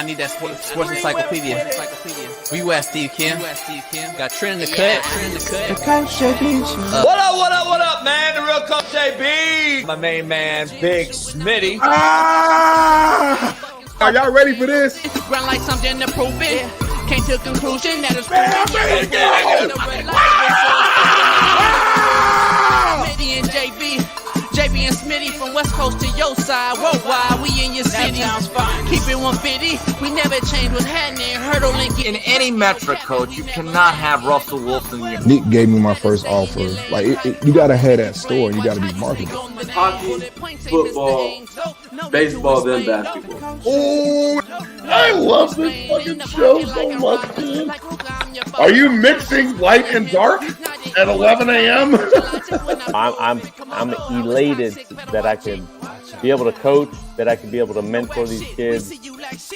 need that sports encyclopedia. Where you at, Steve Kim? Got Trent in the cut. What up, man? The real Coach JB. My main man, Big Smitty. Are y'all ready for this? Run like something to prove it. Came to a conclusion that it's Smitty and JB and Smitty from West Coast to your side. Worldwide, we in your city. Keep it 150. We never change what's happening. Hurdle link In any metric, Coach, you cannot have Russell Wilson in your Nick gave me my first offer. Like, you got to have that store and you got to be marketable. Hockey, football, baseball, then basketball. Oh, I love this fucking show so much, man. Are you mixing light and dark at 11 a.m.? I'm elated that I can be able to coach, that I can be able to mentor these kids,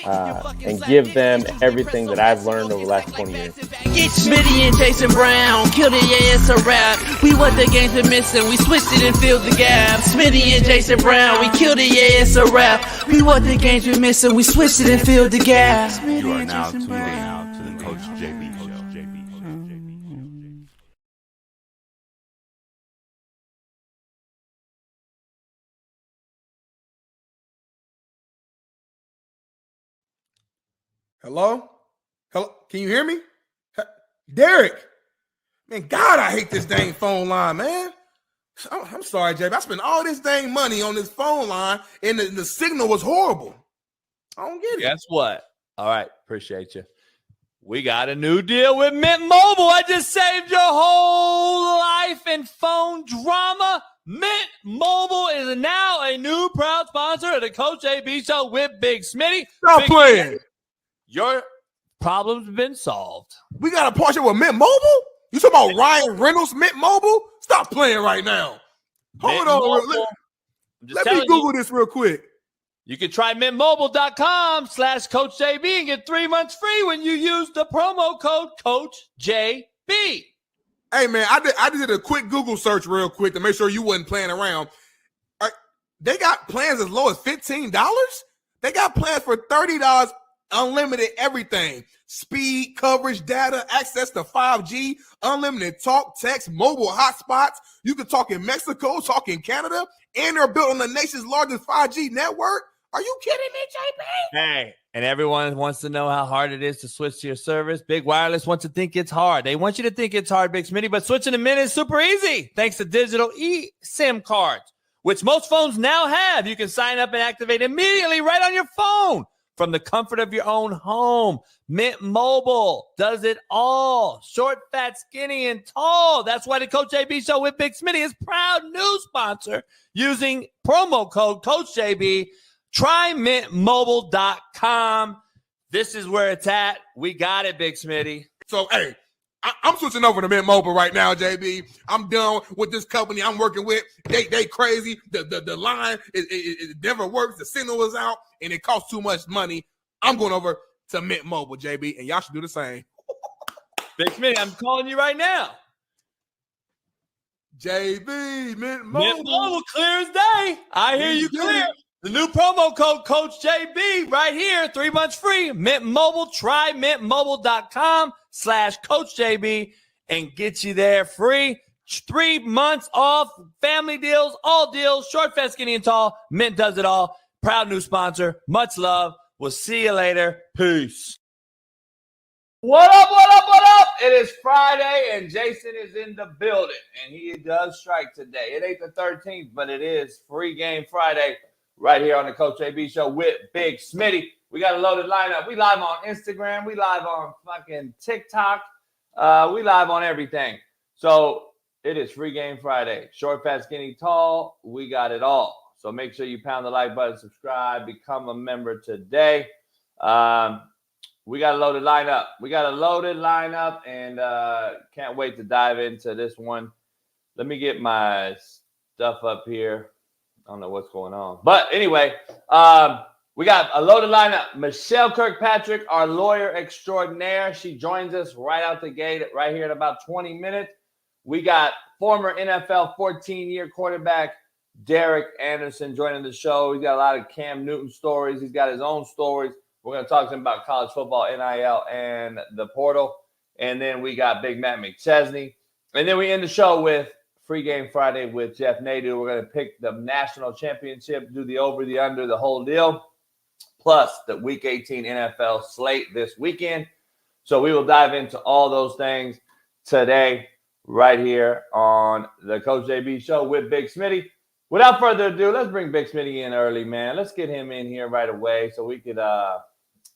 and give them everything that I've learned over the last 20 years. Get Smitty and Jason Brown, kill the ass a rap. We what the games are missing, we switched it and filled the gap. Smitty and Jason Brown, we killed the ass a rap. We what the games we're missing, we switched it and filled the gap. You are now tuned in to the Coach JB Show. Hello? Can you hear me? Derek. Man, God, I hate this dang phone line, man. I'm sorry, JB. I spent all this dang money on this phone line, and the signal was horrible. I don't get it. Guess what? All right, appreciate you. We got a new deal with Mint Mobile. I just saved your whole life in phone drama. Mint Mobile is now a new proud sponsor of the Coach JB Show with Big Smitty. Stop playing. Your problem's been solved. We got a partnership with Mint Mobile? You talking about Ryan Reynolds, Mint Mobile? Stop playing right now. Hold on. Let me Google this real quick. You can try mintmobile.com/CoachJB and get 3 months free when you use the promo code CoachJB. Hey, man, I did a quick Google search real quick to make sure you wasn't playing around. They got plans as low as $15? They got plans for $30, unlimited everything. Speed, coverage, data, access to 5G, unlimited talk, text, mobile hotspots. You can talk in Mexico, talk in Canada, and they're built on the nation's largest 5G network. Are you kidding me, JB? Hey, and everyone wants to know how hard it is to switch to your service. Big Wireless wants to think it's hard. They want you to think it's hard, Big Smitty, but switching to Mint is super easy thanks to digital eSIM cards, which most phones now have. You can sign up and activate immediately right on your phone from the comfort of your own home. Mint Mobile does it all. Short, fat, skinny, and tall. That's why the Coach JB Show with Big Smitty is proud new sponsor using promo code CoachJB. Try mintmobile.com. This is where it's at. We got it, Big Smitty. So, hey, I'm switching over to Mint Mobile right now, JB. I'm done with this company I'm working with. They crazy. The line, it never works. The signal is out, and it costs too much money. I'm going over to Mint Mobile, JB, and y'all should do the same. Big Smitty, I'm calling you right now. JB, Mint Mobile. Mint Mobile, clear as day. I hear you clear. The new promo code Coach JB right here, 3 months free. Mint Mobile, try mintmobile.com/CoachJB and get you there free. 3 months off, family deals, all deals, short, fat, skinny, and tall. Mint does it all. Proud new sponsor. Much love. We'll see you later. Peace. What up? It is Friday, and Jason is in the building, and he does strike today. It ain't the 13th, but it is Free Game Friday. Right here on the Coach JB Show with Big Smitty. We got a loaded lineup. We live on Instagram. We live on fucking TikTok. We live on everything. So it is Free Game Friday. Short, fat, skinny, tall. We got it all. So make sure you pound the like button, subscribe, become a member today. We got a loaded lineup. And can't wait to dive into this one. Let me get my stuff up here. I don't know what's going on. But anyway, we got a loaded lineup. Michelle Kirkpatrick, our lawyer extraordinaire. She joins us right out the gate right here in about 20 minutes. We got former NFL 14-year quarterback Derek Anderson joining the show. He's got a lot of Cam Newton stories. He's got his own stories. We're going to talk to him about college football, NIL, and the portal. And then we got Big Matt McChesney. And then we end the show with Free Game Friday with Jeff Nadu. We're going to pick the national championship, do the over, the under, the whole deal, plus the Week 18 NFL slate this weekend. So we will dive into all those things today right here on the Coach JB Show with Big Smitty. Without further ado, let's bring Big Smitty in early, man. Let's get him in here right away so we could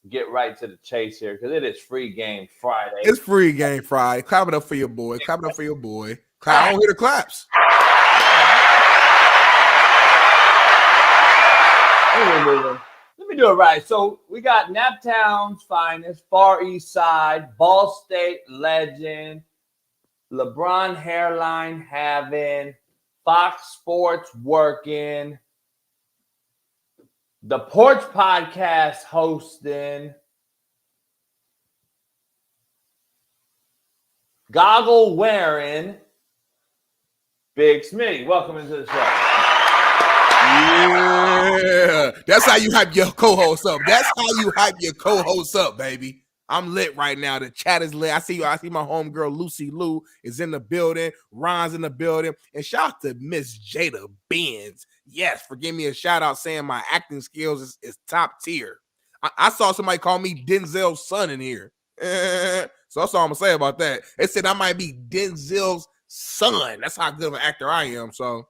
get right to the chase here because it is Free Game Friday. It's Free Game Friday. Clap it up for your boy. Clap it up for your boy. I don't hear the claps. Let me do it right. So we got Naptown's finest, Far East Side, Ball State legend, LeBron hairline having, Fox Sports working, the Porch Podcast hosting, goggle wearing, Big Smitty. Welcome into the show. Yeah, that's how you hype your co-host up. That's how you hype your co-host up, baby. I'm lit right now. The chat is lit. I see my homegirl Lucy Lou is in the building. Ron's in the building. And shout out to Miss Jada Benz. Yes, for giving me a shout out saying my acting skills is top tier. I saw somebody call me Denzel's son in here. So that's all I'm gonna say about that. They said I might be Denzel's son. That's how good of an actor I am. So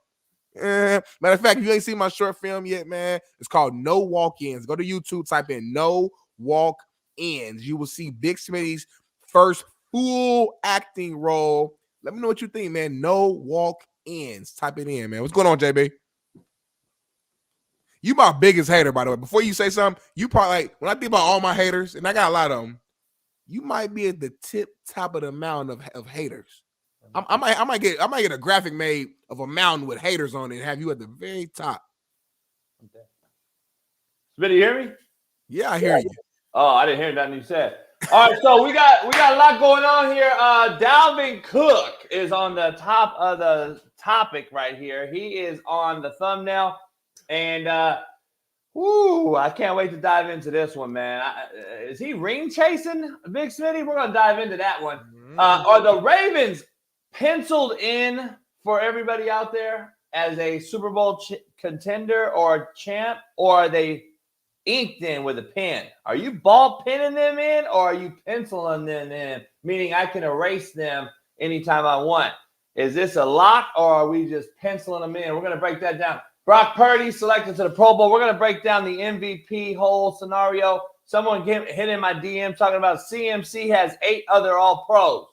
matter of fact, if you ain't seen my short film yet, man, it's called No Walk-Ins. Go to YouTube, type in No Walk-Ins. You will see Big Smitty's first full acting role. Let me know what you think, man. No Walk-Ins. Type it in, man. What's going on, JB? You my biggest hater, by the way. Before you say something, you probably, like, when I think about all my haters, and I got a lot of them, you might be at the top of the mountain of haters. I might get a graphic made of a mountain with haters on it and have you at the very top. Smitty, you hear me? Yeah, I hear you. Oh, I didn't hear nothing you said. All right, so we got a lot going on here. Dalvin Cook is on the top of the topic right here. He is on the thumbnail, and I can't wait to dive into this one, man. Is he ring chasing, Big Smitty? We're gonna dive into that one. Are the Ravens penciled in for everybody out there as a Super Bowl contender or champ, or are they inked in with a pen? Are you ball penning them in, or are you penciling them in, meaning I can erase them anytime I want? Is this a lock, or are we just penciling them in? We're going to break that down. Brock Purdy selected to the Pro Bowl. We're going to break down the MVP whole scenario. Someone hit in my DM talking about CMC has 8 other All-Pros.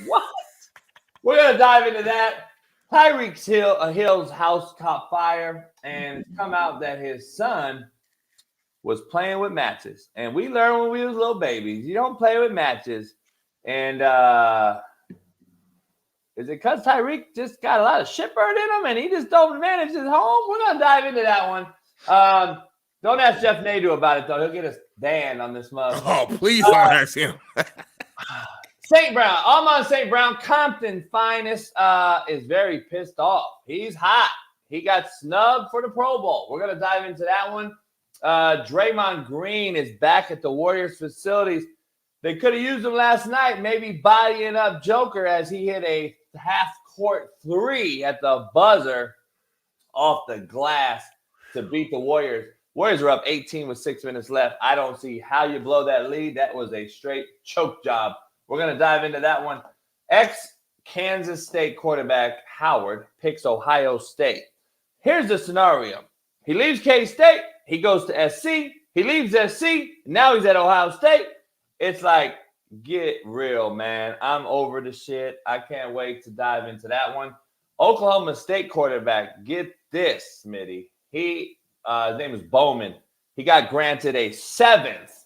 What? We're going to dive into that. Tyreek Hill's house caught fire, and it's come out that his son was playing with matches. And we learned when we was little babies, you don't play with matches. And is it because Tyreek just got a lot of shit burned in him and he just don't manage his home? We're going to dive into that one. Don't ask Jeff Nadu about it, though. He'll get us banned on this month. Oh, please don't ask him. St. Brown, Almond St. Brown, Compton finest, is very pissed off. He's hot. He got snubbed for the Pro Bowl. We're going to dive into that one. Draymond Green is back at the Warriors facilities. They could have used him last night, maybe bodying up Joker as he hit a half-court 3 at the buzzer off the glass to beat the Warriors. Warriors are up 18 with 6 minutes left. I don't see how you blow that lead. That was a straight choke job. We're going to dive into that one. Ex-Kansas State quarterback Howard picks Ohio State. Here's the scenario. He leaves K-State. He goes to SC. He leaves SC. Now he's at Ohio State. It's like, get real, man. I'm over the shit. I can't wait to dive into that one. Oklahoma State quarterback, get this, Smitty. His name is Bowman. He got granted a 7th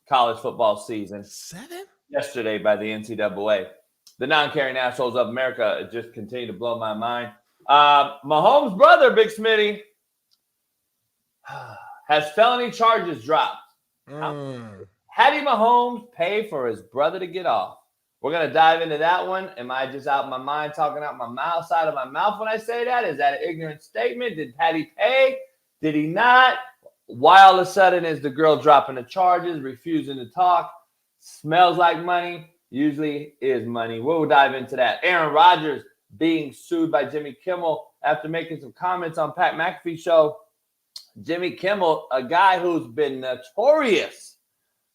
college football season. 7? Yesterday by the NCAA. The non-carrying assholes of America just continue to blow my mind. Mahomes' brother, Big Smitty, has felony charges dropped. How did Mahomes pay for his brother to get off? We're going to dive into that one. Am I just out of my mind talking out my mouth, side of my mouth when I say that? Is that an ignorant statement? Did Patty pay? Did he not? Why all of a sudden is the girl dropping the charges, refusing to talk? Smells like money. Usually is money. We'll dive into that. Aaron Rodgers being sued by Jimmy Kimmel after making some comments on Pat McAfee's show. Jimmy Kimmel, a guy who's been notorious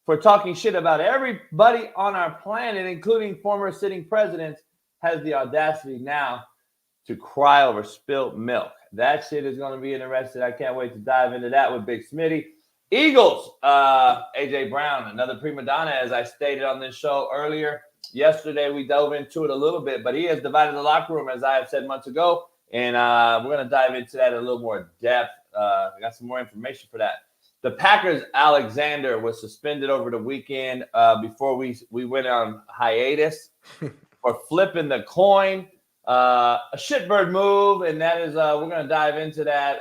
for talking shit about everybody on our planet, including former sitting presidents, has the audacity now to cry over spilt milk. That shit is going to be interesting. I can't wait to dive into that with Big Smitty. Eagles, A.J. Brown, another prima donna, as I stated on this show earlier. Yesterday, we dove into it a little bit, but he has divided the locker room, as I have said months ago, and we're going to dive into that in a little more depth. I got some more information for that. The Packers' Alexander was suspended over the weekend before we went on hiatus for flipping the coin. A shitbird move, and that is we're going to dive into that.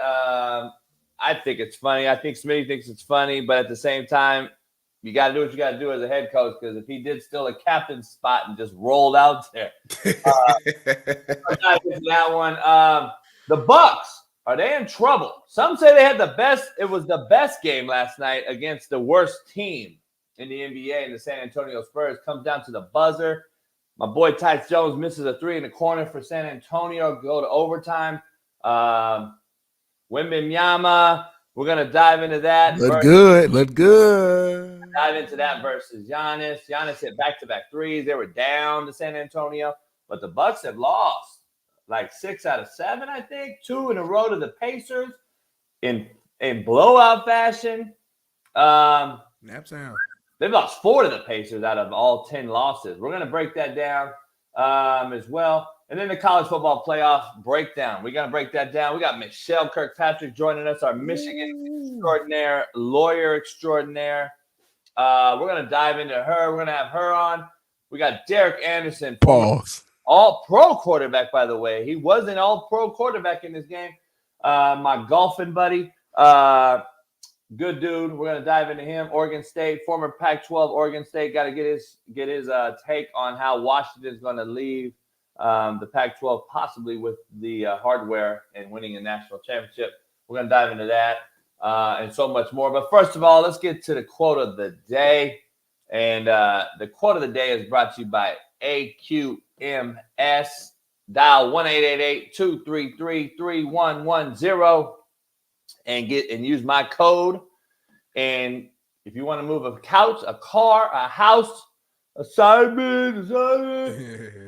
I think it's funny. I think Smitty thinks it's funny, but at the same time, you got to do what you got to do as a head coach, because if he did steal a captain's spot and just rolled out there, I'll dive into that one. The Bucks, are they in trouble? Some say they had the best. It was the best game last night against the worst team in the NBA, and the San Antonio Spurs. Comes down to the buzzer. My boy Tyus Jones misses a three in the corner for San Antonio. Go to overtime. Wembanyama, we're going to dive into that. Look good. Dive into that versus Giannis. Giannis hit back-to-back threes. They were down to San Antonio, but the Bucks have lost like 6 out of 7, I think. 2 in a row to the Pacers in blowout fashion. Nap sound. They've lost 4 to the Pacers out of all 10 losses. We're going to break that down as well. And then the college football playoff breakdown. We're going to break that down. We got Michelle Kirkpatrick joining us, our Michigan extraordinaire, lawyer extraordinaire. We're going to dive into her. We're going to have her on. We got Derek Anderson. Pause. All-pro quarterback, by the way. He was an all-pro quarterback in this game. My golfing buddy. Good dude. We're going to dive into him. Oregon State, former Pac-12 Oregon State. Got to get his take on how Washington is going to leave the Pac-12, possibly with the hardware and winning a national championship. We're going to dive into that and so much more. But first of all, let's get to the quote of the day. And the quote of the day is brought to you by AQMS. Dial 1-888-233-3110 and use my code. And if you want to move a couch, a car, a house, assignment,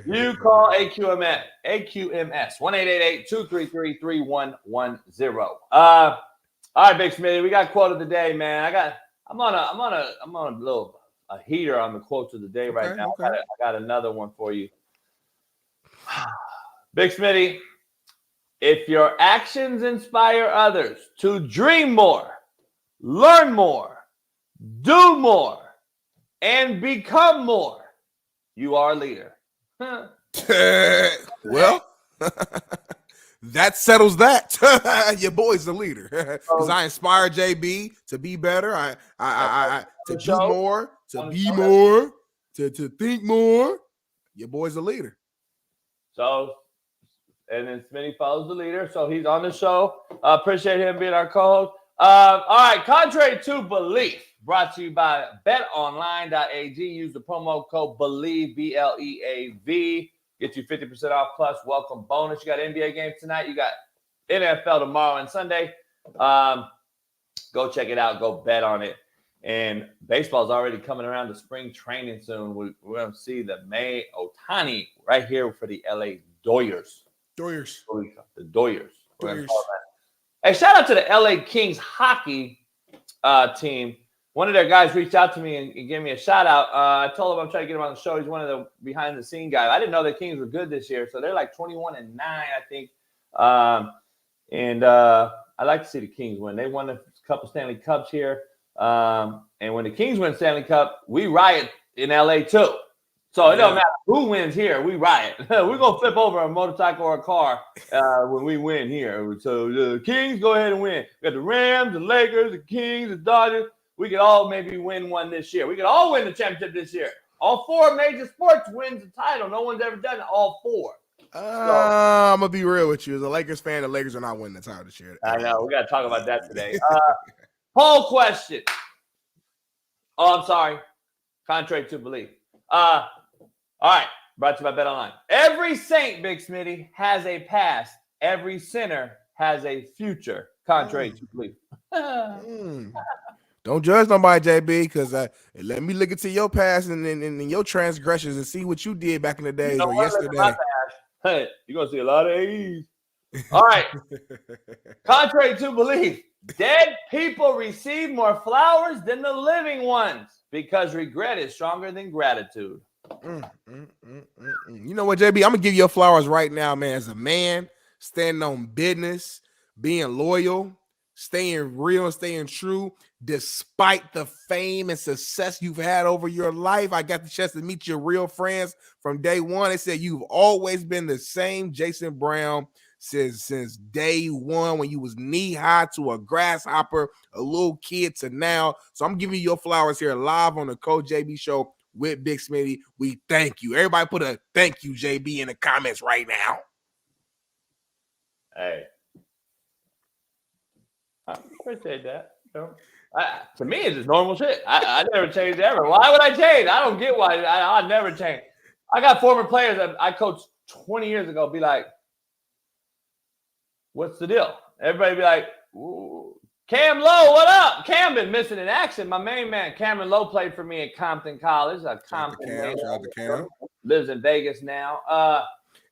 you call AQMS. 1-888-233-3110. All right, Big Smitty, we got quote of the day, man. I'm on a little heater on the quotes of the day right now. Okay. I got another one for you. Big Smitty, if your actions inspire others to dream more, learn more, do more, and become more, you are a leader. Well, that settles that. Your boy's the leader. Because I inspire JB to be better. I to do more, to be more, to think more. Your boy's a leader. So, and then Smitty follows the leader. So he's on the show. Appreciate him being our co-host. All right, contrary to belief, brought to you by betonline.ag. Use the promo code BELIEVE, BLEAV. Get you 50% off plus welcome bonus. You got NBA games tonight. You got NFL tomorrow and Sunday. Go check it out. Go bet on it. And baseball's already coming around to spring training soon. We're going to see the May Ohtani right here for the LA Doyers. The Doyers. Hey, shout out to the LA Kings hockey team. One of their guys reached out to me and gave me a shout out. I told him I'm trying to get him on the show. He's one of the behind the scene guys. I didn't know the Kings were good this year, so they're like 21-9, I think. And I like to see the Kings win. They won a couple Stanley Cups here. And when the Kings win Stanley Cup, we riot in LA too. So it don't matter who wins here, we riot. We're gonna flip over a motorcycle or a car when we win here. So the Kings go ahead and win. We got the Rams, the Lakers, the Kings, the Dodgers. We could all maybe win one this year. We could all win the championship this year. All 4 major sports wins the title. No one's ever done it. All 4. I'm gonna be real with you. As a Lakers fan, the Lakers are not winning the title this year. I know. We got to talk about that today. Poll question. Oh, I'm sorry. Contrary to belief. All right. Brought to you by Bet Online. Every saint, Big Smitty, has a past. Every sinner has a future. Contrary to belief. Don't judge nobody, JB, because let me look into your past and your transgressions and see what you did back in the days or yesterday. Hey, you're going to see a lot of A's. All right. Contrary to belief, dead people receive more flowers than the living ones because regret is stronger than gratitude. You know what, JB? I'm going to give you your flowers right now, man. As a man, standing on business, being loyal, staying real and staying true, despite the fame and success you've had over your life. I got the chance to meet your real friends from day one. They said you've always been the same Jason Brown since day one, when you was knee high to a grasshopper, a little kid to now. So I'm giving you your flowers here live on the Coach JB Show with Big Smitty. We thank you. Everybody put a thank you, JB, in the comments right now. Hey. I appreciate that. To me, it's just normal shit. I never changed ever. Why would I change? I don't get why. I never change. I got former players that I coached 20 years ago be like, what's the deal? Everybody be like, ooh, Cam Lowe, what up? Cam been missing in action. My main man, Cameron Lowe, played for me at Compton College. Compton lives in Vegas now.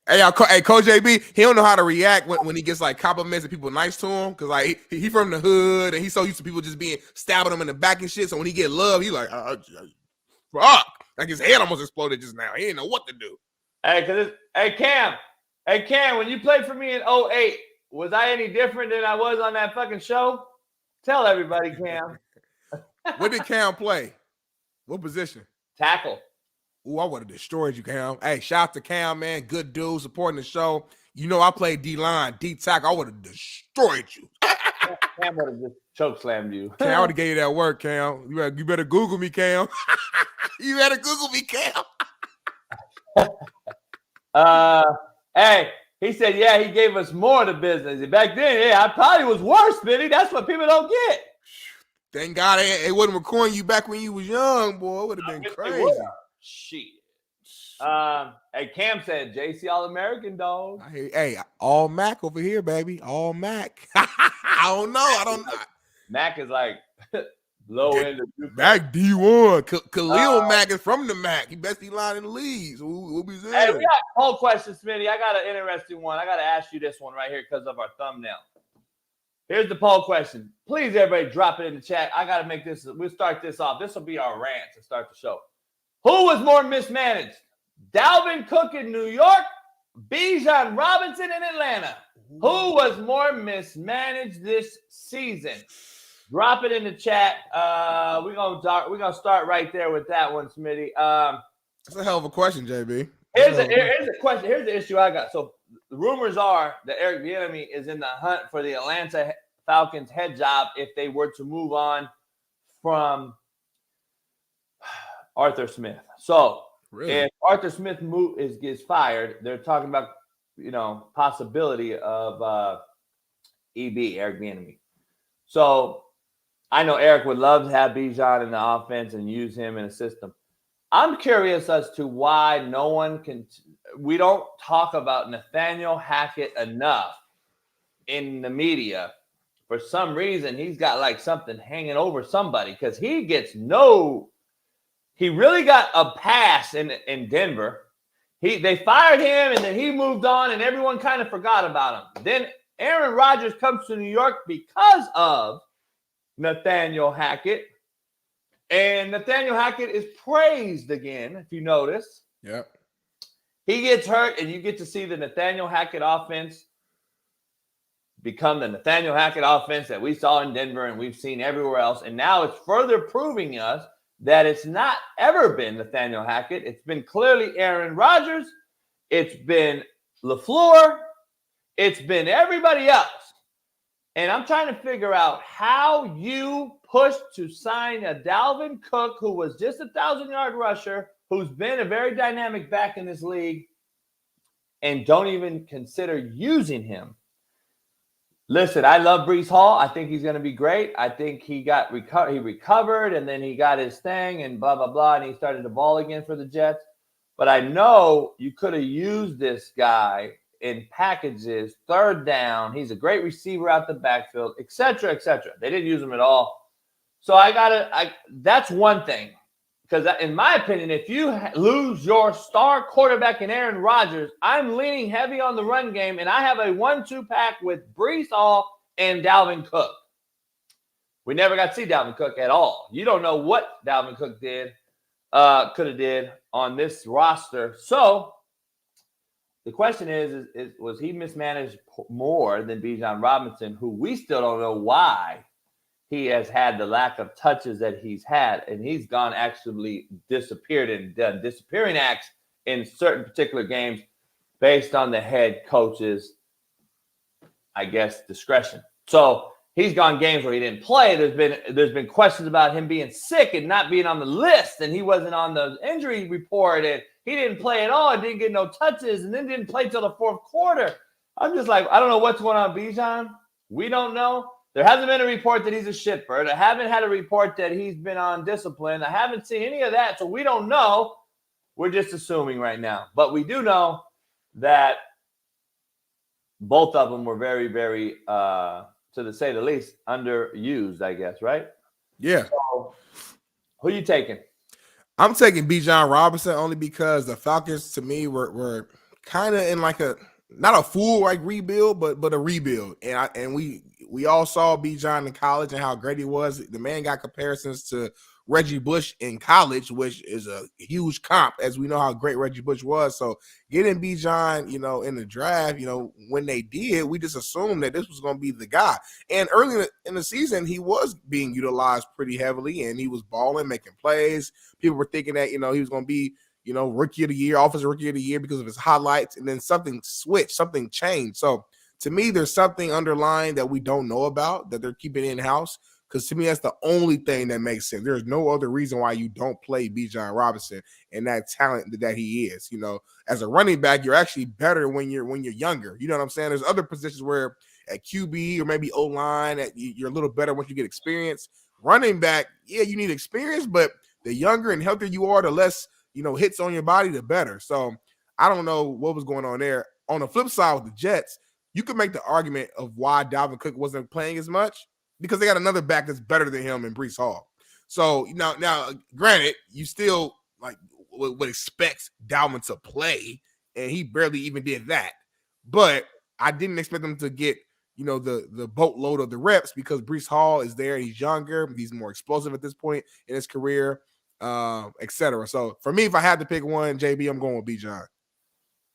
Hey, Coach JB, he don't know how to react when he gets like compliments and people nice to him, because like he from the hood and he's so used to people just being stabbing him in the back and shit. So when he get love, he like, fuck, like his head almost exploded just now. He didn't know what to do. Hey, Cam, when you played for me in 2008, was I any different than I was on that fucking show? Tell everybody, Cam. What did Cam play? What position? Tackle. Ooh, I would have destroyed you, Cam. Hey, shout out to Cam, man. Good dude, supporting the show. You know I played D-line, D-tackle. I would have destroyed you. Cam would have just choke slammed you. Cam, I would have gave you that work, Cam. You better Google me, Cam. You better Google me, Cam. Hey, he said, yeah, he gave us more of the business. Back then, yeah, I probably was worse, Smitty. That's what people don't get. Thank God it wasn't recording you back when you was young, boy. It would have been crazy. Shit. Hey, Cam said JC All-American, dog. Hey, all Mac over here, baby. All Mac. I don't know. Mac is like low end of Mac D1. Khalil Mack is from the Mac. He best D-line in the league. So we'll be there. Hey, we got a whole question, Smitty. I got an interesting one. I got to ask you this one right here because of our thumbnail. Here's the poll question. Please, everybody, drop it in the chat. I got to make this. We'll start this off. This will be our rant to start the show. Who was more mismanaged? Dalvin Cook in New York, Bijan Robinson in Atlanta. Who was more mismanaged this season? Drop it in the chat. We're gonna start right there with that one, Smitty. That's a hell of a question, JB. Here's a question. Here's the issue I got. So the rumors are that Eric Bieniemy is in the hunt for the Atlanta Falcons head job if they were to move on from Arthur Smith. So really? If Arthur Smith gets fired, they're talking about possibility of Eric Bieniemy. So I know Eric would love to have Bijan in the offense and use him in a system. I'm curious as to why we don't talk about Nathaniel Hackett enough in the media. For some reason, he's got like something hanging over somebody because he really got a pass in Denver. They fired him and then he moved on and everyone kind of forgot about him. Then Aaron Rodgers comes to New York because of Nathaniel Hackett. And Nathaniel Hackett is praised again, if you notice. Yep. He gets hurt, and you get to see the Nathaniel Hackett offense become the Nathaniel Hackett offense that we saw in Denver and we've seen everywhere else. And now it's further proving us that it's not ever been Nathaniel Hackett. It's been clearly Aaron Rodgers. It's been LaFleur. It's been everybody else. And I'm trying to figure out how you pushed to sign a Dalvin Cook, who was just a 1,000-yard rusher, who's been a very dynamic back in this league, and don't even consider using him. Listen, I love Breece Hall. I think he's going to be great. I think he recovered, and then he got his thing, and blah, blah, blah, and he started to ball again for the Jets. But I know you could have used this guy in packages, third down. He's a great receiver out the backfield, et cetera, et cetera. They didn't use him at all. So that's one thing. Because in my opinion, if you lose your star quarterback in Aaron Rodgers, I'm leaning heavy on the run game, and I have a 1-2 pack with Breece Hall and Dalvin Cook. We never got to see Dalvin Cook at all. You don't know what Dalvin Cook could have did on this roster. So the question is was he mismanaged more than Bijan Robinson, who we still don't know why he has had the lack of touches that he's had, and he's gone actually disappeared and done disappearing acts in certain particular games based on the head coach's, I guess, discretion. So he's gone games where he didn't play. There's been questions about him being sick and not being on the list, and he wasn't on the injury report, and he didn't play at all, didn't get no touches, and then didn't play till the fourth quarter. I'm just like, I don't know what's going on, Bijan. We don't know. There hasn't been a report that he's a shitbird. I haven't had a report that he's been on discipline. I haven't seen any of that, so we don't know. We're just assuming right now. But we do know that both of them were very, very, to say the least, underused, I guess, right? Yeah. So, who you taking? I'm taking Bijan Robinson only because the Falcons, to me, were kind of in like not a full like rebuild, but a rebuild. And we all saw Bijan in college and how great he was. The man got comparisons to Reggie Bush in college, which is a huge comp, as we know how great Reggie Bush was. So getting Bijan, in the draft, when they did, we just assumed that this was going to be the guy. And early in the season, he was being utilized pretty heavily, and he was balling, making plays. People were thinking that, he was going to be, rookie of the year, offensive rookie of the year because of his highlights, and then something switched, something changed. So to me, there's something underlying that we don't know about that they're keeping in-house, because to me, that's the only thing that makes sense. There's no other reason why you don't play Bijan Robinson and that talent that he is. As a running back, you're actually better when you're younger. You know what I'm saying? There's other positions where at QB or maybe O-line, you're a little better once you get experience. Running back, yeah, you need experience, but the younger and healthier you are, the less hits on your body, the better. So I don't know what was going on there. On the flip side with the Jets, you could make the argument of why Dalvin Cook wasn't playing as much, because they got another back that's better than him in Breece Hall. So now, granted, you still would expect Dalvin to play, and he barely even did that. But I didn't expect him to get the boatload of the reps, because Breece Hall is there. He's younger. He's more explosive at this point in his career, etc. So for me, if I had to pick one, JB, I'm going with Bijan.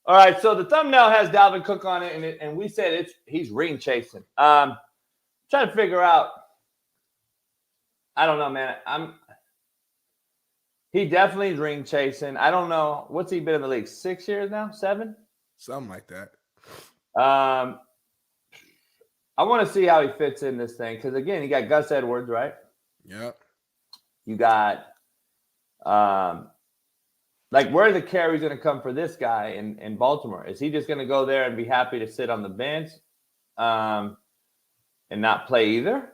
All right, so the thumbnail has Dalvin Cook on it, and we said he's ring chasing. Trying to figure out. I don't know, man. He definitely is ring chasing. I don't know. What's he been in the league? 6 years now? 7? Something like that. I want to see how he fits in this thing, because again, you got Gus Edwards, right? Yep. You got where are the carries going to come for this guy in Baltimore? Is he just going to go there and be happy to sit on the bench and not play either?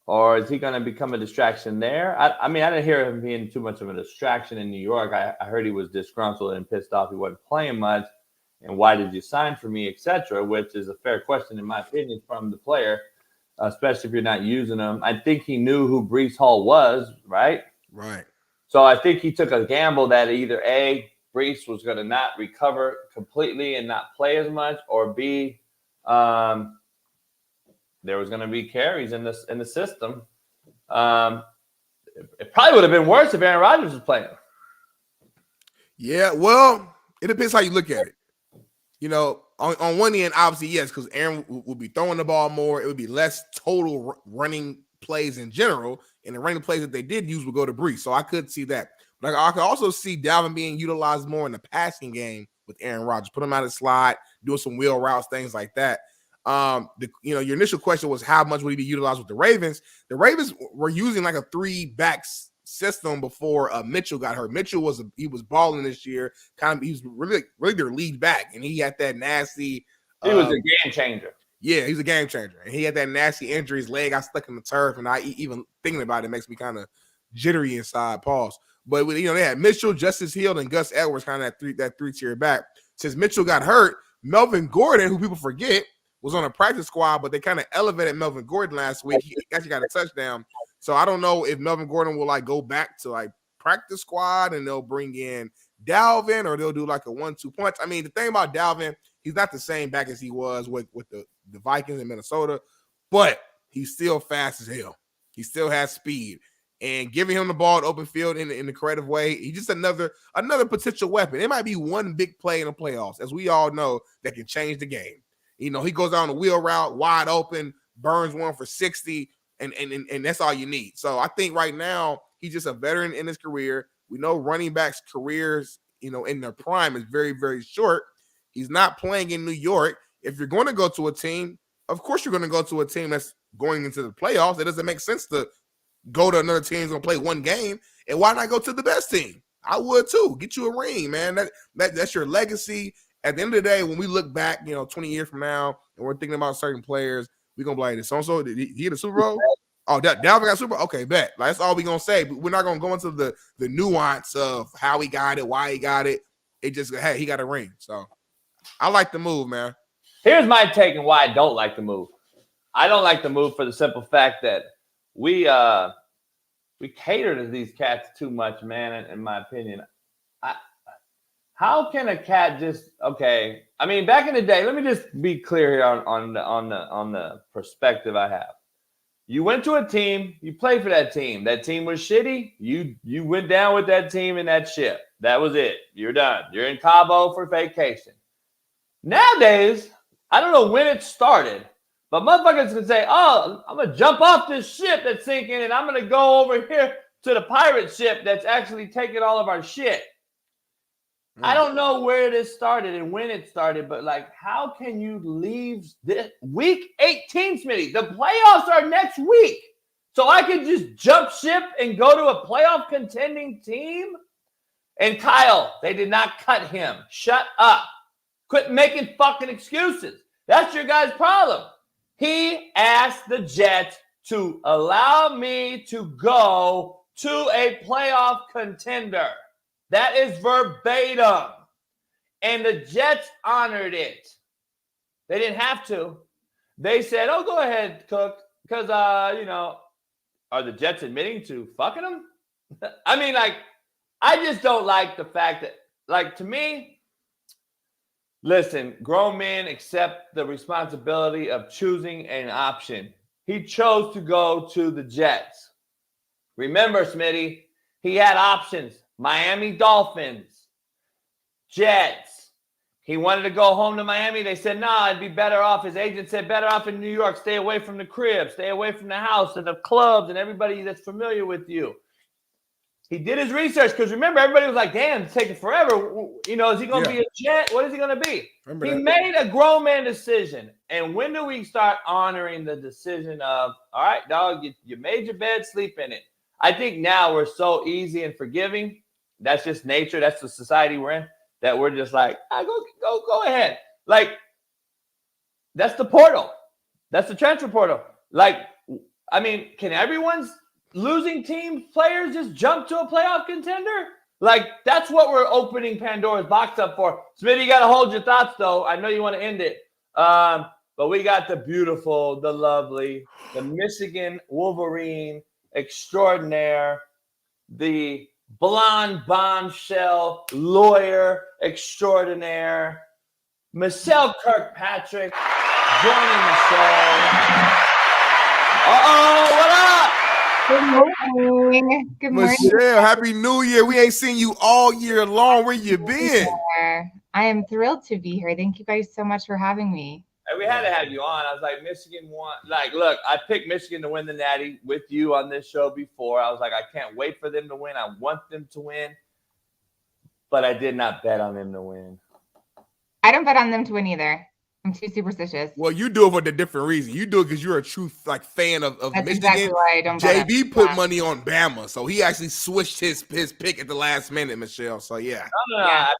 Or is he going to become a distraction there? I mean, I didn't hear him being too much of a distraction in New York. I heard he was disgruntled and pissed off he wasn't playing much. And why did you sign for me, et cetera, which is a fair question, in my opinion, from the player, especially if you're not using him. I think he knew who Breece Hall was, right? Right. So I think he took a gamble that either A, Breece was going to not recover completely and not play as much, or B, there was going to be carries in the system. It probably would have been worse if Aaron Rodgers was playing. Yeah, well, it depends how you look at it. On one end, obviously, yes, because Aaron would be throwing the ball more. It would be less total running plays in general, and the running plays that they did use would go to Breece. So I could see that. But I could also see Dalvin being utilized more in the passing game with Aaron Rodgers. Put him out of the slot, doing some wheel routes, things like that. Your initial question was how much would he be utilized with the Ravens? The Ravens were using like a 3-back system before Mitchell got hurt. Mitchell was balling this year. He was really their lead back, and he had that nasty. He was a game changer. Yeah, he's a game changer. And he had that nasty injury. His leg got stuck in the turf, and even thinking about it makes me kind of jittery inside. Pause. But they had Mitchell, Justice Hill, and Gus Edwards kind of that three-tier back. Since Mitchell got hurt, Melvin Gordon, who people forget, was on a practice squad, but they kind of elevated Melvin Gordon last week. He actually got a touchdown. So I don't know if Melvin Gordon will go back to practice squad and they'll bring in Dalvin, or they'll do a 1-2 punch. I mean, the thing about Dalvin, he's not the same back as he was with the Vikings in Minnesota, but he's still fast as hell. He still has speed, and giving him the ball in open field in the creative way, he's just another potential weapon. It might be one big play in the playoffs, as we all know, that can change the game. He goes down the wheel route, wide open, burns one for 60, and that's all you need. So I think right now he's just a veteran in his career. We know running backs' careers, in their prime is very, very short. He's not playing in New York. If you're going to go to a team, of course you're going to go to a team that's going into the playoffs. It doesn't make sense to go to another team who's going to play one game. And why not go to the best team? I would too. Get you a ring, man. That's your legacy. At the end of the day, when we look back, 20 years from now, and we're thinking about certain players, we're going to be like, so-and-so, did he get a Super Bowl? Oh, Dalvin got Super Bowl? Okay, bet. That's all we're going to say. But we're not going to go into the nuance of how he got it, why he got it. It just, hey, he got a ring. So I like the move, man. Here's my take on why I don't like the move. I don't like the move for the simple fact that we cater to these cats too much, man, in my opinion. How can a cat just okay? I mean, back in the day, let me just be clear here on the perspective I have. You went to a team, you played for that team. That team was shitty. You went down with that team in that ship. That was it. You're done. You're in Cabo for vacation. Nowadays, I don't know when it started, but motherfuckers can say, oh, I'm going to jump off this ship that's sinking and I'm going to go over here to the pirate ship that's actually taking all of our shit. I don't know where this started and when it started, but how can you leave this week 18, Smitty? The playoffs are next week. So I could just jump ship and go to a playoff contending team? And Kyle, they did not cut him. Shut up. Quit making fucking excuses. That's your guy's problem. He asked the Jets to allow me to go to a playoff contender. That is verbatim. And the Jets honored it. They didn't have to. They said, oh, go ahead, Cook. Because, are the Jets admitting to fucking them? I mean, I just don't like the fact that, to me, listen, grown men accept the responsibility of choosing an option. He chose to go to the Jets. Remember, Smitty, he had options. Miami Dolphins, Jets. He wanted to go home to Miami. They said, nah, it'd be better off. His agent said, better off in New York. Stay away from the crib. Stay away from the house and the clubs and everybody that's familiar with you. He did his research because remember, everybody was like, damn, it's taking forever. Is he going to be a Jet? What is he going to be? He made a grown man decision. And when do we start honoring the decision of, all right, dog, you made your bed, sleep in it. I think now we're so easy and forgiving. That's just nature. That's the society we're in, that we're just like, go ahead. That's the portal. That's the transfer portal. Can everyone's losing team players just jump to a playoff contender? That's what we're opening Pandora's box up for. Smitty, you got to hold your thoughts, though. I know you want to end it. But we got the beautiful, the lovely, the Michigan Wolverine extraordinaire, the blonde bombshell lawyer extraordinaire, Michelle Kirkpatrick, joining the show. What up? Good morning. Good morning. Michelle, Happy New Year. We ain't seen you all year long. Where you been? I am thrilled to be here. Thank you guys so much for having me. And we had to have you on. I was like, Michigan won. Look, I picked Michigan to win the Natty with you on this show before. I was like, I can't wait for them to win. I want them to win. But I did not bet on them to win. I don't bet on them to win either. I'm too superstitious. Well, you do it for a different reason. You do it because you're a true fan of That's Michigan. Exactly why I don't bet JB put money on Bama, so he actually switched his pick at the last minute, Michelle. So yeah. No. I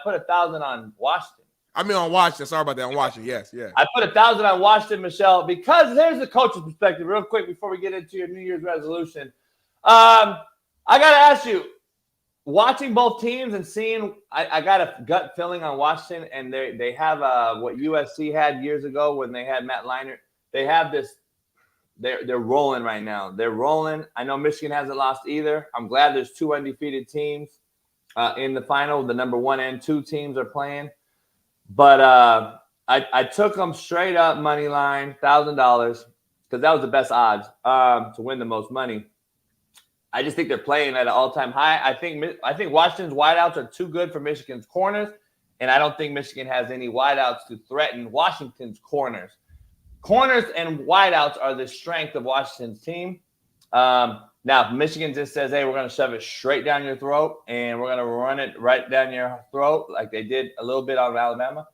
put 1,000 on Washington. I mean, on Washington. Sorry about that. On Washington. Yes, yeah. I put 1,000 on Washington, Michelle, because here's the coach's perspective real quick before we get into your New Year's resolution. I got to ask you, watching both teams and seeing, I got a gut feeling on Washington, and they have what USC had years ago when they had Matt Leinart. They have this. They're rolling right now. They're rolling. I know Michigan hasn't lost either. I'm glad there's 2 undefeated teams in the final. The number 1 and 2 teams are playing. But I took them straight up money line, $1,000, because that was the best odds to win the most money. I just think they're playing at an all-time high. I think Washington's wideouts are too good for Michigan's corners, and I don't think Michigan has any wideouts to threaten Washington's corners. Corners and wideouts are the strength of Washington's team. Now, if Michigan just says, hey, we're going to shove it straight down your throat and we're going to run it right down your throat like they did a little bit on Alabama,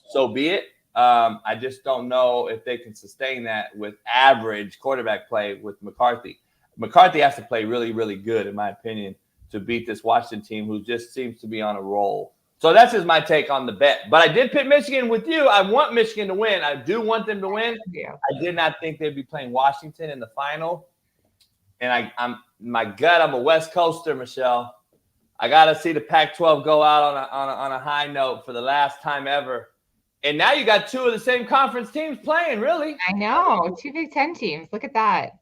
so be it. I just don't know if they can sustain that with average quarterback play with McCarthy. McCarthy has to play really, really good, in my opinion, to beat this Washington team who just seems to be on a roll. So that's just my take on the bet. But I did pick Michigan with you. I want Michigan to win. I do want them to win. I did not think they'd be playing Washington in the final. And I'm my gut, I'm a West Coaster, Michelle. I got to see the Pac-12 go out on a high note for the last time ever. And now you got 2 of the same conference teams playing, really. I know. 2 Big Ten teams. Look at that.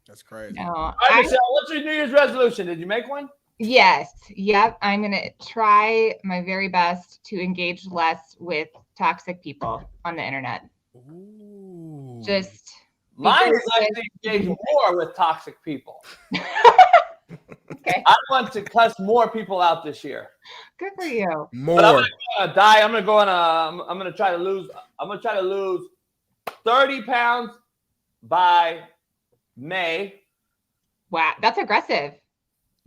That's crazy. No, All right, Michelle, what's your New Year's resolution? Did you make one? Yes. Yep. I'm going to try my very best to engage less with toxic people on the internet. Ooh. Just mine is actually engage more with toxic people. okay. I want to cuss more people out this year. Good for you. More. But I'm gonna die. I'm gonna try to lose. I'm gonna try to lose 30 pounds by May. Wow, that's aggressive.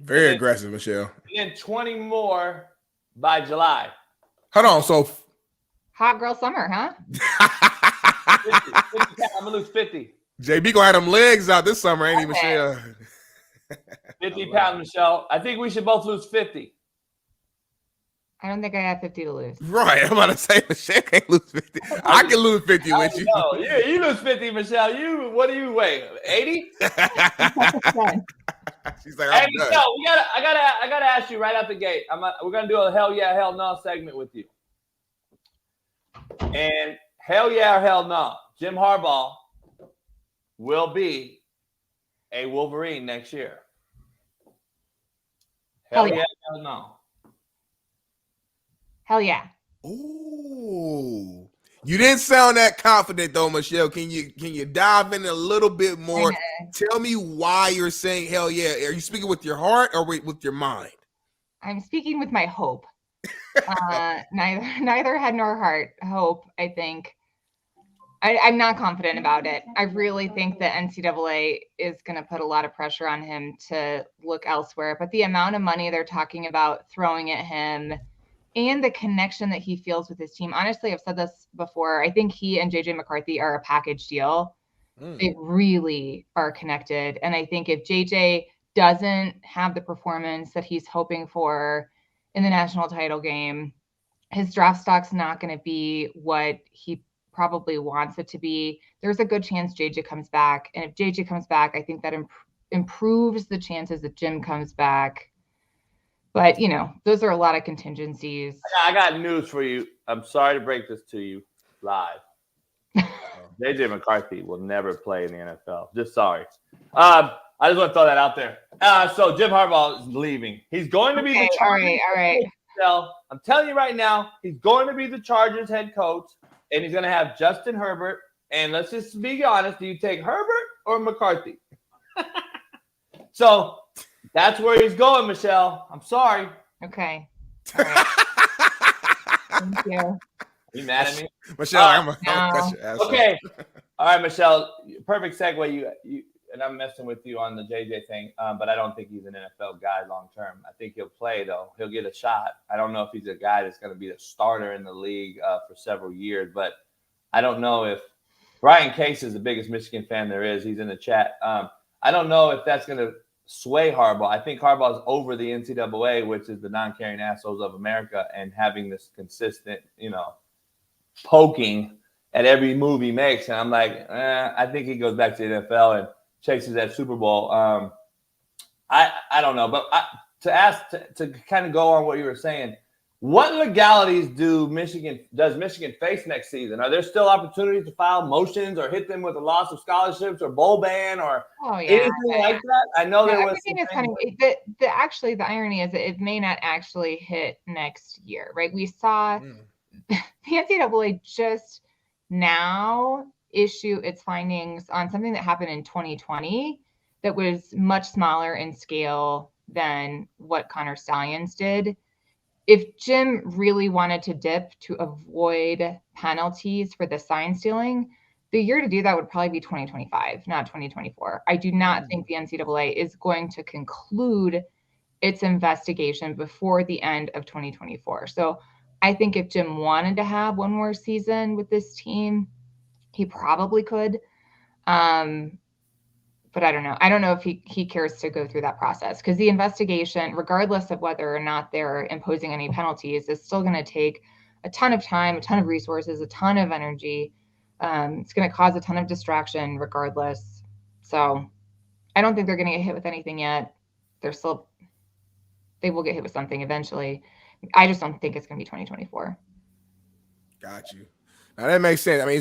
Very aggressive, Michelle. And then 20 more by July. Hold on. So Hot girl summer, huh? 50 pounds. I'm gonna lose 50. JB gonna have them legs out this summer, ain't he, Michelle? 50 pounds, Michelle. I think we should both lose 50. I don't think I have 50 to lose. Right. I'm about to say Michelle can't lose 50. I can lose 50 with you. No, you lose 50, Michelle. What do you weigh? 80? She's like, Hey, I'm done. Michelle, I gotta ask you right out the gate. We're gonna do a hell yeah, hell no segment with you. And hell yeah or hell no, Jim Harbaugh will be a Wolverine next year. Hell yeah, hell no. Hell yeah. Ooh. You didn't sound that confident though, Michelle. Can you dive in a little bit more? Tell me why you're saying hell yeah. Are you speaking with your heart or with your mind? I'm speaking with my hope. Neither head nor heart. Hope, I think. I'm not confident about it. I really think the NCAA is going to put a lot of pressure on him to look elsewhere. But the amount of money they're talking about throwing at him and the connection that he feels with his team. Honestly, I've said this before. I think he and JJ McCarthy are a package deal. They really are connected. And I think if JJ doesn't have the performance that he's hoping for in the national title game, his draft stock's not going to be what he probably wants it to be. There's a good chance JJ comes back. And if JJ comes back, I think that improves the chances that Jim comes back. But, those are a lot of contingencies. I got news for you. I'm sorry to break this to you live. JJ McCarthy will never play in the NFL. Just sorry. I just want to throw that out there. So Jim Harbaugh is leaving. He's going to be the Chargers. All right. I'm telling you right now, he's going to be the Chargers head coach, and he's going to have Justin Herbert. And let's just be honest. Do you take Herbert or McCarthy? So that's where he's going, Michelle. I'm sorry. Okay. All right. Thank you. Are you mad at me? Michelle, I'm gonna cut your ass okay. All right, Michelle. Perfect segue. You and I'm messing with you on the JJ thing, but I don't think he's an NFL guy long term. I think he'll play though. He'll get a shot. I don't know if he's a guy that's going to be a starter in the league for several years, but I don't know if Brian Case is the biggest Michigan fan there is. He's in the chat. I don't know if that's going to sway Harbaugh. I think Harbaugh's over the NCAA, which is the non-caring assholes of America, and having this consistent, poking at every move he makes. And I'm like, I think he goes back to the NFL and chases that Super Bowl. I don't know. But to kind of go on what you were saying, what legalities does Michigan face next season? Are there still opportunities to file motions or hit them with a loss of scholarships or bowl ban or anything like that? I know there was everything is kind of actually the irony is that it may not actually hit next year, right? We saw the NCAA just now issue its findings on something that happened in 2020 that was much smaller in scale than what Connor Stallions did. If Jim really wanted to dip to avoid penalties for the sign stealing, the year to do that would probably be 2025, not 2024. I do not think the NCAA is going to conclude its investigation before the end of 2024. So I think if Jim wanted to have one more season with this team, he probably could. But I don't know. I don't know if he cares to go through that process, because the investigation, regardless of whether or not they're imposing any penalties, is still going to take a ton of time, a ton of resources, a ton of energy. It's going to cause a ton of distraction regardless. So I don't think they're going to get hit with anything yet. They will get hit with something eventually. I just don't think it's going to be 2024. Got you. Now that makes sense. I mean,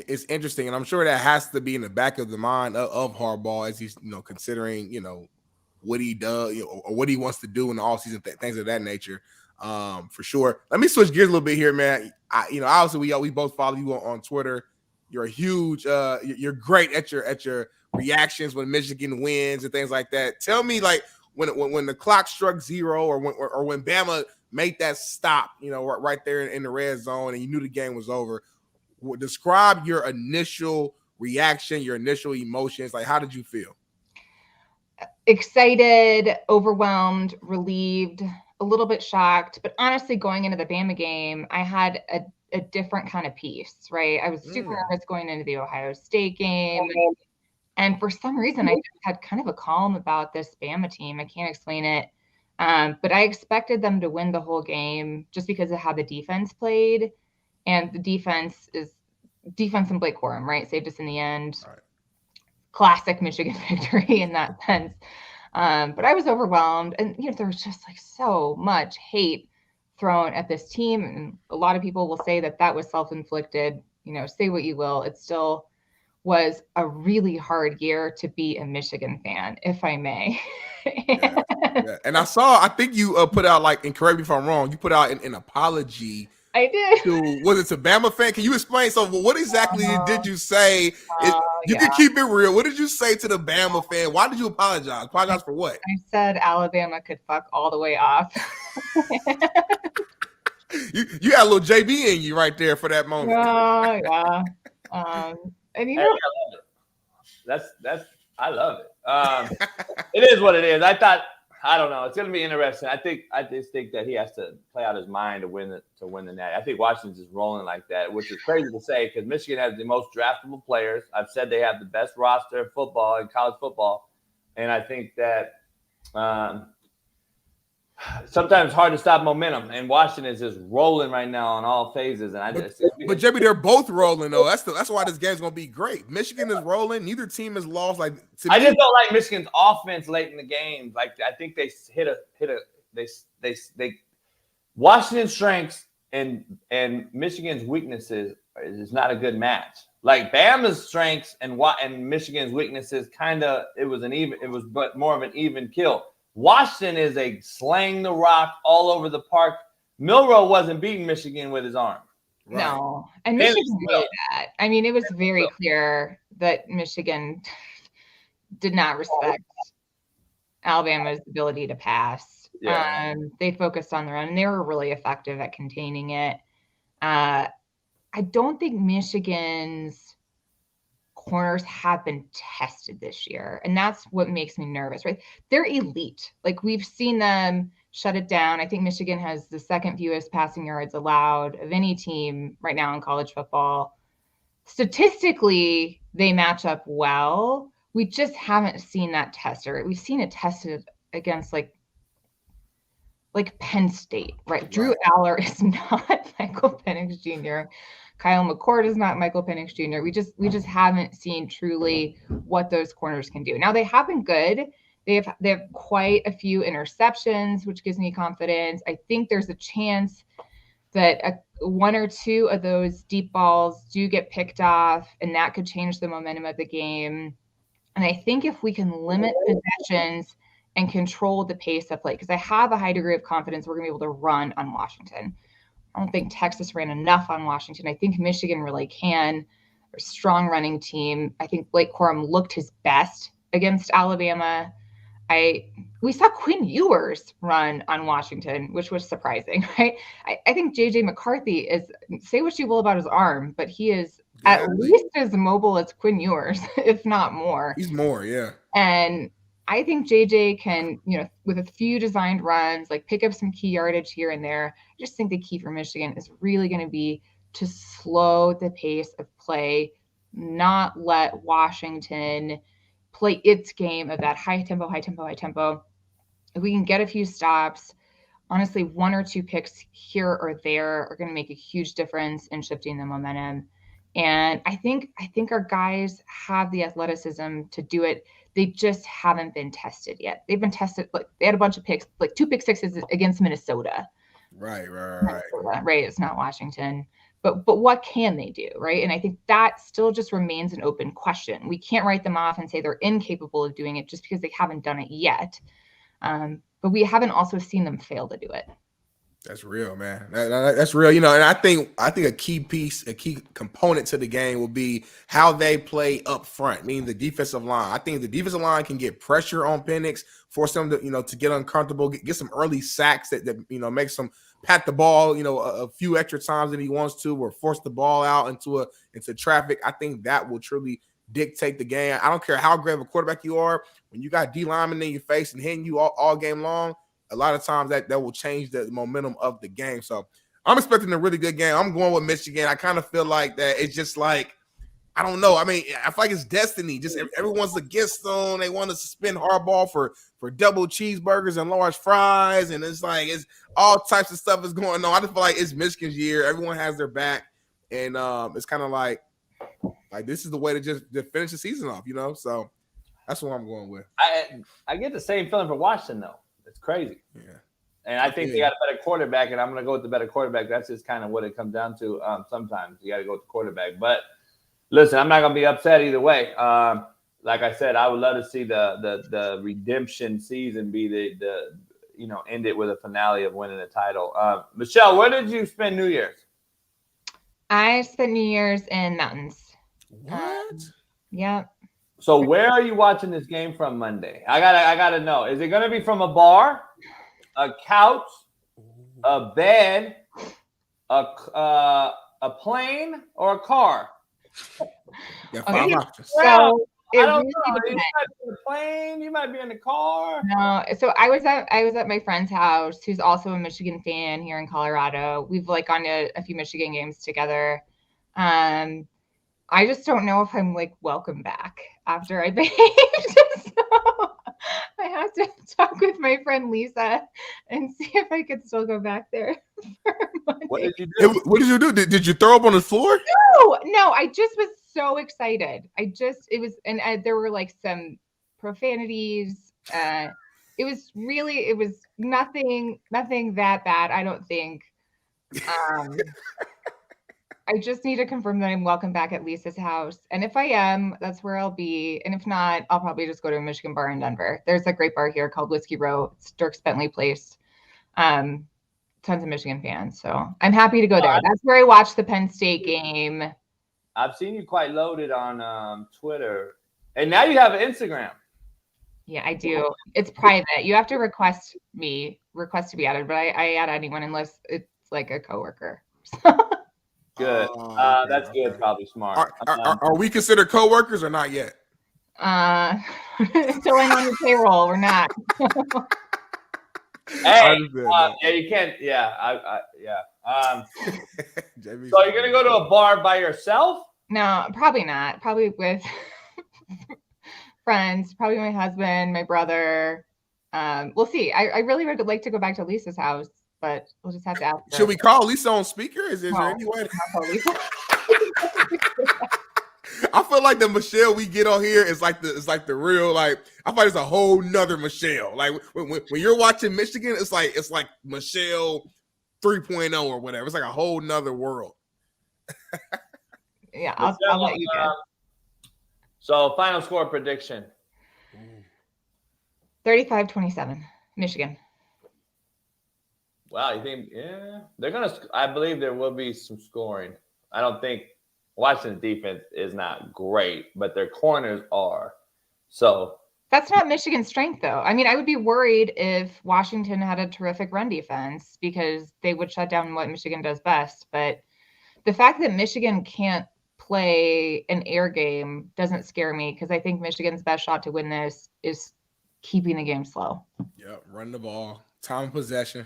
it's interesting, and I'm sure that has to be in the back of the mind of Harbaugh as he's considering what he does or what he wants to do in the offseason, things of that nature. For sure. Let me switch gears a little bit here, man. Obviously we both follow you on Twitter. You're a huge. You're great at your reactions when Michigan wins and things like that. Tell me, like when the clock struck zero or when Bama made that stop, right there in the red zone, and you knew the game was over. Describe your initial reaction, your initial emotions. Like, how did you feel? Excited, overwhelmed, relieved, a little bit shocked. But honestly, going into the Bama game, I had a different kind of peace, right? I was super nervous going into the Ohio State game. And for some reason, I just had kind of a calm about this Bama team. I can't explain it. But I expected them to win the whole game just because of how the defense played. And the defense and Blake Corum, right? Saved us in the end. Right. Classic Michigan victory in that sense. But I was overwhelmed. And, there was just like so much hate thrown at this team. And a lot of people will say that was self-inflicted. Say what you will. It still was a really hard year to be a Michigan fan, if I may. Yeah. And I think you put out, and correct me if I'm wrong, you put out an apology. I did. Was it to Bama fan? Can you explain? So what exactly did you say? You can keep it real. What did you say to the Bama fan? Why did you apologize? Apologize for what? I said Alabama could fuck all the way off. You had a little JB in you right there for that moment. Oh, yeah. And I love it. I love it. It is what it is. I don't know. It's going to be interesting. I just think that he has to play out his mind to win the net. I think Washington's just rolling like that, which is crazy to say because Michigan has the most draftable players. I've said they have the best roster of football in college football, and I think that sometimes it's hard to stop momentum. And Washington is just rolling right now on all phases. And but JB, they're both rolling though. That's why this game's going to be great. Michigan is rolling. Neither team has lost. I just don't like Michigan's offense late in the game. I think they they Washington's strengths and Michigan's weaknesses is not a good match. Like Bama's strengths and Michigan's weaknesses but more of an even kill. Washington is a slang the rock all over the park. Milroe wasn't beating Michigan with his arm. Right. No, and Michigan knew that. I mean, it was very clear that Michigan did not respect Alabama's ability to pass. Yeah. They focused on their own, and they were really effective at containing it. I don't think Michigan's corners have been tested this year, and that's what makes me nervous, right? They're elite. We've seen them shut it down. I think Michigan has the second fewest passing yards allowed of any team right now in college football. Statistically, they match up well. We just haven't seen that tested. We've seen it tested against like Penn State, right? Drew Aller is not Michael Penix Jr. Kyle McCord is not Michael Penix Jr. We just haven't seen truly what those corners can do. Now they have been good. They have quite a few interceptions, which gives me confidence. I think there's a chance that one or two of those deep balls do get picked off, and that could change the momentum of the game. And I think if we can limit possessions and control the pace of play, because I have a high degree of confidence we're going to be able to run on Washington. I don't think Texas ran enough on Washington. I think Michigan really can. They're a strong running team. I think Blake Corum looked his best against Alabama. We saw Quinn Ewers run on Washington, which was surprising, right? I think JJ McCarthy is, say what you will about his arm, but he is at least as mobile as Quinn Ewers, if not more. He's more, yeah. And I think JJ can, with a few designed runs, like pick up some key yardage here and there. I just think the key for Michigan is really going to be to slow the pace of play, not let Washington play its game of that high tempo. If we can get a few stops, honestly, one or two picks here or there are going to make a huge difference in shifting the momentum. And I think our guys have the athleticism to do it. They just haven't been tested yet. They've been tested. Like they had a bunch of picks, like 2 pick sixes against Minnesota. Right. Right. It's not Washington. But what can they do, right? And I think that still just remains an open question. We can't write them off and say they're incapable of doing it just because they haven't done it yet. But we haven't also seen them fail to do it. That's real, man. That's real. And I think a key piece, a key component to the game will be how they play up front, meaning the defensive line. I think the defensive line can get pressure on Penix, force them to, to get uncomfortable, get some early sacks that makes them pat the ball, a few extra times that he wants to, or force the ball out into traffic. I think that will truly dictate the game. I don't care how great of a quarterback you are. When you got D linemen in your face and hitting you all game long, a lot of times that will change the momentum of the game. So I'm expecting a really good game. I'm going with Michigan. I kind of feel like that it's just like, I don't know. I mean, I feel like it's destiny. Just everyone's against them. They want to suspend Harbaugh for double cheeseburgers and large fries. And it's like, it's all types of stuff is going on. I just feel like it's Michigan's year. Everyone has their back. And it's kind of like this is the way to finish the season off, So that's what I'm going with. I get the same feeling for Washington, though. It's crazy. Yeah. And I think they got a better quarterback, and I'm going to go with the better quarterback. That's just kind of what it comes down to. Sometimes you got to go with the quarterback. But listen, I'm not going to be upset either way. Like I said, I would love to see the redemption season be the end it with a finale of winning the title. Michelle, where did you spend New Year's? I spent New Year's in mountains. What? Yeah. So where are you watching this game from Monday? I gotta know. Is it gonna be from a bar, a couch, a bed, a plane, or a car? Yeah, 5 options. So I don't really know. You depends. might be in the plane. You might be in the car. No, so I was at my friend's house, who's also a Michigan fan here in Colorado. We've gone to a few Michigan games together. I just don't know if I'm welcome back after I behaved. So I have to talk with my friend Lisa and see if I could still go back there for Monday. What did you do? What did you do? Did you throw up on the floor? No, I just was so excited. There were some profanities. It was nothing that bad, I don't think. I just need to confirm that I'm welcome back at Lisa's house. And if I am, that's where I'll be. And if not, I'll probably just go to a Michigan bar in Denver. There's a great bar here called Whiskey Row. It's Dirk Bentley Place. Tons of Michigan fans. So I'm happy to go there. That's where I watched the Penn State game. I've seen you quite loaded on Twitter. And now you have an Instagram. Yeah, I do. It's private. You have to request to be added, but I add anyone unless it's a coworker. Good. That's good. Probably smart. Are we considered coworkers or not yet? Until I'm on the payroll, we're not. Hey, yeah, you can't. Yeah, yeah. So you're gonna go to a bar by yourself? No, probably not. Probably with friends. Probably my husband, my brother. We'll see. I really would like to go back to Lisa's house, but we'll just have to ask her. Should we call Lisa on speaker? Is there any way? I feel like the Michelle we get on here is like the real, like, I thought it's a whole nother Michelle. Like when you're watching Michigan, it's like Michelle 3.0 or whatever. It's like a whole nother world. Yeah, I'll let you go. So final score prediction. 35-27, Michigan. Wow, you think, yeah, they're going to, I believe there will be some scoring. I don't think Washington's defense is not great, but their corners are. So that's not Michigan's strength, though. I mean, I would be worried if Washington had a terrific run defense because they would shut down what Michigan does best. But the fact that Michigan can't play an air game doesn't scare me because I think Michigan's best shot to win this is keeping the game slow. Yep, run the ball, time of possession.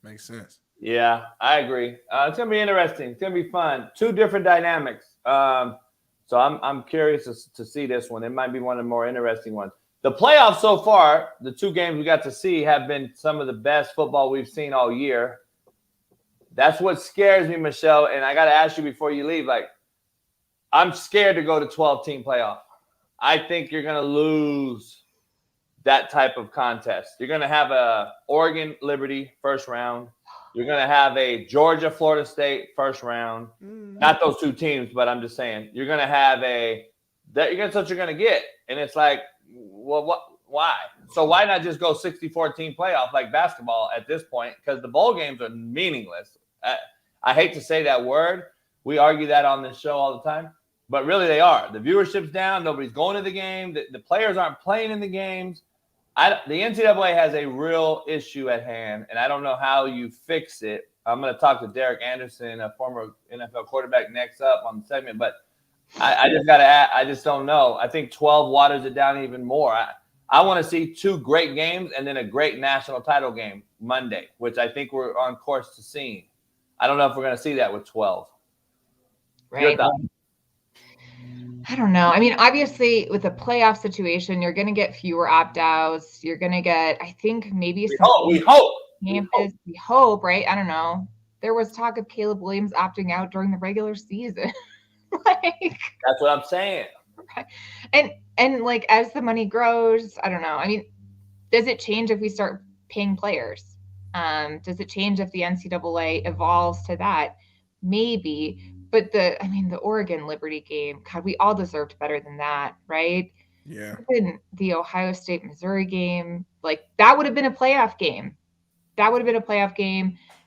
Makes sense. Yeah, I agree. It's gonna be interesting. It's gonna be fun. Two different dynamics. So I'm curious to see this one. It might be one of the more interesting ones. The playoffs so far, the two games we got to see have been some of the best football we've seen all year. That's what scares me, Michelle. And I got to ask you before you leave, like, I'm scared to go to 12-team playoff. I think you're going to lose that type of contest. You're going to have a Oregon Liberty first round. You're going to have a Georgia Florida State first round. Not those two teams, but I'm just saying you're going to have that's what you're going to get. And it's like, well, why? So why not just go 64-team playoff like basketball at this point? Because the bowl games are meaningless. I hate to say that word. We argue that on this show all the time, but really they are. The viewership's down. Nobody's going to the game. The players aren't playing in the games. The NCAA has a real issue at hand, and I don't know how you fix it. I'm going to talk to Derek Anderson, a former NFL quarterback, next up on the segment, but I just don't know. I think 12 waters it down even more. I want to see two great games and then a great national title game Monday, which I think we're on course to seeing. I don't know if we're going to see that with 12. Right. I don't know. I mean, obviously, with a playoff situation, you're going to get fewer opt-outs. You're going to get, I think, maybe we hope. We hope, right? I don't know. There was talk of Caleb Williams opting out during the regular season. That's what I'm saying. Right. And like as the money grows, I don't know. I mean, does it change if we start paying players? Does it change if the NCAA evolves to that? Maybe. But the Oregon Liberty game, God, we all deserved better than that, right? Yeah. Even the Ohio State Missouri game, like that would have been a playoff game.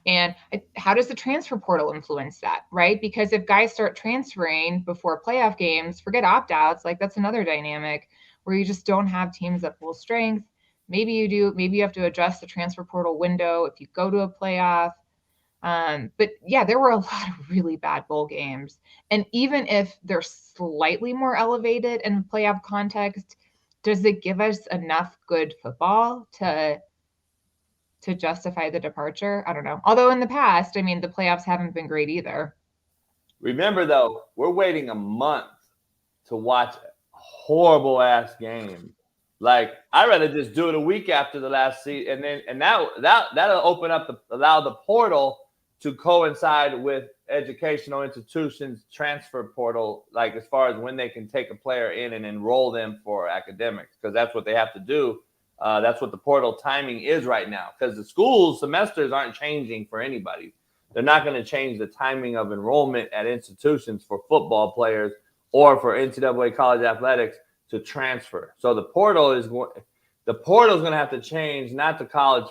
And how does the transfer portal influence that, right? Because if guys start transferring before playoff games, forget opt-outs, like that's another dynamic where you just don't have teams at full strength. Maybe you do. Maybe you have to adjust the transfer portal window if you go to a playoff. But yeah, there were a lot of really bad bowl games. And even if they're slightly more elevated in playoff context, does it give us enough good football to justify the departure? I don't know. Although in the past, I mean, the playoffs haven't been great either. Remember, though, we're waiting a month to watch a horrible-ass game. Like, I'd rather just do it a week after the last season. And that'll open up, allow the portal to coincide with educational institutions' transfer portal, like as far as when they can take a player in and enroll them for academics, because that's what they have to do. That's what the portal timing is right now, because the school semesters aren't changing for anybody. They're not going to change the timing of enrollment at institutions for football players or for NCAA college athletics to transfer. So the portal is going to have to change, not the college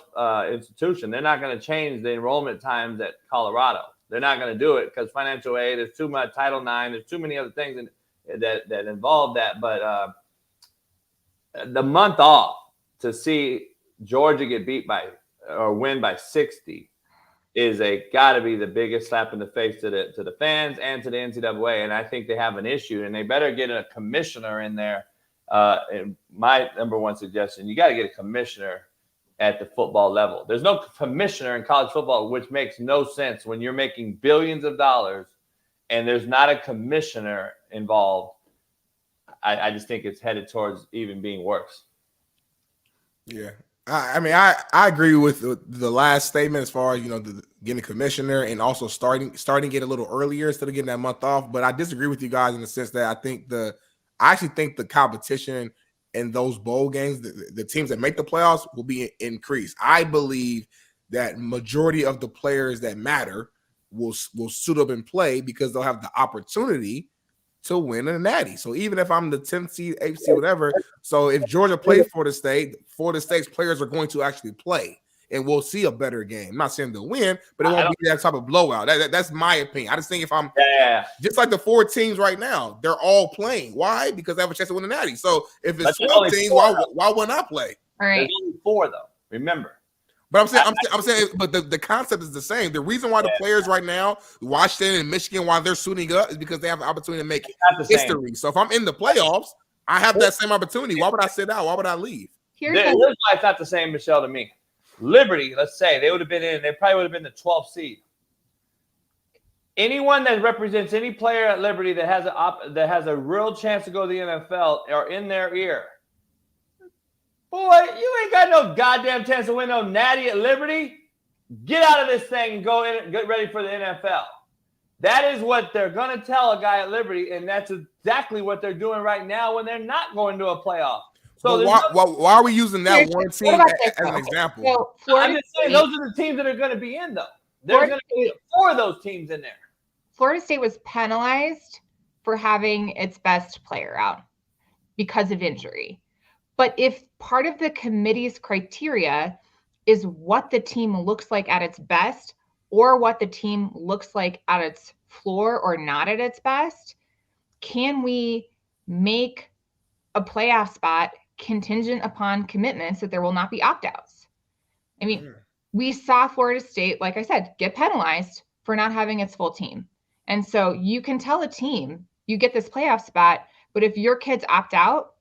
institution. They're not going to change the enrollment times at Colorado. They're not going to do it because financial aid, there's too much Title IX, there's too many other things that involve that. But the month off to see Georgia get beat by or win by 60 is got to be the biggest slap in the face to the fans and to the NCAA. And I think they have an issue, and they better get a commissioner in there. And my number one suggestion, you got to get a commissioner at the football level. There's no commissioner in college football, which makes no sense when you're making billions of dollars and there's not a commissioner involved. I just think it's headed towards even being worse. Yeah. I mean, I agree with the last statement as far as, getting a commissioner and also starting get a little earlier instead of getting that month off. But I disagree with you guys in the sense that I actually think the competition in those bowl games, the teams that make the playoffs will be increased. I believe that majority of the players that matter will suit up and play because they'll have the opportunity to win a natty. So even if I'm the 10th seed, 8th seed, whatever, so if Georgia plays Florida State's players are going to actually play, and we'll see a better game. I'm not saying they'll win, but it won't be that type of blowout. That's my opinion. I just think if I'm just like the 4 teams right now, they're all playing. Why? Because they have a chance to win the natty. So if it's 12 teams, why wouldn't I play? All right. There's only 4 though. Remember. But I'm saying, but the concept is the same. The reason why the players right now, Washington and Michigan, why they're suiting up is because they have the opportunity to make history. So if I'm in the playoffs, I have that same opportunity. Why would I sit out? Why would I leave? Here's why it's not the same, Michelle, to me. Liberty, let's say they would have been in. They probably would have been the 12th seed. Anyone that represents any player at Liberty that has a real chance to go to the NFL are in their ear. Boy, you ain't got no goddamn chance to win no natty at Liberty. Get out of this thing and go in and get ready for the NFL. That is what they're going to tell a guy at Liberty, and that's exactly what they're doing right now when they're not going to a playoff. So why are we using that one team as an example? So I'm just saying those are the teams that are going to be in, though. There's going to be 4 of those teams in there. Florida State was penalized for having its best player out because of injury. But if part of the committee's criteria is what the team looks like at its best or what the team looks like at its floor or not at its best, can we make a playoff spot contingent upon commitments that there will not be opt-outs? I mean, we saw Florida State, like I said, get penalized for not having its full team. And so you can tell a team, you get this playoff spot, but if your kids opt out,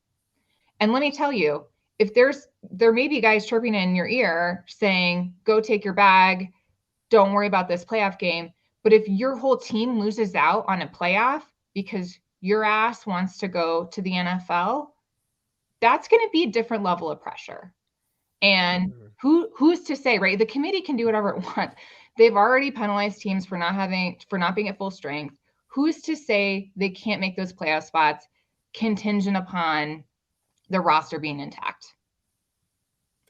and let me tell you, if there may be guys chirping in your ear saying, go take your bag, don't worry about this playoff game. But if your whole team loses out on a playoff because your ass wants to go to the NFL, that's going to be a different level of pressure. And who's to say, right? The committee can do whatever it wants. They've already penalized teams for not being at full strength. Who's to say they can't make those playoff spots contingent upon the roster being intact?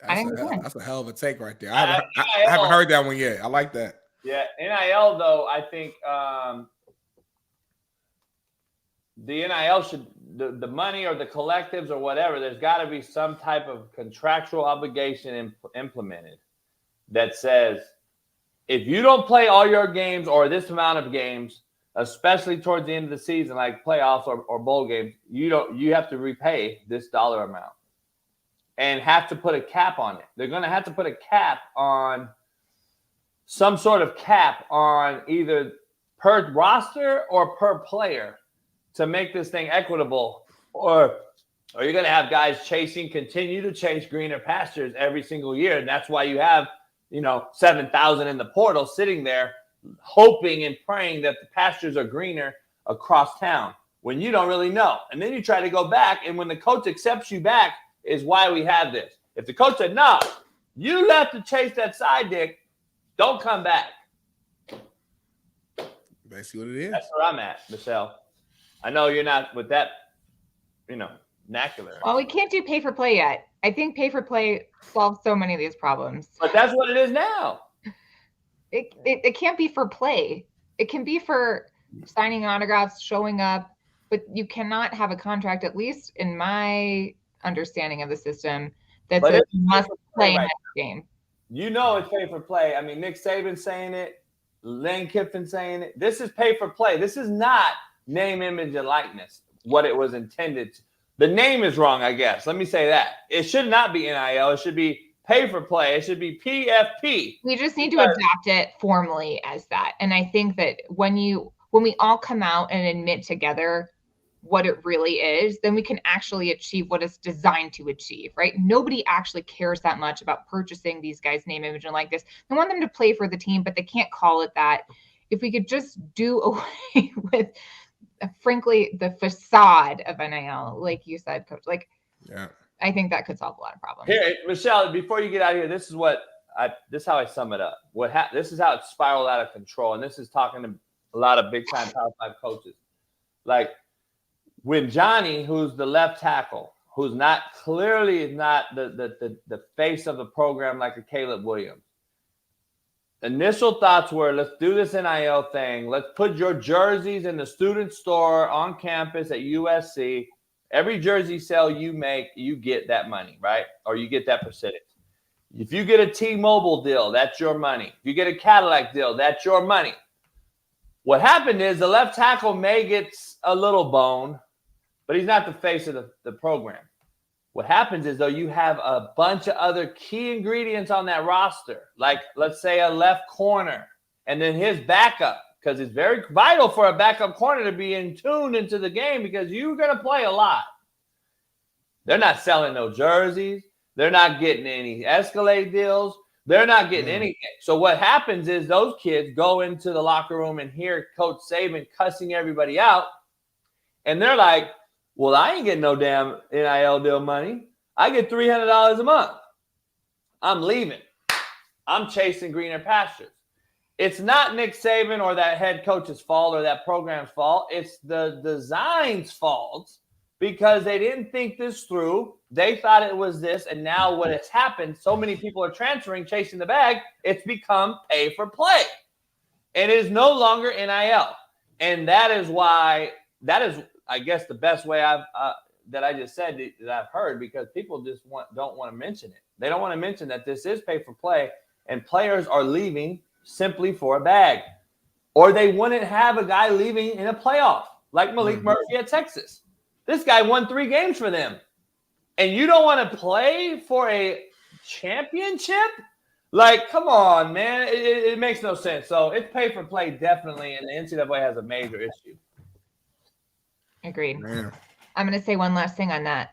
That's a hell of a take right there. I haven't heard that one yet. I like that. Yeah, NIL though, I think the NIL should the money or the collectives or whatever. There's got to be some type of contractual obligation implemented that says if you don't play all your games or this amount of games, especially towards the end of the season, like playoffs or bowl games, you have to repay this dollar amount and have to put a cap on it. They're going to have to put a cap on some sort of cap on either per roster or per player to make this thing equitable, or you're going to have guys continue to chase greener pastures every single year. And that's why you have, 7,000 in the portal sitting there hoping and praying that the pastures are greener across town when you don't really know. And then you try to go back, and when the coach accepts you back is why we have this. If the coach said, no, you left to chase that side dick, don't come back. Basically what it is. That's where I'm at, Michelle. I know you're not with that, vernacular. Well, we can't do pay for play yet. I think pay for play solves so many of these problems. But that's what it is now. It can't be for play. It can be for signing autographs, showing up, but you cannot have a contract, at least in my understanding of the system, that says you must play next game. It's pay for play. I mean, Nick Saban saying it, Lane Kiffin saying it. This is pay for play. This is not name, image, and likeness, what it was intended to. The name is wrong, I guess. Let me say that. It should not be NIL. It should be pay for play. It should be PFP. We just need to adopt it formally as that. And I think that when we all come out and admit together what it really is, then we can actually achieve what it's designed to achieve, right? Nobody actually cares that much about purchasing these guys' name, image, and likeness. They want them to play for the team, but they can't call it that. If we could just do away with, frankly, the facade of NIL, like you said, Coach, I think that could solve a lot of problems. Here, Michelle, before you get out of here, this is how I sum it up. This is how it spiraled out of control, and this is talking to a lot of big time Power 5 coaches. Like when Johnny, who's the left tackle, who's not the face of the program like a Caleb Williams. Initial thoughts were, let's do this NIL thing. Let's put your jerseys in the student store on campus at USC. Every jersey sale you make, you get that money, right? Or you get that percentage. If you get a T-Mobile deal, that's your money. If you get a Cadillac deal, that's your money. What happened is the left tackle may get a little bone, but he's not the face of the program. What happens is, though, you have a bunch of other key ingredients on that roster, like, let's say, a left corner, and then his backup, because it's very vital for a backup corner to be in tune into the game because you're going to play a lot. They're not selling no jerseys. They're not getting any Escalade deals. They're not getting anything. So what happens is those kids go into the locker room and hear Coach Saban cussing everybody out, and they're like, well, I ain't getting no damn NIL deal money. I get $300 a month. I'm leaving. I'm chasing greener pastures. It's not Nick Saban or that head coach's fault or that program's fault. It's the design's fault because they didn't think this through. They thought it was this, and now what has happened, so many people are transferring, chasing the bag, it's become pay for play. And it is no longer NIL. And that is why, I guess, the best way that I just said that I've heard, because people just don't want to mention it. They don't want to mention that this is pay for play, and players are leaving simply for a bag, or they wouldn't have a guy leaving in a playoff like Malik Murphy at Texas. This guy won 3 games for them, and you don't want to play for a championship? Like, come on, man. It makes no sense. So it's pay for play, definitely, and the NCAA has a major issue. Agreed. Man. I'm going to say one last thing on that.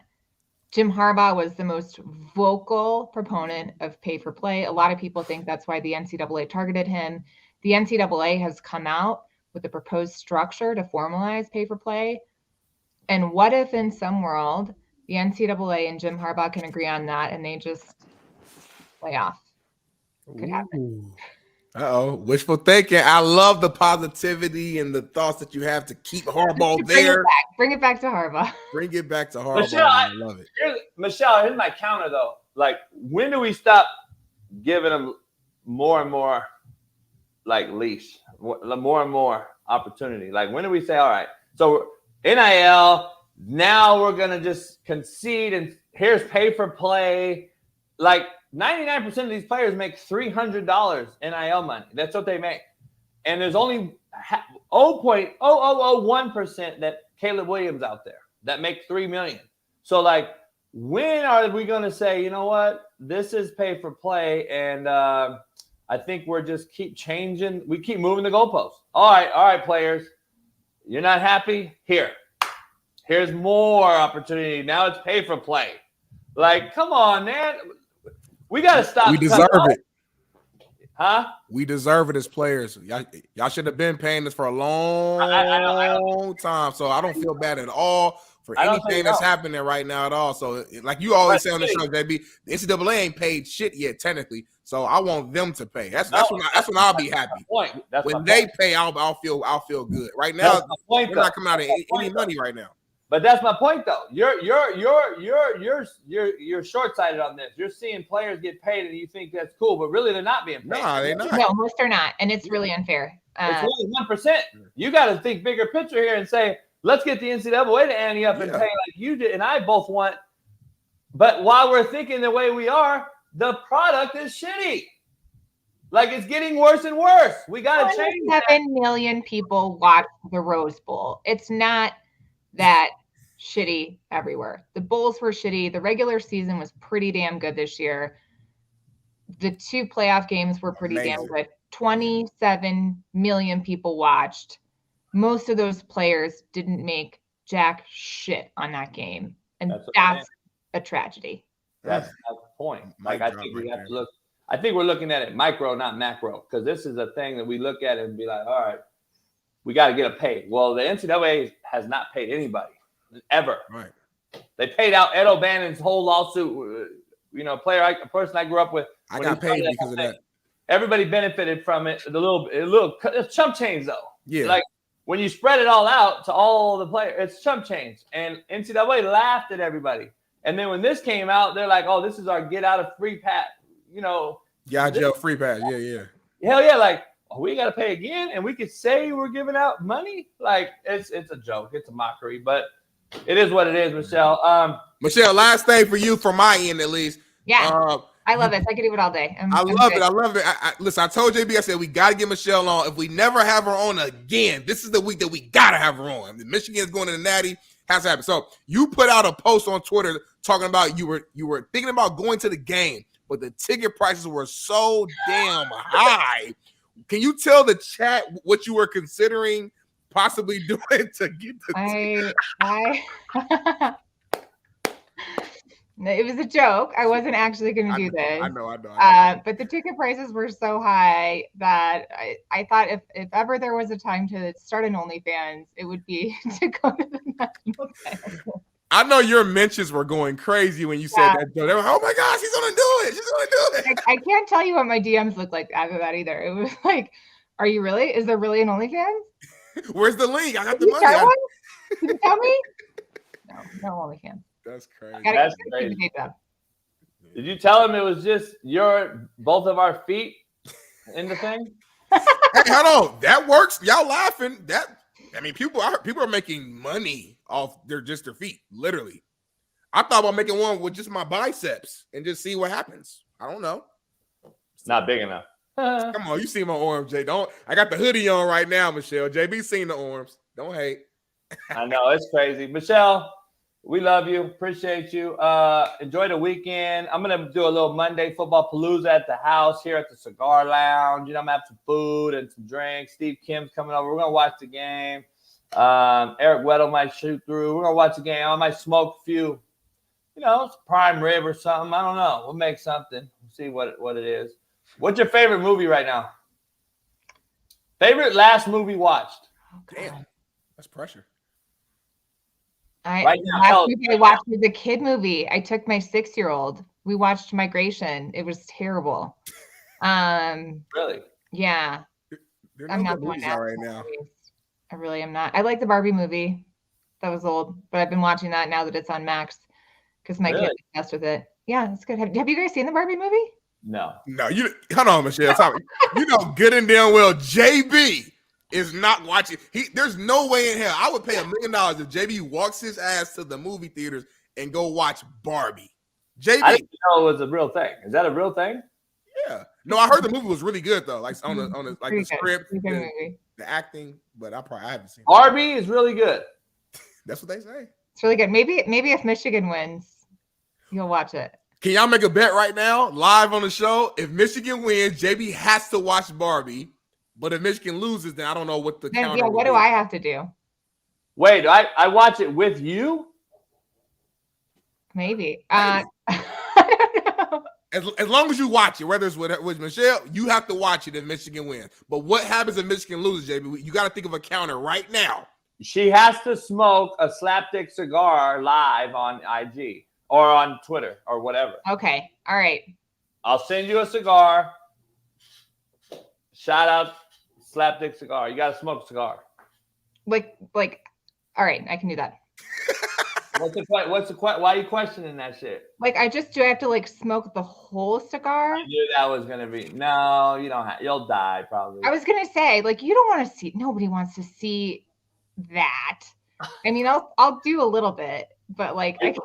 Jim Harbaugh was the most vocal proponent of pay for play. A lot of people think that's why the NCAA targeted him. The NCAA has come out with a proposed structure to formalize pay for play. And what if in some world the NCAA and Jim Harbaugh can agree on that and they just play off? Could happen. Uh-oh, wishful thinking. I love the positivity and the thoughts that you have to keep Harbaugh there. Bring it back to Harbaugh. Bring it back to Harbaugh. Michelle, I love it. Here's my counter, though. Like, when do we stop giving them more and more, like, leash, more and more opportunity? Like, when do we say, all right, so NIL, now we're going to just concede and here's pay for play. Like, 99% of these players make $300 NIL money. That's what they make. And there's only 0.0001% that Caleb Williams out there that make $3 million. So, like, when are we going to say, you know what, this is pay for play, and I think we're just keep changing. We keep moving the goalposts. All right, players, you're not happy? Here's more opportunity. Now it's pay for play. Like, come on, man. We got to stop. We deserve it. Huh? We deserve it as players. Y'all should have been paying us for a long time. So I don't feel bad at all for anything that's happening right now at all. So like you always say on the show, JB, the NCAA ain't paid shit yet technically. So I want them to pay. That's when I'll be happy. When they pay, I'll feel good. Right now, we're not coming out of any money right now. But that's my point, though. You're short-sighted on this. You're seeing players get paid, and you think that's cool, but really they're not being paid. No, they're not. No, most are not, and it's really unfair. It's only 1%. You got to think bigger picture here and say, let's get the NCAA to ante up and pay like you did, and I both want. But while we're thinking the way we are, the product is shitty. Like, it's getting worse and worse. We got to change that. 7 million people watch the Rose Bowl. It's not that shitty everywhere. The bowls were shitty. The regular season was pretty damn good this year. The 2 playoff games were pretty damn good. 27 million people watched. Most of those players didn't make jack shit on that game. And that's a tragedy. That's the point. Like, I think we have to look. I think we're looking at it micro, not macro, because this is a thing that we look at and be like, all right, we got to get a pay. Well, the NCAA has not paid anybody ever. Right. They paid out Ed O'Bannon's whole lawsuit. A person I grew up with. I got paid because of that. Everybody benefited from it. It's chump change though. Yeah. Like when you spread it all out to all the players, it's chump change. And NCAA laughed at everybody. And then when this came out, they're like, "Oh, this is our get out of free pass." Jail free pass. Yeah. Hell yeah! Like we got to pay again, and we could say we're giving out money. Like it's a joke. It's a mockery, but it is what it is, Michelle. Michelle, last thing for you, from my end at least. Yeah. I love it. I could do it all day. I love it. Listen, I told JB, I said we got to get Michelle on. If we never have her on again, this is the week that we got to have her on. Michigan's going to the Natty. Has to happen. So you put out a post on Twitter talking about you were thinking about going to the game, but the ticket prices were so damn high. Can you tell the chat what you were considering possibly doing to get the ticket? It was a joke. I wasn't actually going to do this. I know. But the ticket prices were so high that I thought if ever there was a time to start an OnlyFans, it would be to go to the national title. I know your mentions were going crazy when you said that. They were, oh my gosh, she's going to do it. She's going to do it. I can't tell you what my DMs looked like after that either. It was like, are you really? Is there really an OnlyFans? Where's the link? I got the money. Can you tell me? No OnlyFans. That's crazy. That's crazy. Did you tell him it was just both of our feet in the thing? Hey, hold on. That works. Y'all laughing. People are making money off their feet, literally. I thought about making one with just my biceps and just see what happens. I don't know. Not big enough. Come on, you see my arms, Jay. I got the hoodie on right now, Michelle. JB seen the arms. Don't hate. I know, it's crazy. Michelle, we love you. Appreciate you. Enjoy the weekend. I'm going to do a little Monday football palooza at the house here at the Cigar Lounge. I'm going to have some food and some drinks. Steve Kim's coming over. We're going to watch the game. Eric Weddle might shoot through. We're going to watch the game. I might smoke a few, prime rib or something. I don't know. We'll make something. We'll see what it is. What's your favorite movie right now? Favorite last movie watched? Damn. That's pressure. I watched the kid movie. I took my 6-year-old. We watched Migration. It was terrible. Really? Yeah. I'm not doing that right now. I really am not. I like the Barbie movie. That was old, but I've been watching that now that it's on Max because my kid obsessed with it. Yeah, it's good. Have you guys seen the Barbie movie? No. You hold on, Michelle. Good and damn well JB is not watching. There's no way in hell I would pay $1 million if JB walks his ass to the movie theaters and go watch Barbie. JB, I didn't know it was a real thing. Is that a real thing? Yeah. No, I heard the movie was really good though. Like on the script, the acting, but I haven't seen it. Barbie is really good. That's what they say. It's really good. Maybe if Michigan wins, you'll watch it. Can y'all make a bet right now, live on the show? If Michigan wins, JB has to watch Barbie. But if Michigan loses, then I don't know what the counter. Yeah, what do I have to do? Wait, I watch it with you? Maybe. I don't know. As long as you watch it, whether it's with Michelle, you have to watch it if Michigan wins. But what happens if Michigan loses, JB? You got to think of a counter right now. She has to smoke a slapdick cigar live on IG or on Twitter or whatever. Okay. All right. I'll send you a cigar. Shout out slapdick cigar. You got to smoke a cigar. Like, all right, I can do that. What's the why are you questioning that shit? Like, do I have to smoke the whole cigar? I knew that was gonna be. No, you don't have. You'll die probably. I was gonna say, you don't want to see. Nobody wants to see that. I mean, I'll do a little bit, but you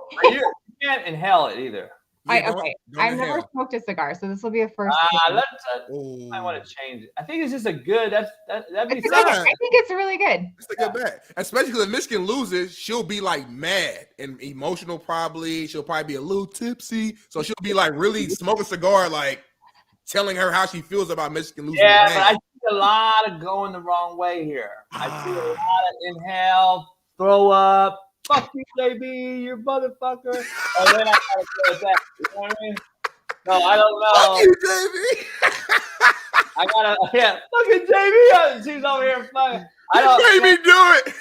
can't inhale it either. I've never smoked a cigar, so this will be a first. I want to change it. I think it's just a good. That'd be. I think it's really good. It's a good bet, especially because if Michigan loses, she'll be mad and emotional. Probably she'll probably be a little tipsy, so she'll be really smoke a cigar, telling her how she feels about Michigan losing. Yeah, but I see a lot of going the wrong way here. I see a lot of inhale, throw up. Fuck you, JB, you motherfucker. And then I gotta go with that. You know what I mean? No, I don't know. Fuck you, JB. I gotta, fucking JB. She's over here fucking. JB, do it.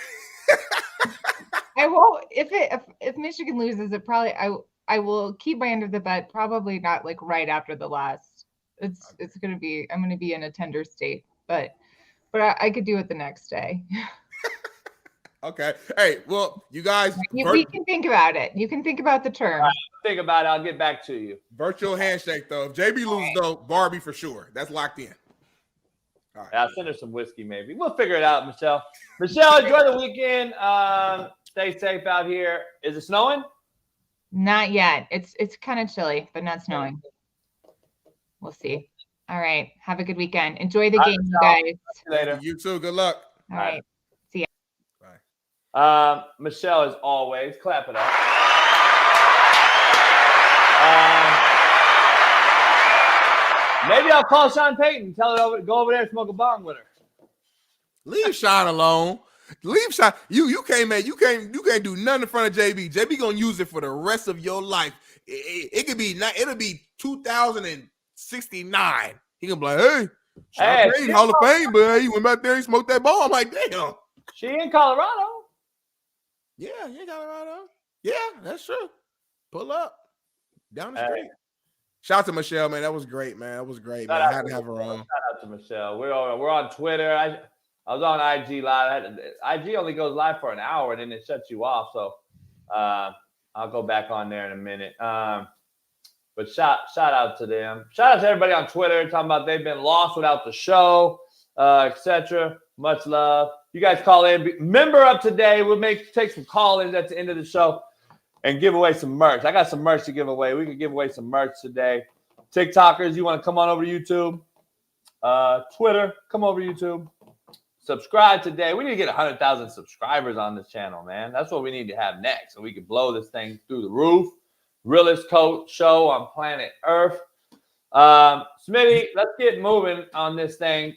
I won't. If Michigan loses, it probably I will keep my end of the bet. Probably not like right after the last. It's gonna be. I'm gonna be in a tender state, but I could do it the next day. Okay. Hey, well, you guys. We can think about it. You can think about the term. Right, think about it. I'll get back to you. Virtual handshake, though. If JB loses, though, Barbie for sure. That's locked in. All right. I'll send her some whiskey, maybe. We'll figure it out, Michelle. Michelle, enjoy the weekend. Stay safe out here. Is it snowing? Not yet. It's kind of chilly, but not snowing. We'll see. All right. Have a good weekend. Enjoy the game, you guys. See you later. You too. Good luck. All right. See ya. Bye. Michelle, as always, clap it up. Maybe I'll call Sean Payton. Tell her go over there and smoke a bong with her. Leave Sean alone. Leave Sean. You can't do nothing in front of JB. JB gonna use it for the rest of your life. It'll be 2069. He gonna be like, hey, Sean Payton, Hall of Fame, but he went back there and smoked that ball. I'm like, damn. She in Colorado. Yeah, in Colorado. Yeah, that's true. Pull up down the street. Shout out to Michelle, man. That was great, man. That was great, man. I had to have her on. Shout out to Michelle. We're on Twitter. I was on IG Live. IG only goes live for an hour, and then it shuts you off. So I'll go back on there in a minute. But shout out to them. Shout out to everybody on Twitter talking about they've been lost without the show, etc. Much love. You guys call in. Member up today. We'll take some call-ins at the end of the show and give away some merch. I got some merch to give away. We can give away some merch today. TikTokers, you want to come on over to YouTube? Twitter, come over to YouTube. Subscribe today. We need to get 100,000 subscribers on this channel, man. That's what we need to have next, so we can blow this thing through the roof. Realest coach show on planet Earth. Smitty, let's get moving on this thing.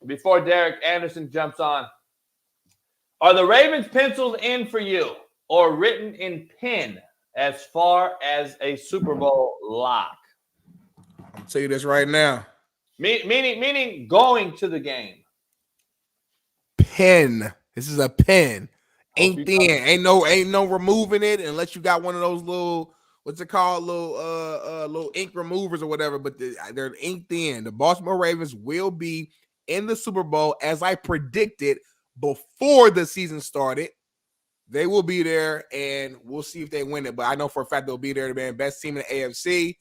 Before Derek Anderson jumps on, are the Ravens penciled in for you or written in pen as far as a Super Bowl lock? I'll tell you this right now. Meaning going to the game. Pen. This is a pen. Ain't thin. Ain't no removing it unless you got one of those little, what's it called? Little ink removers or whatever. But they're ink thin. The Baltimore Ravens will be in the Super Bowl as I predicted before the season started. They will be there, and we'll see if they win it. But I know for a fact they'll be there to be the best team in the AFC,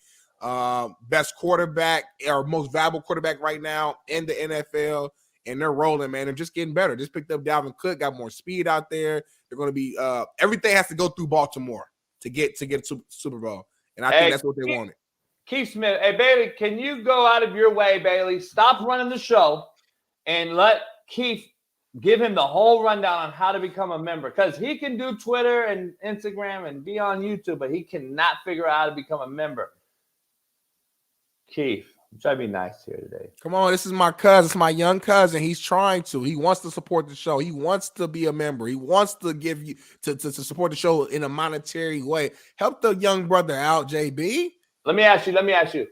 best quarterback or most valuable quarterback right now in the NFL, and they're rolling, man. They're just getting better. Just picked up Dalvin Cook, got more speed out there. They're going to be everything has to go through Baltimore to get to Super Bowl, and I think that's what they wanted. Keith Smith, hey Bailey, can you go out of your way, Bailey? Stop running the show and let Keith give him the whole rundown on how to become a member, because he can do Twitter and Instagram and be on YouTube, but he cannot figure out how to become a member. Keith, I'm trying to be nice here today. Come on, this is my cousin. It's my young cousin. He's trying to. He wants to support the show. He wants to be a member. He wants to give you to support the show in a monetary way. Help the young brother out, JB. Let me ask you.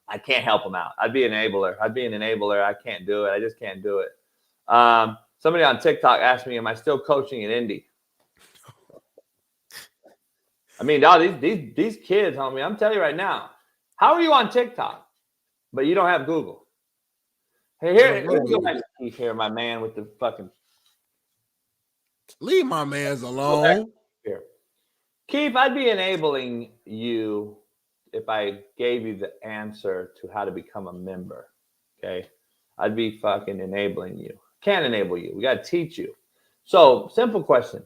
I can't help him out. I'd be an enabler. I can't do it. I just can't do it. Somebody on TikTok asked me, am I still coaching in Indy? I mean, dog, these kids, homie, I'm telling you right now, how are you on TikTok, but you don't have Google? Hey, here, my man with the fucking. Leave my mans alone. Here. Keith, I'd be enabling you if I gave you the answer to how to become a member. Okay? I'd be fucking enabling you. Can't enable you. We got to teach you. So, simple question.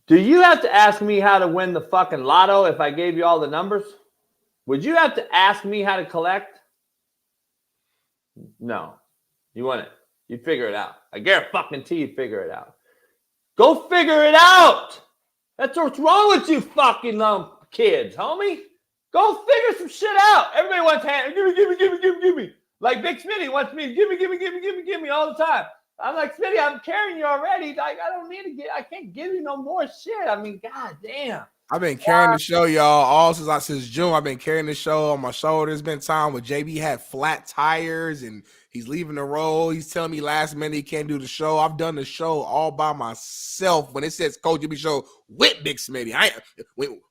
Do you have to ask me how to win the fucking lotto if I gave you all the numbers? Would you have to ask me how to collect? No. You want it. You figure it out. I guarantee you figure it out. Go figure it out. That's what's wrong with you fucking kids, homie. Go figure some shit out. Everybody wants hand. Give me. Like Big Smitty wants me to give me all the time. I'm like, Smitty, I'm carrying you already. Like, I can't give you no more shit. I mean, god damn. I've been carrying the show, y'all, all since June. I've been carrying the show on my shoulders. Been time where JB had flat tires and he's leaving the role. He's telling me last minute he can't do the show. I've done the show all by myself. When it says Coach JB Show with Big Smitty,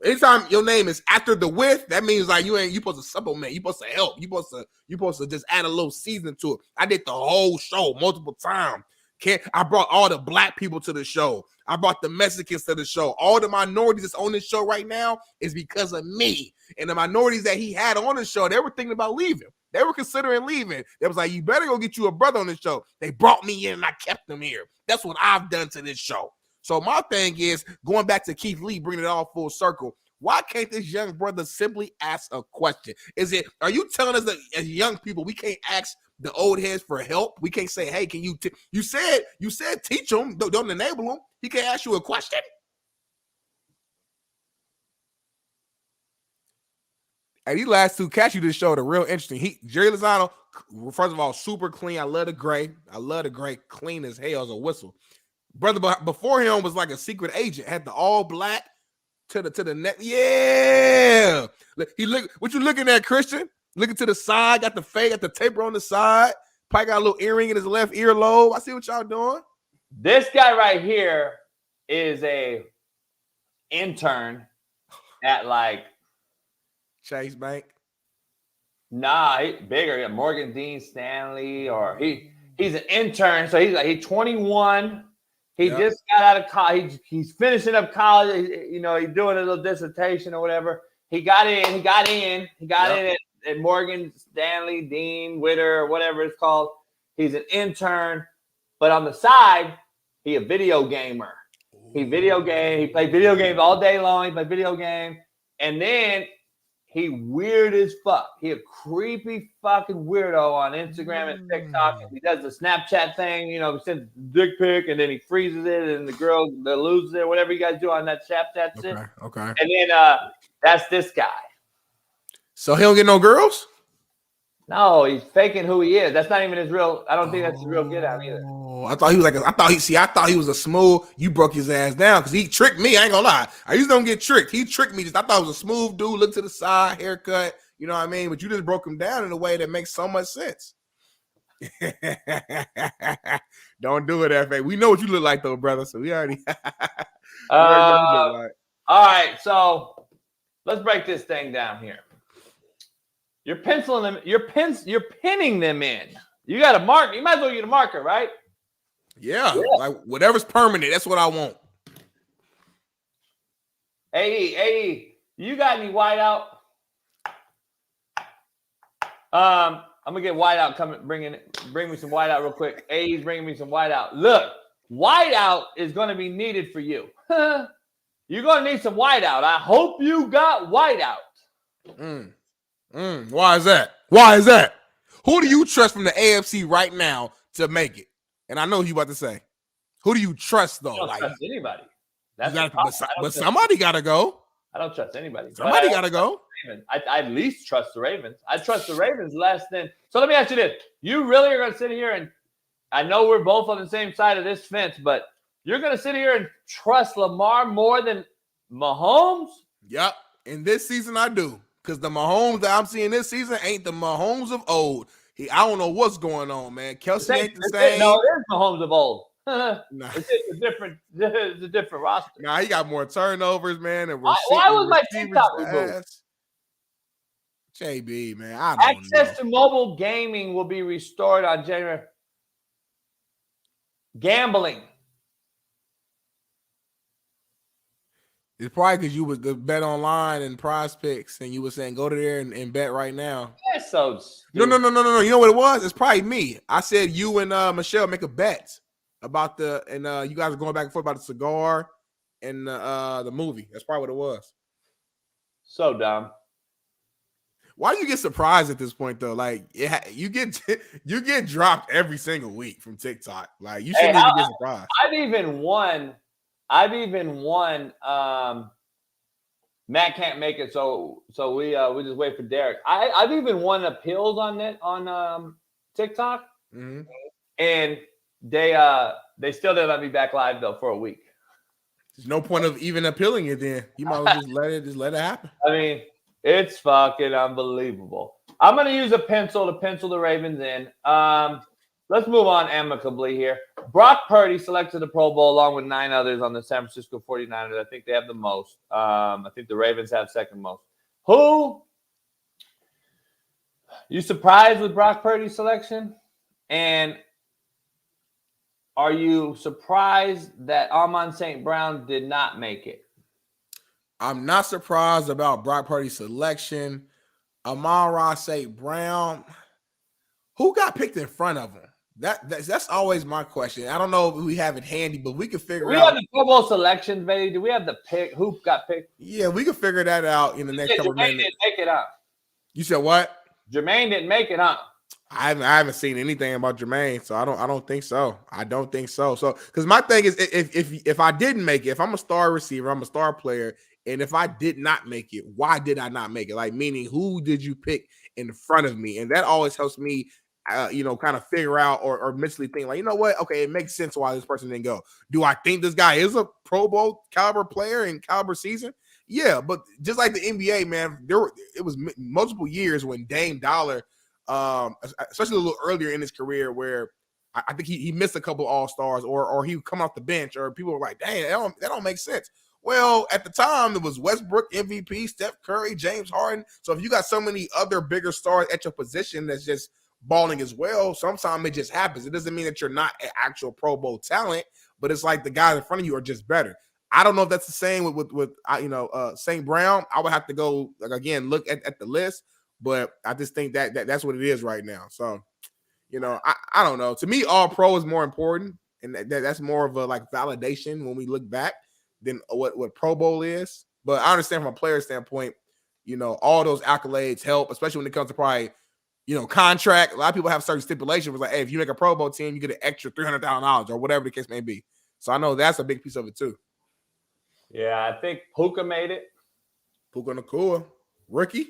anytime your name is after the with, that means like you supposed to supplement. You supposed to help. You supposed to just add a little season to it. I did the whole show multiple times. I brought all the black people to the show. I brought the Mexicans to the show. All the minorities that's on this show right now is because of me. And the minorities that he had on the show, they were thinking about leaving. They were considering leaving. They was like, you better go get you a brother on this show. They brought me in and I kept them here. That's what I've done to this show. So my thing is, going back to Keith Lee, bringing it all full circle, why can't this young brother simply ask a question? Are you telling us that as young people, we can't ask the old heads for help? We can't say, hey, can you you said teach them, don't enable them. He can't ask you a question. And these last two cats you just showed are real interesting. Jerry Lozano, first of all, super clean. I love the gray. Clean as hell as a whistle. Brother before him was like a secret agent, had the all black to the neck. Yeah. What you looking at, Christian? Looking to the side, got the fade, got the taper on the side. Probably got a little earring in his left earlobe. I see what y'all doing. This guy right here is a intern at like Chase Bank. Nah, he's bigger. Morgan Dean Stanley, or he's an intern. So he's 21. He just got out of college. He's finishing up college. He's doing a little dissertation or whatever. He got in at Morgan Stanley, Dean, Witter, or whatever it's called. He's an intern, but on the side, he a video gamer. He played video games all day long. He played video game. And then he weird as fuck. He a creepy fucking weirdo on Instagram and TikTok. He does the Snapchat thing, he sends dick pic and then he freezes it and the girl that loses it, whatever you guys do on that Snapchat shit. Okay. And then that's this guy. So he don't get no girls? No, he's faking who he is. That's not even his real. I don't think that's his real get out either. I thought he was I thought he was a smooth. You broke his ass down because he tricked me. I ain't gonna lie. I usually don't get tricked. He tricked me. I thought it was a smooth dude. Look to the side, haircut. You know what I mean? But you just broke him down in a way that makes so much sense. Don't do it, FA. We know what you look like though, brother. So we already. All right, so let's break this thing down here. You're penciling them. You're pinning them in. You got a mark. You might as well get a marker, right? Yeah, like whatever's permanent. That's what I want. Hey, you got any whiteout? I'm gonna get whiteout. Bring me some whiteout real quick. He's bringing me some whiteout. Look, whiteout is gonna be needed for you. You're gonna need some whiteout. I hope you got whiteout. Why is that? Who do you trust from the AFC right now to make it? And I know what you about to say. Who do you trust though? I don't trust anybody. But somebody gotta go. I don't trust anybody. Somebody gotta go. I at least trust the Ravens. I trust the Ravens less than. So let me ask you this: you really are going to sit here and I know we're both on the same side of this fence, but you're going to sit here and trust Lamar more than Mahomes? Yep. In this season, I do. Because the Mahomes that I'm seeing this season ain't the Mahomes of old. I don't know what's going on, man. Kelsey ain't the same. No, it is Mahomes of old. Nah. It's a different roster. Nah, he got more turnovers, man. And why was my TikTok removed? JB, man, I don't know. Access to mobile gaming will be restored on January. Gambling. It's probably because you was the bet online and prize picks, and you were saying go to there and bet right now. That's so stupid. No. You know what it was? It's probably me. I said you and Michelle make a bet about you guys are going back and forth about the cigar and the movie. That's probably what it was. So dumb. Why do you get surprised at this point though? Like you get dropped every single week from TikTok. Like you shouldn't even get surprised. I've even won. Matt can't make it, so we just wait for Derek. I've even won appeals on TikTok, and they still didn't let me back live though for a week. There's no point of even appealing it then. You might as well just let it happen. I mean, it's fucking unbelievable. I'm going to use a pencil to pencil the Ravens in. Let's move on amicably here. Brock Purdy selected the Pro Bowl along with 9 others on the San Francisco 49ers. I think they have the most. I think the Ravens have second most. Who? You surprised with Brock Purdy's selection? And are you surprised that Amon St. Brown did not make it? I'm not surprised about Brock Purdy's selection. Amon St. Brown, who got picked in front of him? That's always my question. I don't know if we have it handy, but we can figure we out. We have the Pro Bowl selections, baby. Do we have the pick? Who got picked? Yeah, we can figure that out in the next couple of minutes. Didn't make it, huh? You said what? Jermaine didn't make it, huh? I haven't seen anything about Jermaine, so I don't think so. I don't think so. So because my thing is, if I didn't make it, if I'm a star receiver, I'm a star player, and if I did not make it, why did I not make it? Like, meaning, who did you pick in front of me? And that always helps me, kind of figure out or mentally think, like, you know what? Okay, it makes sense why this person didn't go. Do I think this guy is a Pro Bowl caliber player in caliber season? Yeah, but just like the NBA, man, it was multiple years when Dame Dollar, especially a little earlier in his career, where I think he missed a couple All-Stars or he would come off the bench, or people were like, dang, that don't make sense. Well, at the time, it was Westbrook, MVP, Steph Curry, James Harden. So if you got so many other bigger stars at your position that's just balling as well, sometimes it just happens. It doesn't mean that you're not an actual Pro Bowl talent, but it's like the guys in front of you are just better. I don't know if that's the same with St. Brown. I would have to go, like, again, look at the list, but I just think that's what it is right now. So, I don't know. To me, all pro is more important, and that's more of a like validation when we look back than what Pro Bowl is. But I understand from a player standpoint, all those accolades help, especially when it comes to probably, contract. A lot of people have certain stipulations. Like, hey, if you make a Pro Bowl team, you get an extra $300,000 or whatever the case may be. So I know that's a big piece of it too. Yeah, I think Puka made it. Puka Nacua, rookie.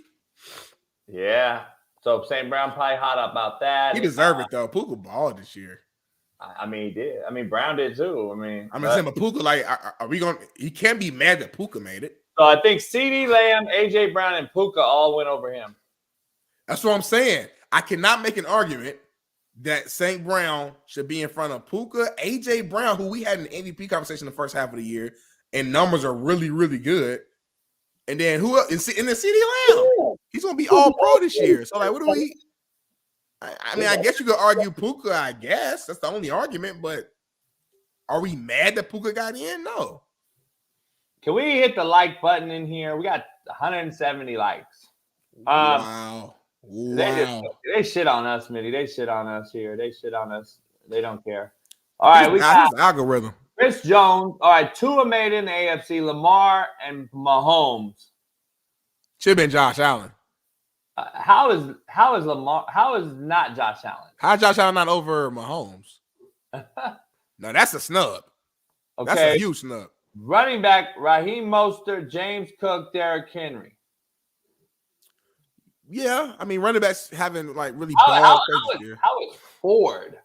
Yeah. So St. Brown probably hot about that. He deserved it though. Puka balled this year. I mean, he did. I mean, Brown did too. Saying, but Puka, like, are we going? He can't be mad that Puka made it. So I think CeeDee Lamb, AJ Brown, and Puka all went over him. That's what I'm saying. I cannot make an argument that St. Brown should be in front of Puka, AJ Brown, who we had an MVP conversation the first half of the year, and numbers are really, really good. And then who else? And then CeeDee Lamb. He's gonna be all pro this year. So like, what do we? I mean, I guess you could argue Puka. I guess that's the only argument. But are we mad that Puka got in? No. Can we hit the like button in here? We got 170 likes. Wow. They shit on us, Smitty. They shit on us here. They shit on us. They don't care. All right, we got algorithm. Chris Jones. All right, Tua made it in the AFC. Lamar and Mahomes. Should have been Josh Allen. How is Lamar? How is not Josh Allen? How is Josh Allen not over Mahomes? No, that's a snub. Okay, that's a huge snub. Running back Raheem Mostert, James Cook, Derrick Henry. Yeah, I mean, running backs haven't like really how is Ford?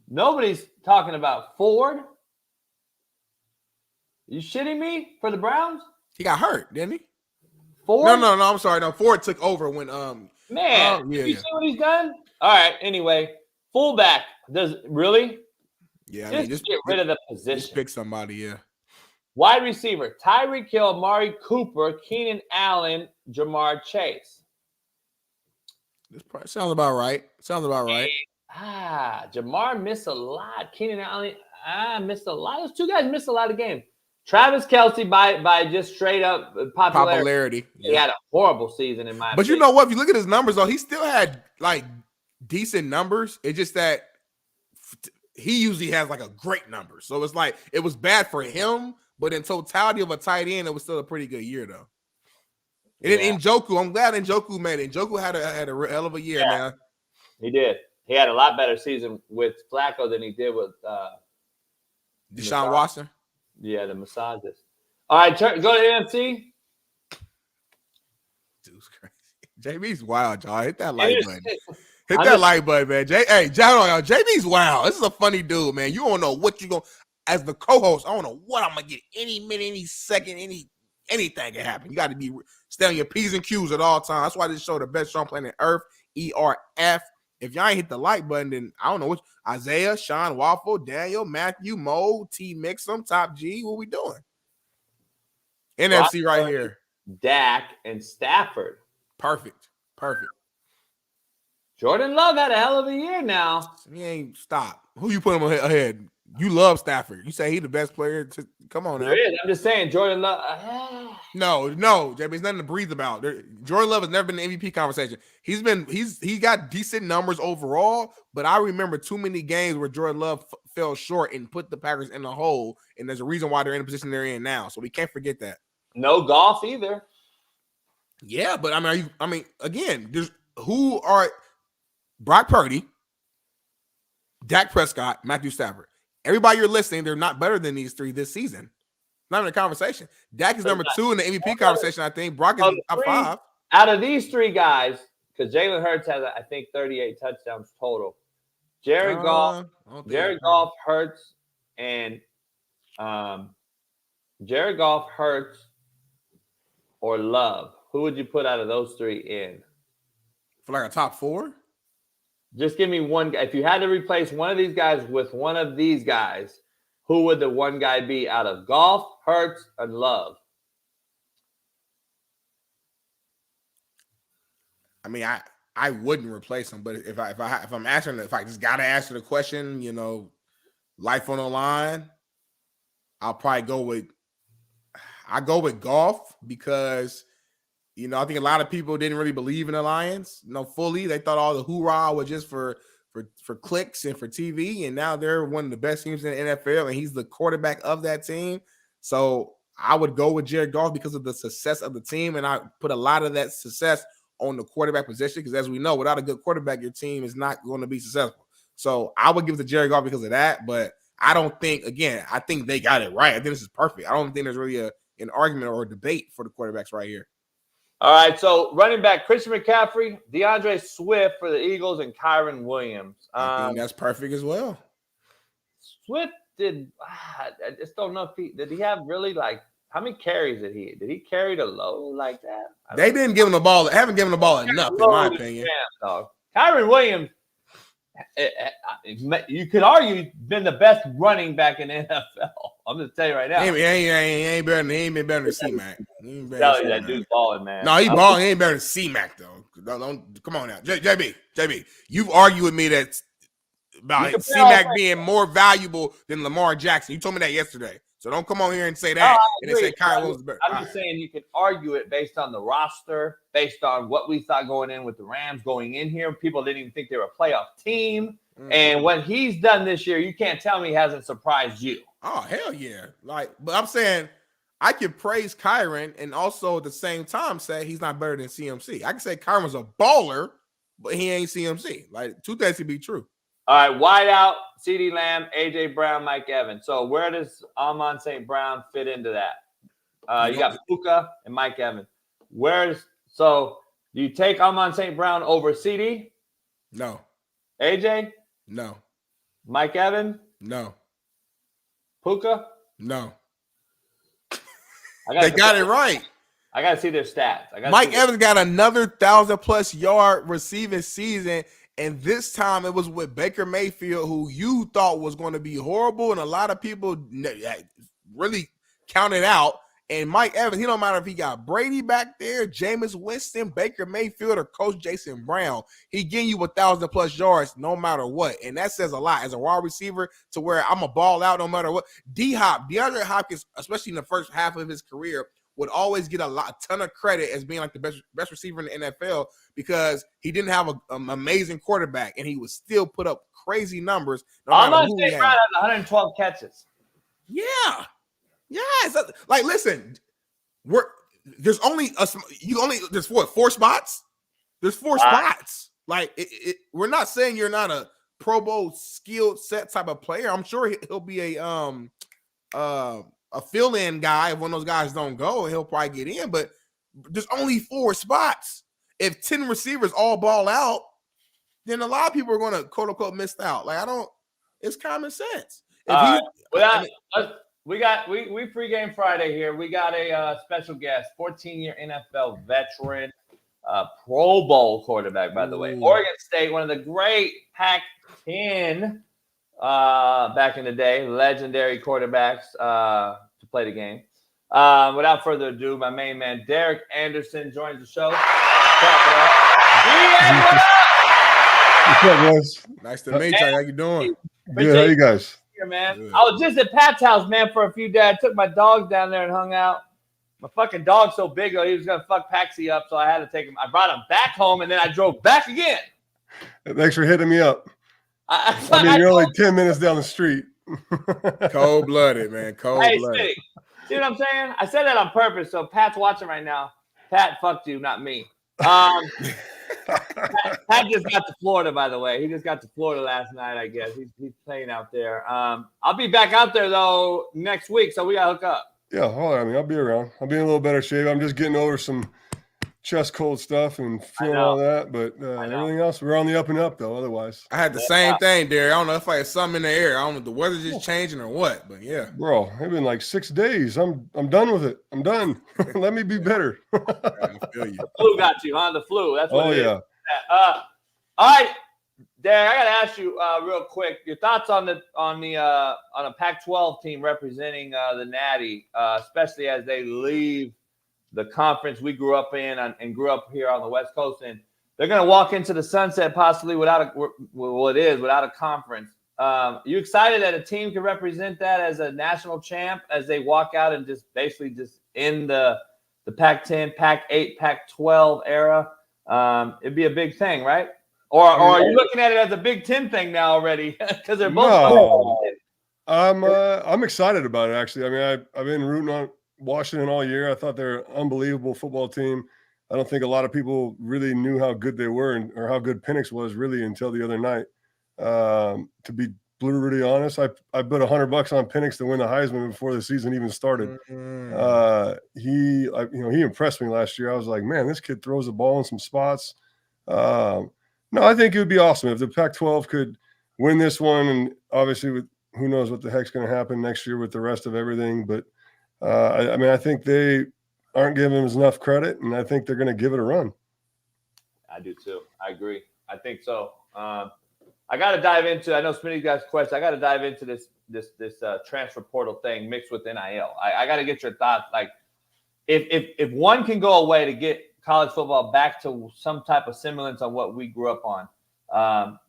Nobody's talking about Ford. You shitting me for the Browns? He got hurt, didn't he? Ford? No, I'm sorry. No, Ford took over when you see what he's done? All right. Anyway, fullback does really? Yeah, just get rid of the position. Just pick somebody. Yeah. Wide receiver: Tyreek Hill, Amari Cooper, Keenan Allen, Jamar Chase. This sounds about right. Jamar missed a lot. Keenan Allen missed a lot. Those two guys missed a lot of games. Travis Kelce by just straight up popularity. He had a horrible season in my opinion. But you know what? If you look at his numbers, though, he still had like decent numbers. It's just that he usually has like a great number. So it's like it was bad for him, but in totality of a tight end, it was still a pretty good year, though. And then Njoku, I'm glad Njoku made it. Njoku had a hell of a year, man. He did. He had a lot better season with Flacco than he did with Deshaun Watson. Yeah, the massages. All right, go to NFC. Dude's crazy. JB's wild, y'all. Hit that like button. Hit that like button, man. JB's wild. This is a funny dude, man. You don't know what you're going to. as the co-host, I don't know what I'm gonna get. Any minute, any second, anything can happen. You got to be stay on your P's and Q's at all times. That's why this show the best show on planet Earth. ERF. If y'all ain't hit the like button, then I don't know which Isaiah, Sean, Waffle, Daniel, Matthew, Mo, T, Mixum, Top G. What we doing? NFC right here. Dak and Stafford. Perfect. Jordan Love had a hell of a year now. He ain't stop. Who you put him ahead? You love Stafford. You say he the best player. Come on now. I'm just saying, Jordan Love. No, JB, it's nothing to breathe about. Jordan Love has never been in the MVP conversation. He got decent numbers overall, but I remember too many games where Jordan Love fell short and put the Packers in a hole, and there's a reason why they're in the position they're in now. So we can't forget that. No golf either. Yeah, but again, there's who are Brock Purdy, Dak Prescott, Matthew Stafford. Everybody you're listening, they're not better than these three this season. Not in the conversation. Dak is number 2 in the MVP conversation, I think. Brock is top 5. Out of these three guys, because Jalen Hurts has, I think, 38 touchdowns total. Jared Goff, Hurts, and Jared Goff, Hurts, or Love. Who would you put out of those three in? For like a top 4? Just give me one guy. If you had to replace one of these guys with one of these guys, who would the one guy be out of Goff, Hurts, and Love? I mean, I wouldn't replace him, but if I just gotta answer the question, life on the line, I'll probably go with Goff because I think a lot of people didn't really believe in the Lions, fully. They thought all the hoorah was just for clicks and for TV, and now they're one of the best teams in the NFL, and he's the quarterback of that team. So I would go with Jared Goff because of the success of the team, and I put a lot of that success on the quarterback position because, as we know, without a good quarterback, your team is not going to be successful. So I would give it to Jared Goff because of that, but I don't think, again, I think they got it right. I think this is perfect. I don't think there's really an argument or a debate for the quarterbacks right here. All right, so running back, Christian McCaffrey, DeAndre Swift for the Eagles, and Kyron Williams. I think that's perfect as well. Swift I just don't know if did he have really, how many carries did he carry the load like that? They didn't give him the ball. Haven't given the ball enough, in my opinion. Kyron Williams, you could argue, been the best running back in the NFL. I'm just telling you right now. He ain't better than C-Mac. That dude's balling, man. No, he balling. He ain't better than C-Mac, though. Don't come on now. JB, you've argued with me that about C-Mac being more valuable than Lamar Jackson. You told me that yesterday. So don't come on here and say that and then say Kyron was better. I'm just saying you can argue it based on the roster, based on what we thought going in with the Rams going in here. People didn't even think they were a playoff team. Mm-hmm. And what he's done this year, you can't tell me he hasn't surprised you. Oh, hell yeah. But I'm saying I can praise Kyron and also at the same time say he's not better than CMC. I can say Kyron was a baller, but he ain't CMC. Two things could be true. All right, wide out, CeeDee Lamb, A.J. Brown, Mike Evans. So where does Amon St. Brown fit into that? You got Puka and Mike Evans. So do you take Amon St. Brown over CeeDee? No. A.J.? No. Mike Evans? No. Puka? No. They got it right. I got to see their stats. Mike Evans got another 1,000+ yard receiving season. And this time it was with Baker Mayfield, who you thought was going to be horrible. And a lot of people really counted out. And Mike Evans, he don't matter if he got Brady back there, Jameis Winston, Baker Mayfield, or Coach Jason Brown. He getting you 1,000+ yards no matter what. And that says a lot as a wide receiver to where I'm a ball out no matter what. DeAndre Hopkins, especially in the first half of his career, would always get a ton of credit as being the best receiver in the NFL because he didn't have an amazing quarterback and he would still put up crazy numbers. Almost St. Brown had 112 catches. Yeah. Yes. Listen, there's four spots. There's 4 spots. We're not saying you're not a Pro Bowl skill set type of player. I'm sure he'll be a fill-in guy. If one of those guys don't go, he'll probably get in, but there's only 4 spots. If 10 receivers all ball out, then a lot of people are going to quote unquote missed out. It's common sense. We pregame Friday here. We got a special guest, 14-year NFL veteran, Pro Bowl quarterback, by the way. Oregon State, one of the great Pac-10 back in the day, legendary quarterbacks to play the game. Without further ado, my main man, Derek Anderson, joins the show. What's up, boys? Nice to meet you. How you doing? Good. How you guys? Here, man. Good. I was just at Pat's house, man, for a few days. I took my dogs down there and hung out. My fucking dog's so big, he was going to fuck Paxi up, so I had to take him. I brought him back home, and then I drove back again. Thanks for hitting me up. I mean, you're only 10 minutes down the street. Cold-blooded, man. Cold-blooded. Hey, see what I'm saying? I said that on purpose, so Pat's watching right now. Pat fucked you, not me. Pat just got to Florida, by the way. He just got to Florida last night, I guess. He's playing out there. I'll be back out there, though, next week, so we got to hook up. Yeah, hold on. I'll be around. I'll be in a little better shape. I'm just getting over some chest cold stuff and feeling all that, but everything else, we're on the up and up, though, otherwise. I had the same thing, Derek. I don't know if I had something in the air. I don't know if the weather's just changing or what, but yeah. Bro, it's been like 6 days. I'm done with it. I'm done. Let me be better. I feel you. The flu got you, huh? The flu. That's what it is. Yeah. All right, Derek, I got to ask you real quick your thoughts on a Pac-12 team representing the Natty, especially as they leave the conference we grew up in and grew up here on the West Coast, and they're going to walk into the sunset possibly without a conference. You excited that a team can represent that as a national champ as they walk out and just end the Pac-10, Pac-8, Pac-12 era? It'd be a big thing, right? Or are you looking at it as a Big Ten thing now already? Because they're both. No, I'm excited about it, actually. I mean, I've been rooting on Washington all year. I thought they're an unbelievable football team. I don't think a lot of people really knew how good they were or how good Penix was really until the other night. To be brutally honest, I bet $100 on Penix to win the Heisman before the season even started. He impressed me last year. I was like, man, this kid throws the ball in some spots. No, I think it would be awesome if the Pac-12 could win this one, and obviously with who knows what the heck's going to happen next year with the rest of everything, but I think they aren't giving them enough credit, and I think they're going to give it a run. I do too. I agree. I think so. I got to dive into. I know Smitty got a question. I got to dive into this transfer portal thing mixed with NIL. I got to get your thoughts. Like, if one can go away to get college football back to some type of semblance on what we grew up on.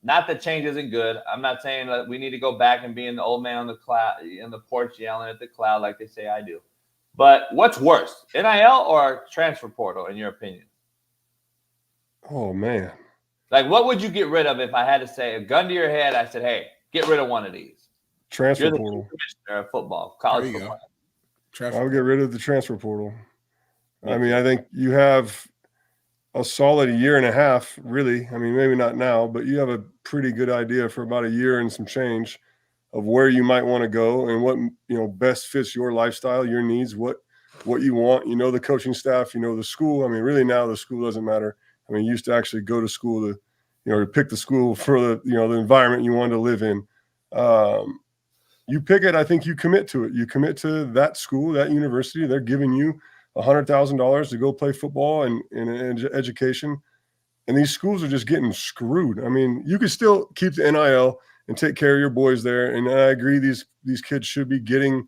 Not that change isn't good. I'm not saying that we need to go back and being the old man on the cloud in the porch yelling at the cloud like they say I do. But what's worse, NIL or transfer portal, in your opinion? Oh, man. Like, what would you get rid of if I had to say a gun to your head? I said, hey, get rid of one of these. Transfer portal. Commissioner of football, college football. I would get rid of the transfer portal. I mean, I think you have a solid year and a half, really. I mean, maybe not now, but you have a pretty good idea for about a year and some change of where you might want to go and what, best fits your lifestyle, your needs, what you want. The coaching staff, the school. I mean, really now the school doesn't matter. I mean, you used to actually go to school to pick the school for the environment you wanted to live in. You pick it. I think you commit to it. You commit to that school, that university. They're giving you $100,000 to go play football and education. And these schools are just getting screwed. I mean, you could still keep the NIL and take care of your boys there. And I agree, these kids should be getting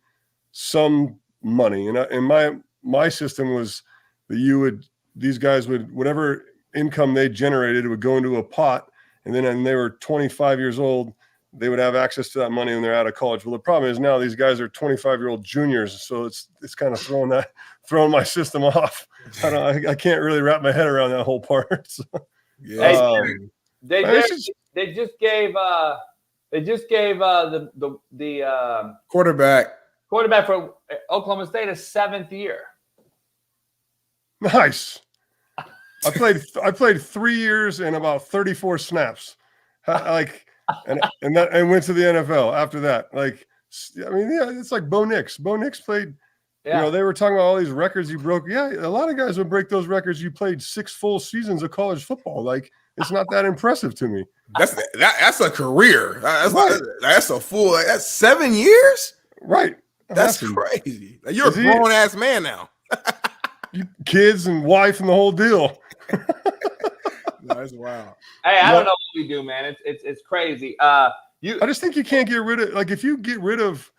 some money. And my system was that these guys would, whatever income they generated, it would go into a pot. And then when they were 25 years old, they would have access to that money when they're out of college. Well, the problem is now these guys are 25-year-old juniors, so it's kind of throwing my system off. I can't really wrap my head around that whole part. So, yeah. They just gave the quarterback for Oklahoma State a 7th year. Nice. I played 3 years and about 34 snaps. And went to the NFL after that. It's like Bo Nix. Bo Nix played, they were talking about all these records you broke. Yeah, a lot of guys would break those records. You played 6 full seasons of college football. it's not that impressive to me. That's a career. That's Right. that's a full. That's 7 years. Right. That's crazy. You're a grown ass man now. You kids and wife and the whole deal. No, that's wild. Hey, I don't know what we do, man. It's crazy. I just think you can't get rid of, like, if you get rid of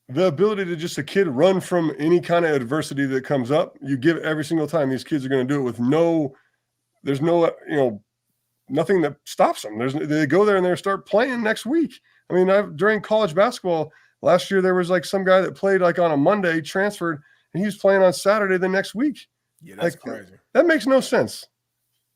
the ability to just a kid run from any kind of adversity that comes up, you give every single time, these kids are going to do it with there's no, nothing that stops them. They go there and they start playing next week. I mean, during college basketball last year, there was like some guy that played like on a Monday, transferred, and he was playing on Saturday the next week. Yeah, that's like, crazy. That makes no sense.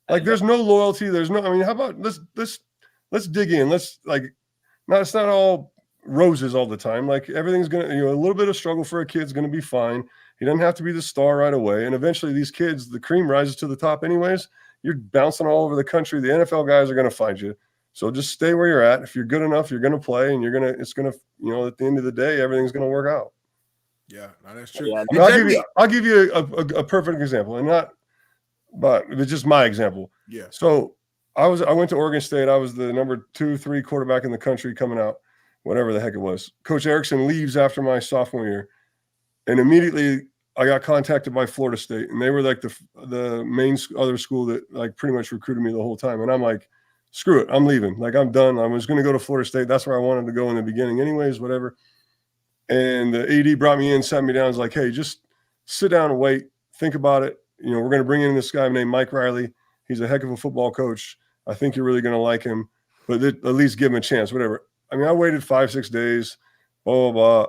Like, there's no loyalty. There's no, I mean, how about let's dig in. It's not all roses all the time. Like, everything's going to, a little bit of struggle for a kid's going to be fine. He doesn't have to be the star right away. And eventually these kids, the cream rises to the top anyways. You're bouncing all over the country. The NFL guys are going to find you. So just stay where you're at. If you're good enough, you're going to play, and it's going to, at the end of the day, everything's going to work out. Yeah, no, that's true. Yeah, I'll give you a perfect example, but it's just my example. Yeah. So I went to Oregon State. I was the number 2-3 quarterback in the country coming out, whatever the heck it was. Coach Erickson leaves after my sophomore year, and immediately I got contacted by Florida State, and they were like the main other school that like pretty much recruited me the whole time. And I'm like, screw it, I'm leaving. Like, I'm done. I was going to go to Florida State. That's where I wanted to go in the beginning anyways, whatever. And the AD brought me in, sat me down. Was like, hey, just sit down and wait. Think about it. We're going to bring in this guy named Mike Riley. He's a heck of a football coach. I think you're really going to like him, but at least give him a chance, whatever. I mean, I waited 5-6 days, blah, blah, blah,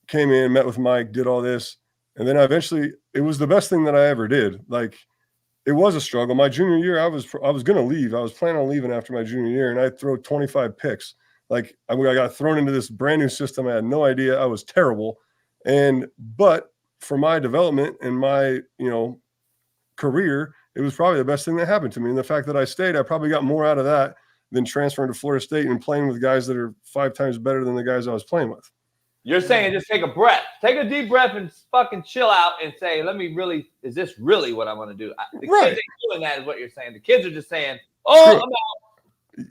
came in, met with Mike, did all this. And then it was the best thing that I ever did. Like, it was a struggle. My junior year, I was going to leave. I was planning on leaving after my junior year, and I'd throw 25 picks. Like, I got thrown into this brand new system. I had no idea. I was terrible. But for my development and my, career, it was probably the best thing that happened to me. And the fact that I stayed, I probably got more out of that than transferring to Florida State and playing with guys that are 5 times better than the guys I was playing with. You're saying just take a breath. Take a deep breath and fucking chill out and say, is this really what I want to do? The kids ain't doing that is what you're saying. The kids are just saying, I'm out.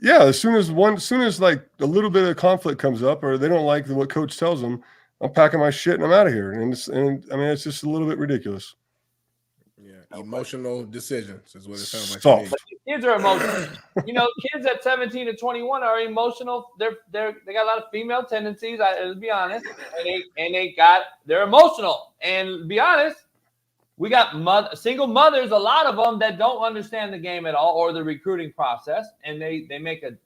Yeah, as soon as like a little bit of conflict comes up or they don't like what coach tells them, I'm packing my shit and I'm out of here. And I mean, it's just a little bit ridiculous. Yeah, emotional decisions is what it sounds like. Soft. But kids are emotional. Kids at 17 to 21 are emotional. They got a lot of female tendencies. Let's be honest, they're emotional. And to be honest, we got single mothers, a lot of them that don't understand the game at all or the recruiting process, and they make a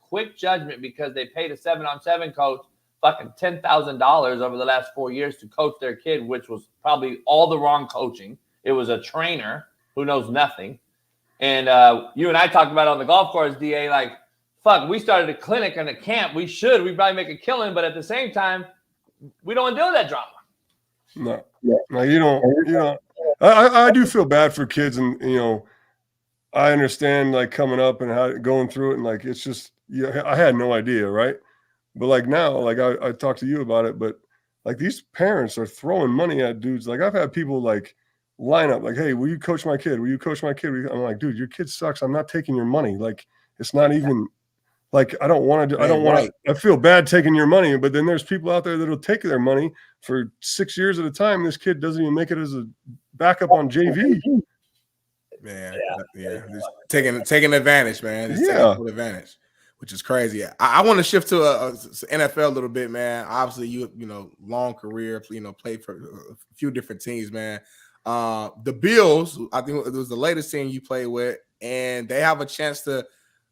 quick judgment because they paid a 7-on-7 coach fucking $10,000 over the last 4 years to coach their kid, which was probably all the wrong coaching. It was a trainer who knows nothing. And you and I talked about on the golf course, DA, like, fuck, we started a clinic and a camp. We probably make a killing, but at the same time, we don't want to deal with that drama. No, you don't. I do feel bad for kids, and I understand like coming up and going through it, and like it's just I had no idea, right? But like now, like I talked to you about it, but like these parents are throwing money at dudes. Like I've had people like line up, like, hey, will you coach my kid? Will you coach my kid? I'm like, dude, your kid sucks. I'm not taking your money. Like it's not even. Like, I don't want to, I feel bad taking your money, but then there's people out there that'll take their money for 6 years at a time. This kid doesn't even make it as a backup on JV. Man, yeah. Just taking advantage, man. Taking advantage, which is crazy. I want to shift to NFL a little bit, man. Obviously, you long career, played for a few different teams, man. The Bills, I think it was the latest team you played with, and they have a chance to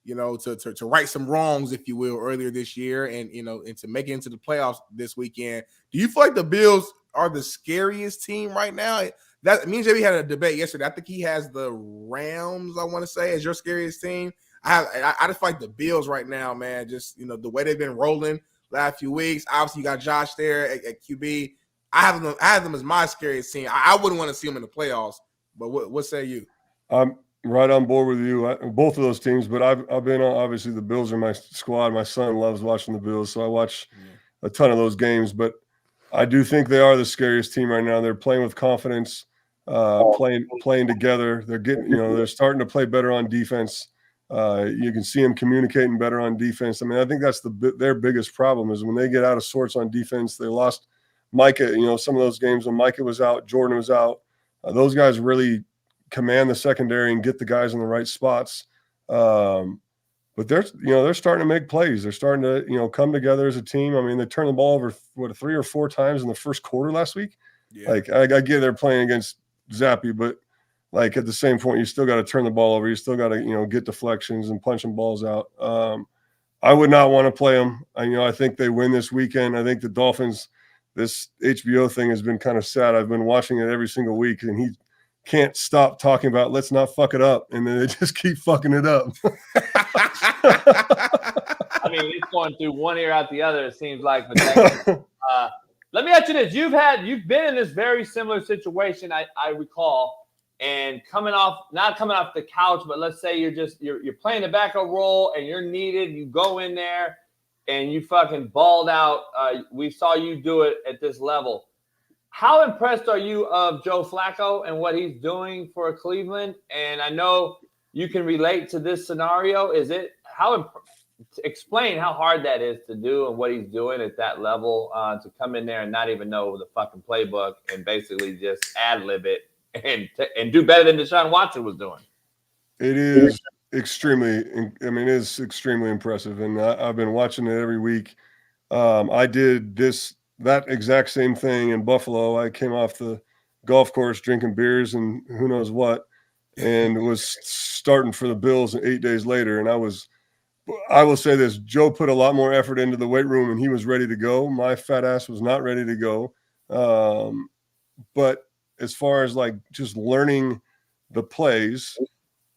to right some wrongs, if you will, earlier this year and to make it into the playoffs this weekend. Do you feel like the Bills are the scariest team right now? That me and JB had a debate yesterday. I think he has the Rams, I want to say, as your scariest team. I just feel like the Bills right now, man, just the way they've been rolling last few weeks. Obviously, you got Josh there at QB. I have them as my scariest team. I wouldn't want to see them in the playoffs, but what say you? Right on board with you, both of those teams. But I've been on, obviously the Bills are my squad. My son loves watching the Bills, so I watch a ton of those games. But I do think they are the scariest team right now. They're playing with confidence, playing together. They're getting, they're starting to play better on defense. You can see them communicating better on defense. I mean, I think that's their biggest problem is when they get out of sorts on defense. They lost Micah. Some of those games when Micah was out, Jordan was out. Those guys really command the secondary and get the guys in the right spots. But they're starting to make plays. They're starting to, come together as a team. I mean, they turned the ball over 3 or 4 times in the first quarter last week. Yeah. Like I get they're playing against Zappy, but like at the same point, you still got to turn the ball over. You still got to, get deflections and punching balls out. I would not want to play them. I think they win this weekend. I think the Dolphins, this HBO thing has been kind of sad. I've been watching it every single week, and he can't stop talking about let's not fuck it up, and then they just keep fucking it up. I mean, it's going through one ear out the other, it seems like. Let me ask you this. You've been in this very similar situation, I recall, and not coming off the couch, but let's say you're playing the backup role and you're needed, you go in there and you fucking balled out. We saw you do it at this level. How impressed are you of Joe Flacco and what he's doing for Cleveland? And I know you can relate to this scenario. Explain how hard that is to do and what he's doing at that level, to come in there and not even know the fucking playbook and basically just ad-lib it and do better than Deshaun Watson was doing. It is extremely impressive. And I've been watching it every week. I did that exact same thing in Buffalo. I came off the golf course drinking beers and who knows what, and was starting for the Bills 8 days later. And I will say this, Joe put a lot more effort into the weight room and he was ready to go. My fat ass was not ready to go. But as far as like just learning the plays,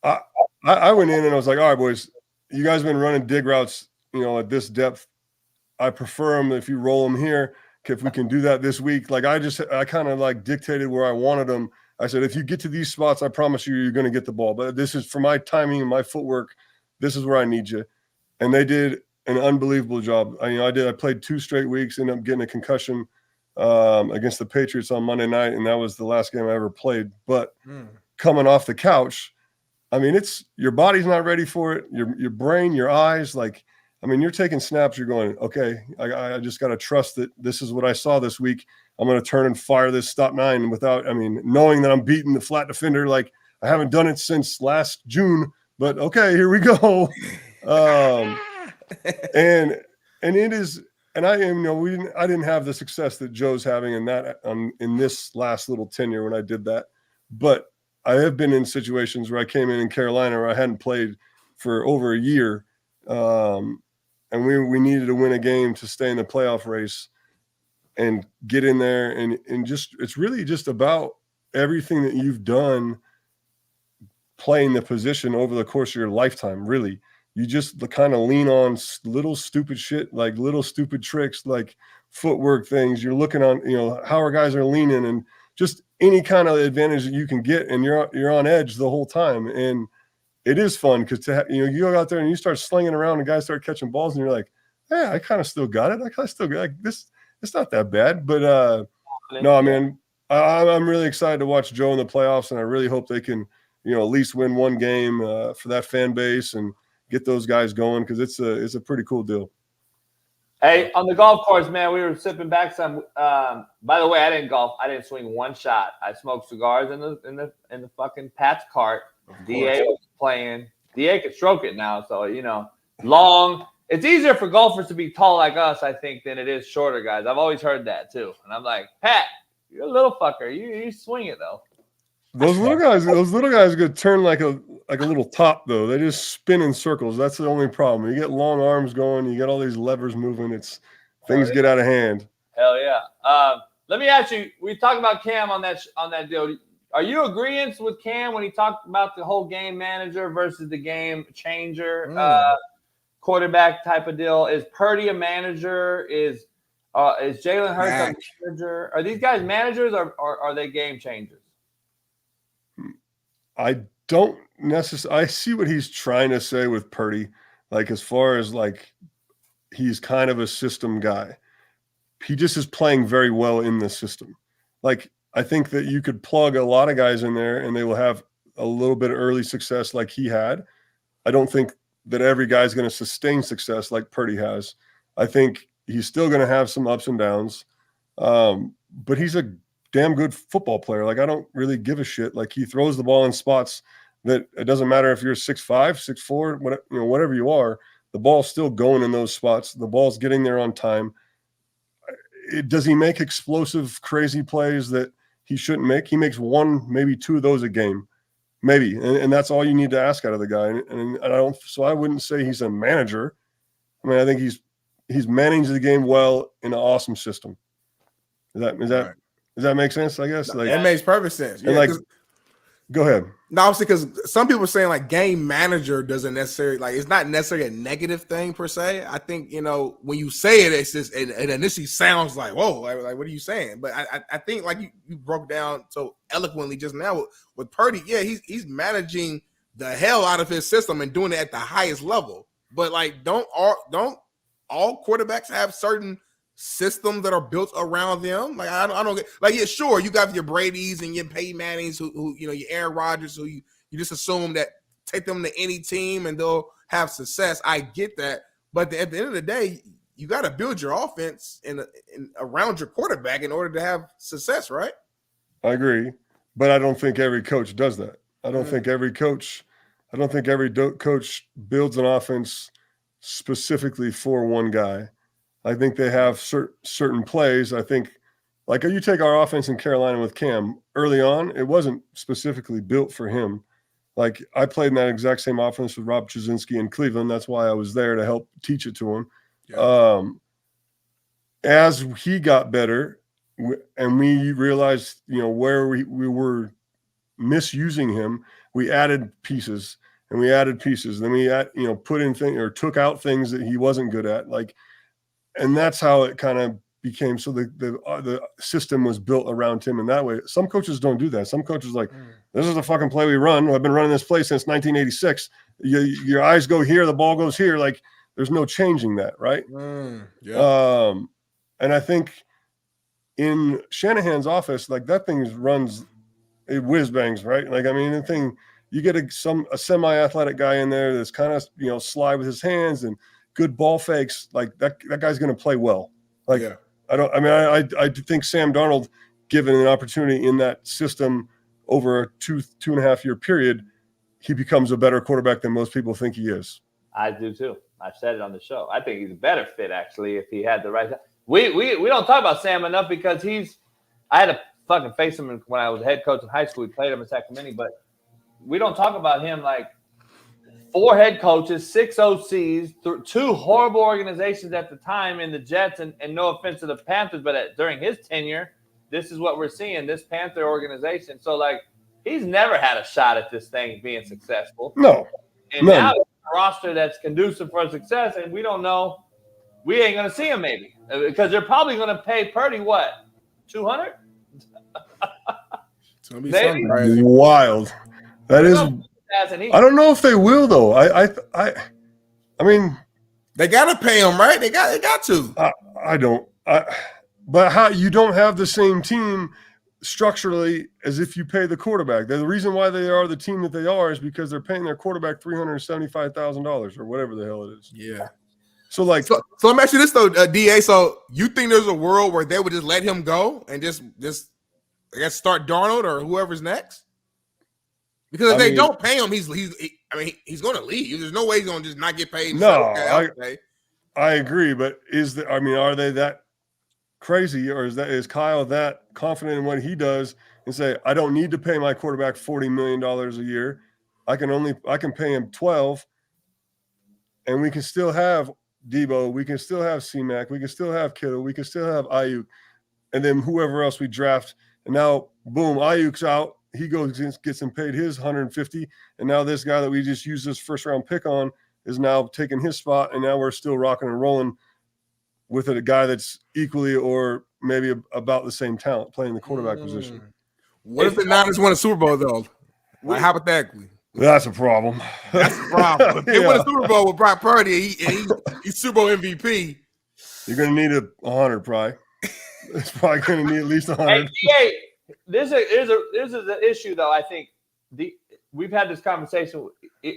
I went in and I was like, all right, boys, you guys have been running dig routes, at this depth. I prefer them if you roll them here. If we can do that this week, like I kind of like dictated where I wanted them. I said, if you get to these spots, I promise you're going to get the ball. But this is for my timing and my footwork. This is where I need you. And they did an unbelievable job. I played 2 straight weeks, ended up getting a concussion against the Patriots on Monday night. And that was the last game I ever played. But coming off the couch, I mean, your body's not ready for it. Your brain, your eyes, you're taking snaps. You're going, okay, I just got to trust that this is what I saw this week. I'm going to turn and fire this stop 9 knowing that I'm beating the flat defender. Like I haven't done it since last June, but okay, here we go. And it is, and I didn't have the success that Joe's having in this last little tenure when I did that, but I have been in situations where I came in Carolina where I hadn't played for over a year. And we needed to win a game to stay in the playoff race and get in there. And just, it's really just about everything that you've done playing the position over the course of your lifetime. Really, you just kind of lean on little stupid shit, like little stupid tricks, like footwork things. You're looking on, how our guys are leaning and just any kind of advantage that you can get. And you're on edge the whole time. And it is fun because you go out there and you start slinging around and guys start catching balls and you're like, yeah, I kind of still got it. I still got this. It's not that bad, but no, I mean, I'm really excited to watch Joe in the playoffs, and I really hope they can, at least win one game for that fan base and get those guys going because it's a pretty cool deal. Hey, on the golf course, man, we were sipping back some. By the way, I didn't golf. I didn't swing one shot. I smoked cigars in the fucking Pat's cart. DA was playing. DA could stroke it now, so long. It's easier for golfers to be tall like us, I think, than it is shorter guys. I've always heard that too, and I'm like, Pat, you're a little fucker. You swing it though. Those little guys could turn like a little top though. They just spin in circles. That's the only problem. You get long arms going. You get all these levers moving. Things get out of hand. Hell yeah. Let me ask you. We talked about Cam on that deal. Are you agreeing with Cam when he talked about the whole game manager versus the game changer quarterback type of deal? Is Purdy a manager? Is Jalen Hurts a manager? Are these guys managers or are they game changers? I don't necessarily. I see what he's trying to say with Purdy. Like as far as like he's kind of a system guy. He just is playing very well in the system. Like I think that you could plug a lot of guys in there and they will have a little bit of early success like he had. I don't think that every guy's going to sustain success like Purdy has. I think he's still going to have some ups and downs, but he's a damn good football player. Like, I don't really give a shit. Like, he throws the ball in spots that it doesn't matter if you're 6'5", 6'4", whatever you are, the ball's still going in those spots. The ball's getting there on time. Does he make explosive, crazy plays that he shouldn't make? He makes one, maybe two of those a game, maybe, and that's all you need to ask out of the guy. And I don't. So I wouldn't say he's a manager. I mean, I think he's managed the game well in an awesome system. Does that make sense? I guess it makes perfect sense. Yeah, like, go ahead. No, obviously, because some people are saying like game manager doesn't necessarily like it's not necessarily a negative thing per se. I think when you say it, it's just it initially sounds like whoa, like what are you saying? But I think like you broke down so eloquently just now with Purdy. Yeah, he's managing the hell out of his system and doing it at the highest level. But like, don't all quarterbacks have certain systems that are built around them? Like I don't get like, yeah, sure, you got your Brady's and your Peyton Mannings who your Aaron Rodgers who you just assume that take them to any team and they'll have success. I get that, but at the end of the day, you got to build your offense in around your quarterback in order to have success, right? I agree, but I don't think every coach does that. I don't think every coach builds an offense specifically for one guy. I think they have certain plays. I think, like you take our offense in Carolina with Cam early on, it wasn't specifically built for him. Like, I played in that exact same offense with Rob Chudzinski in Cleveland. That's why I was there to help teach it to him. Yeah. As he got better and we realized, where we were misusing him, we added pieces and we added pieces. Then we put in things or took out things that he wasn't good at. Like, and that's how it kind of became. So the system was built around him in that way. Some coaches don't do that. Some coaches like, this is the fucking play we run. I've been running this play since 1986. Your eyes go here, the ball goes here. Like, there's no changing that, right? Yeah. And I think in Shanahan's office, like that thing runs, it whiz bangs, right? Like, I mean, the thing, you get a semi-athletic guy in there that's kind of, sly with his hands and good ball fakes, like that guy's going to play well. Like, yeah. I think Sam Darnold, given an opportunity in that system over a 2.5 year period, he becomes a better quarterback than most people think he is. I do too. I've said it on the show. I think he's a better fit actually if he had the right. We don't talk about Sam enough because I had to fucking face him when I was head coach in high school. We played him in Sacramento, but we don't talk about him like 4 head coaches, 6 OCs, 2 horrible organizations at the time in the Jets, and no offense to the Panthers, but during his tenure, this is what we're seeing, this Panther organization. So, like, he's never had a shot at this thing being successful. No. And now it's a roster that's conducive for success, and we don't know. We ain't going to see him maybe because they're probably going to pay Purdy, what, 200? It's going to be something crazy. Wild. That is – I don't know if they will though. I mean, they gotta pay him, right? They got to. I don't. But how you don't have the same team structurally as if you pay the quarterback. The reason why they are the team that they are is because they're paying their quarterback $375,000 or whatever the hell it is. Yeah. So like, so let me ask you this though, DA. So you think there's a world where they would just let him go and just I guess start Darnold or whoever's next? Because if they don't pay him, he's going to leave. There's no way he's going to just not get paid. No, I agree. But are they that crazy, or is Kyle that confident in what he does and say, I don't need to pay my quarterback $40 million a year. I can pay him 12, and we can still have Debo, we can still have C-Mac, we can still have Kittle, we can still have Ayuk, and then whoever else we draft. And now, boom, Ayuk's out. He goes and gets him paid his $150, and now this guy that we just used this first round pick on is now taking his spot, and now we're still rocking and rolling with a guy that's equally or maybe about the same talent playing the quarterback position. What if the Niners win a Super Bowl though? Like, hypothetically, that's a problem. That's a problem. If they win a Super Bowl with Brock Purdy, he's Super Bowl MVP. You're going to need 100, probably. It's probably going to need at least 100. Hey, this is an issue, though. I think we've had this conversation.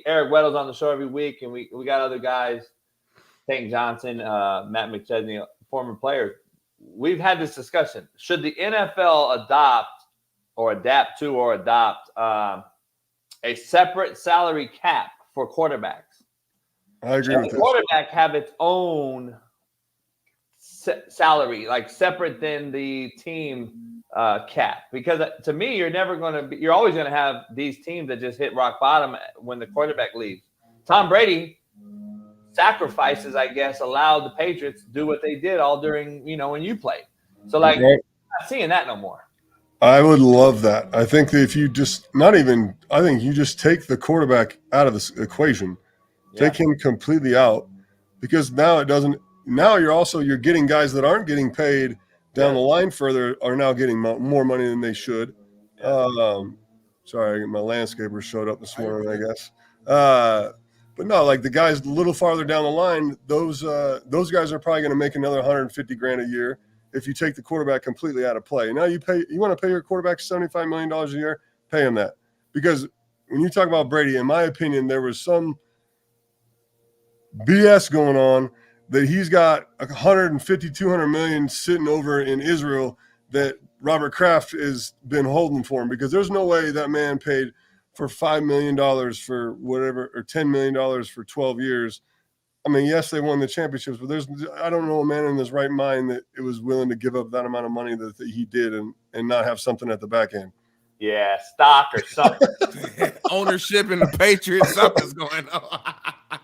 Eric Weddle's on the show every week, and we got other guys, Tank Johnson, Matt McChesney, former players. We've had this discussion. Should the NFL adapt a separate salary cap for quarterbacks? I agree Should with the that. quarterback have its own salary, like separate than the team cap? Because to me, you're always going to have these teams that just hit rock bottom when the quarterback leaves. Tom Brady sacrifices, I guess, allowed the Patriots to do what they did all during, when you played. So, like, Right. I'm not seeing that no more. I would love that. I think that if you just I think you just take the quarterback out of this equation, take him completely out, because now it doesn't. Now you're getting guys that aren't getting paid down the line further are now getting more money than they should. Sorry, my landscaper showed up this morning, I guess. But no, like the guys a little farther down the line, those guys are probably going to make another $150,000 a year if you take the quarterback completely out of play. Now you want to pay your quarterback $75 million a year, pay him that. Because when you talk about Brady, in my opinion, there was some BS going on that he's got 150, 200 million sitting over in Israel that Robert Kraft has been holding for him, because there's no way that man paid for $5 million for whatever, or $10 million for 12 years. I mean, yes, they won the championships, but I don't know a man in his right mind that it was willing to give up that amount of money that he did and not have something at the back end. Yeah, stock or something. Ownership in the Patriots, something's going on.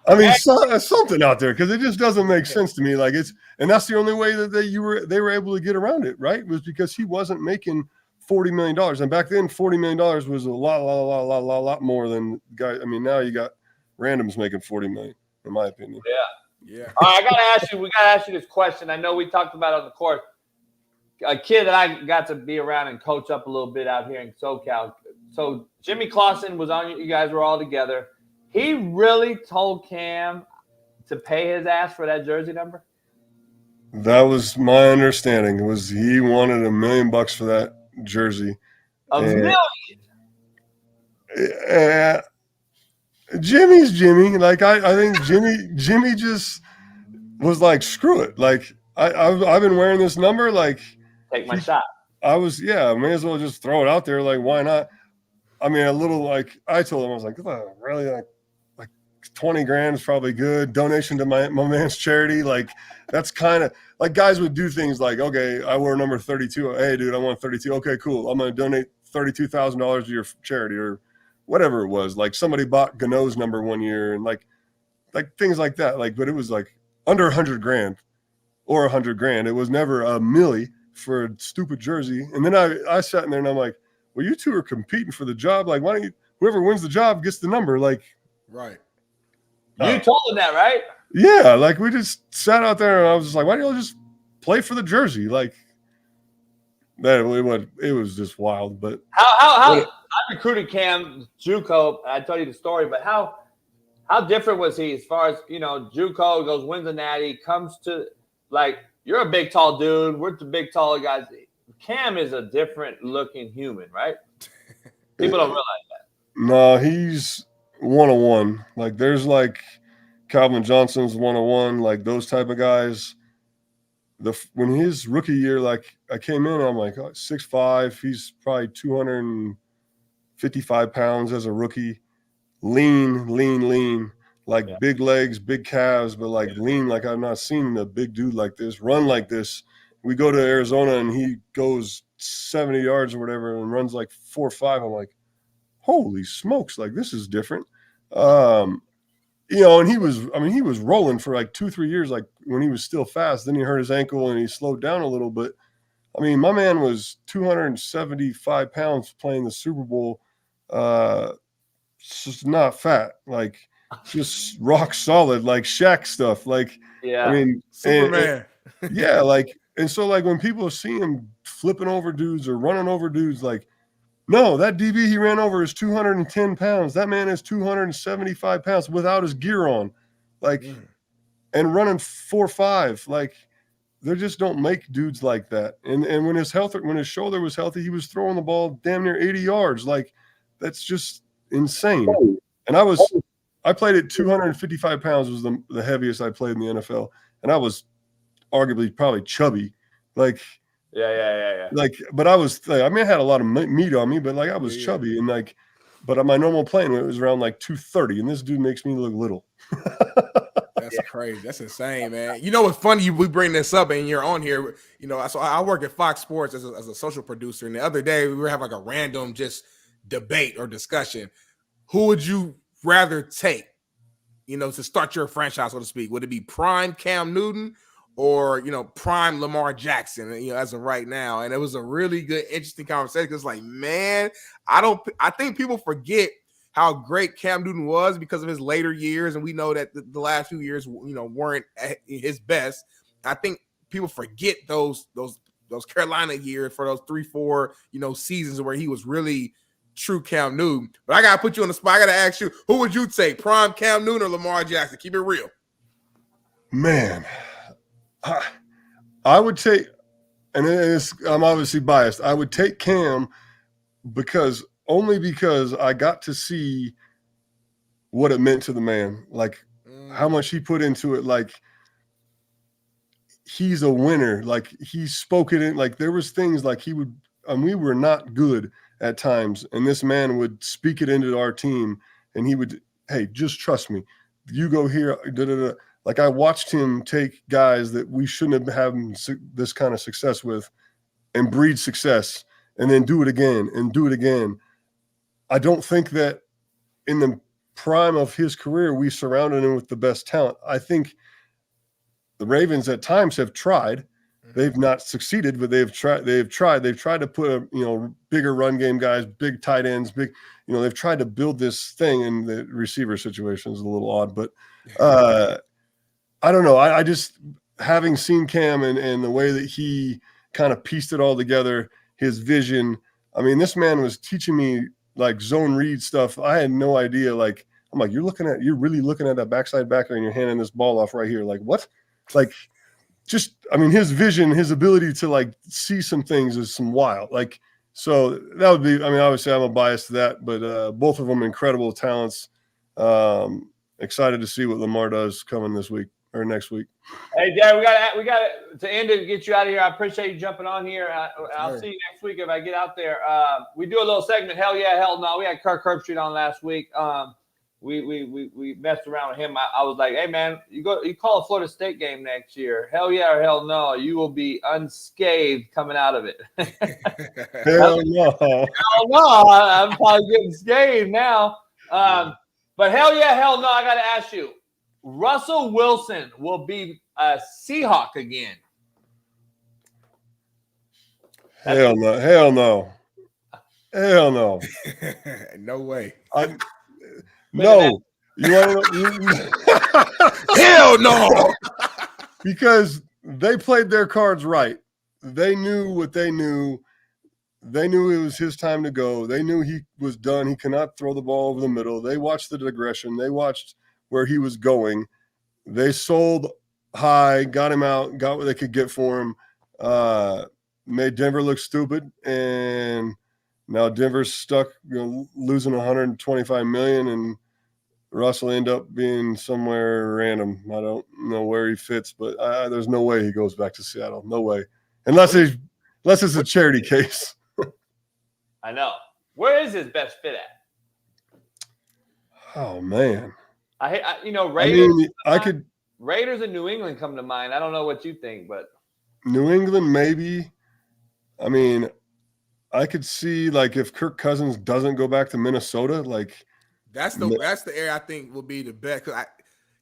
I mean, something out there, because it just doesn't make sense to me. Like and that's the only way that they were able to get around it, right? Was because he wasn't making $40 million, and back then $40 million was a lot more than guys. I mean, now you got randoms making $40 million, in my opinion. Yeah. All right, we gotta ask you this question. I know we talked about it on the court. A kid that I got to be around and coach up a little bit out here in SoCal. So Jimmy Clausen was on. You guys were all together. He really told Cam to pay his ass for that jersey number? That was my understanding. Was he wanted $1 million for that jersey? $1 million. Jimmy's Jimmy. Like I think Jimmy just was like, screw it. Like I've been wearing this number. Like, take my shot. I may as well just throw it out there. Like, why not? I mean, a little, like, I told him, I was like, oh, really, like 20 grand is probably good. Donation to my man's charity. Like, that's kind of like guys would do things like, okay, I wear number 32. Hey, dude, I want 32. Okay, cool. I'm going to donate $32,000 to your charity or whatever it was. Like somebody bought Gano's number one year and like things like that. Like, but it was like under 100 grand or 100 grand. It was never a milli for a stupid jersey. And then I sat in there and I'm like, well, you two are competing for the job. Like, why don't whoever wins the job gets the number? Like, right. You told him that, right? Yeah. Like, we just sat out there and I was just like, why don't you just play for the jersey? Like, that it was just wild. But how I recruited Cam JUCO. I told you the story, but how different was he as far as, JUCO goes, wins the natty, comes to, like, you're a big, tall dude. We're the big, tall guys. Cam is a different looking human, right? People don't realize that. No, he's 101. Like, there's like Calvin Johnson's 101, like those type of guys. When his rookie year, like I came in, I'm like 6'5". He's probably 255 pounds as a rookie. Lean. Like big legs, big calves, but like lean. Like I've not seen a big dude like this run like this. We go to Arizona and he goes 70 yards or whatever and runs like 4.5. I'm like, holy smokes! Like this is different. And he was rolling for like 2-3 years. Like when he was still fast, then he hurt his ankle and he slowed down a little bit. I mean, my man was 275 pounds playing the Super Bowl. Just not fat, like just rock solid, like Shaq stuff. Like, yeah, I mean, Superman. Yeah, like, and so like when people see him flipping over dudes or running over dudes, like, no, that DB he ran over is 210 pounds. That man is 275 pounds without his gear on, like, and running 4.5. Like, they just don't make dudes like that. And when his shoulder was healthy, he was throwing the ball damn near 80 yards. Like, that's just insane. And I played at 255 pounds was the heaviest I played in the NFL. And I was arguably probably chubby. Like, Yeah. Like, but I was, like, I mean, I had a lot of meat on me, but like I was chubby and like, but on my normal plane, it was around like 230, and this dude makes me look little. That's crazy. That's insane, man. You know what's funny? We bring this up, and you're on here. You know, so I work at Fox Sports as a social producer, and the other day we were having like a random just debate or discussion. Who would you rather take, you know, to start your franchise, so to speak? Would it be prime Cam Newton or, you know, prime Lamar Jackson, you know, as of right now? And it was a really good, interesting conversation. It's like, man, I think people forget how great Cam Newton was because of his later years. And we know that the last few years, you know, weren't at his best. I think people forget those Carolina years for those 3-4, you know, seasons where he was really true Cam Newton. But I got to put you on the spot. I got to ask you, who would you take, prime Cam Newton or Lamar Jackson? Keep it real. Man, I would take, and I'm obviously biased, I would take Cam because I got to see what it meant to the man, like how much he put into it. Like, he's a winner. Like, he spoke it in, like there was things like he would, we were not good at times, and this man would speak it into our team, and he would, hey, just trust me. You go here, da-da-da. Like, I watched him take guys that we shouldn't have had this kind of success with and breed success and then do it again and do it again. I don't think that in the prime of his career, we surrounded him with the best talent. I think the Ravens at times have tried. They've not succeeded, but they've tried. They've tried to put bigger run game guys, big tight ends, they've tried to build this thing, and the receiver situation is a little odd, but I don't know. I just, having seen Cam and the way that he kind of pieced it all together, his vision. I mean, this man was teaching me like zone read stuff. I had no idea. Like, I'm like, you're really looking at that backside backer and you're handing this ball off right here. Like, what? Like, just, I mean, his vision, his ability to like see some things is some wild. Like, so that would be, I mean, obviously I'm a bias to that, but both of them incredible talents. Excited to see what Lamar does coming this week or next week. Hey, Dad, we got to end it, get you out of here. I appreciate you jumping on here. I'll see you next week if I get out there. We do a little segment, Hell Yeah, Hell No. We had Kirk Herbstreit on last week. We messed around with him. I was like, hey, man, you call a Florida State game next year. Hell yeah or hell no. You will be unscathed coming out of it. Hell no. Hell no. I'm probably getting scathed now. But hell yeah, hell no. I got to ask you, Russell Wilson will be a Seahawk again. Hell no. Hell no. Hell no. No way. No. You want to hell no. Because they played their cards right. They knew what they knew. They knew it was his time to go. They knew he was done. He cannot throw the ball over the middle. They watched the digression. They watched where he was going. They sold high, got him out, got what they could get for him, made Denver look stupid, and now Denver's stuck, losing $125 million, and Russell end up being somewhere random. I don't know where he fits, but there's no way he goes back to Seattle. No way, unless it's a charity case. I know. Where is his best fit at? Oh man. Raiders. I could. Raiders and New England come to mind. I don't know what you think, but New England maybe. I mean, I could see like if Kirk Cousins doesn't go back to Minnesota, like that's the area I think will be the best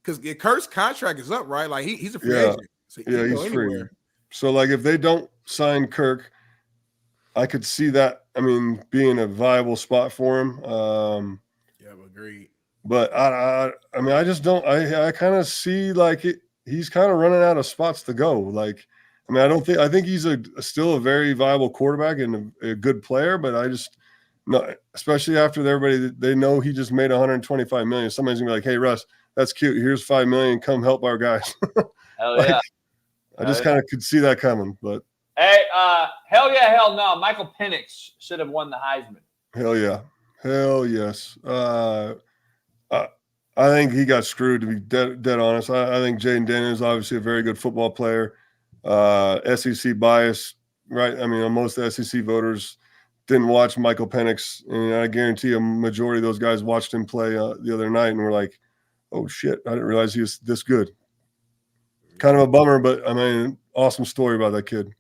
because Kirk's contract is up, right? Like he's a free agent. So he's free. So like if they don't sign Kirk, I could see that. I mean, being a viable spot for him. Agreed. But I mean, I just don't. I kind of see like he's kind of running out of spots to go. Like, I mean, I think he's still a very viable quarterback and a good player. But I just no, especially after everybody they know he just made $125 million. Somebody's gonna be like, "Hey, Russ, that's cute. Here's $5 million. Come help our guys." Hell yeah! I just kind of could see that coming. But hey, hell yeah, hell no. Michael Penix should have won the Heisman. Hell yeah. Hell yes. I think he got screwed, to be dead honest. I think Jaden Daniels is obviously a very good football player. SEC bias, right? I mean, most SEC voters didn't watch Michael Penix, and I guarantee a majority of those guys watched him play the other night and were like, oh, shit, I didn't realize he was this good. Kind of a bummer, but, I mean, awesome story about that kid.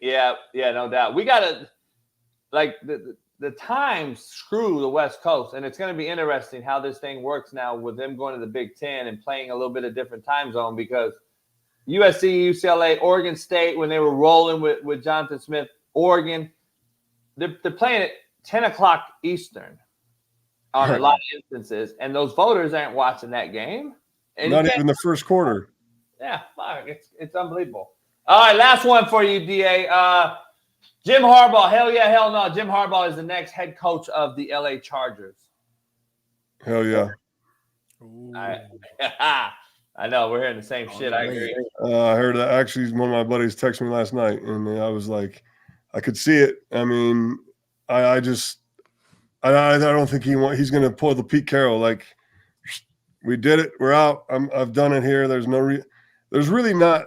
Yeah, no doubt. We got to, like, the times screw the West Coast, and it's going to be interesting how this thing works now with them going to the Big Ten and playing a little bit of different time zone, because USC, UCLA, Oregon State, when they were rolling with Jonathan Smith, Oregon, they're playing at 10 o'clock Eastern on a lot of instances, and those voters aren't watching that game. And not even the first quarter. Yeah, fuck, it's unbelievable. All right, last one for you, DA. Jim Harbaugh, hell yeah, hell no. Jim Harbaugh is the next head coach of the LA Chargers. Hell yeah. I know, we're hearing the same shit. I agree. I heard that. Actually, one of my buddies texted me last night, and I was like, I could see it. I mean, I don't think he's going to pull the Pete Carroll. Like, we did it. We're out. I've done it here. There's there's really not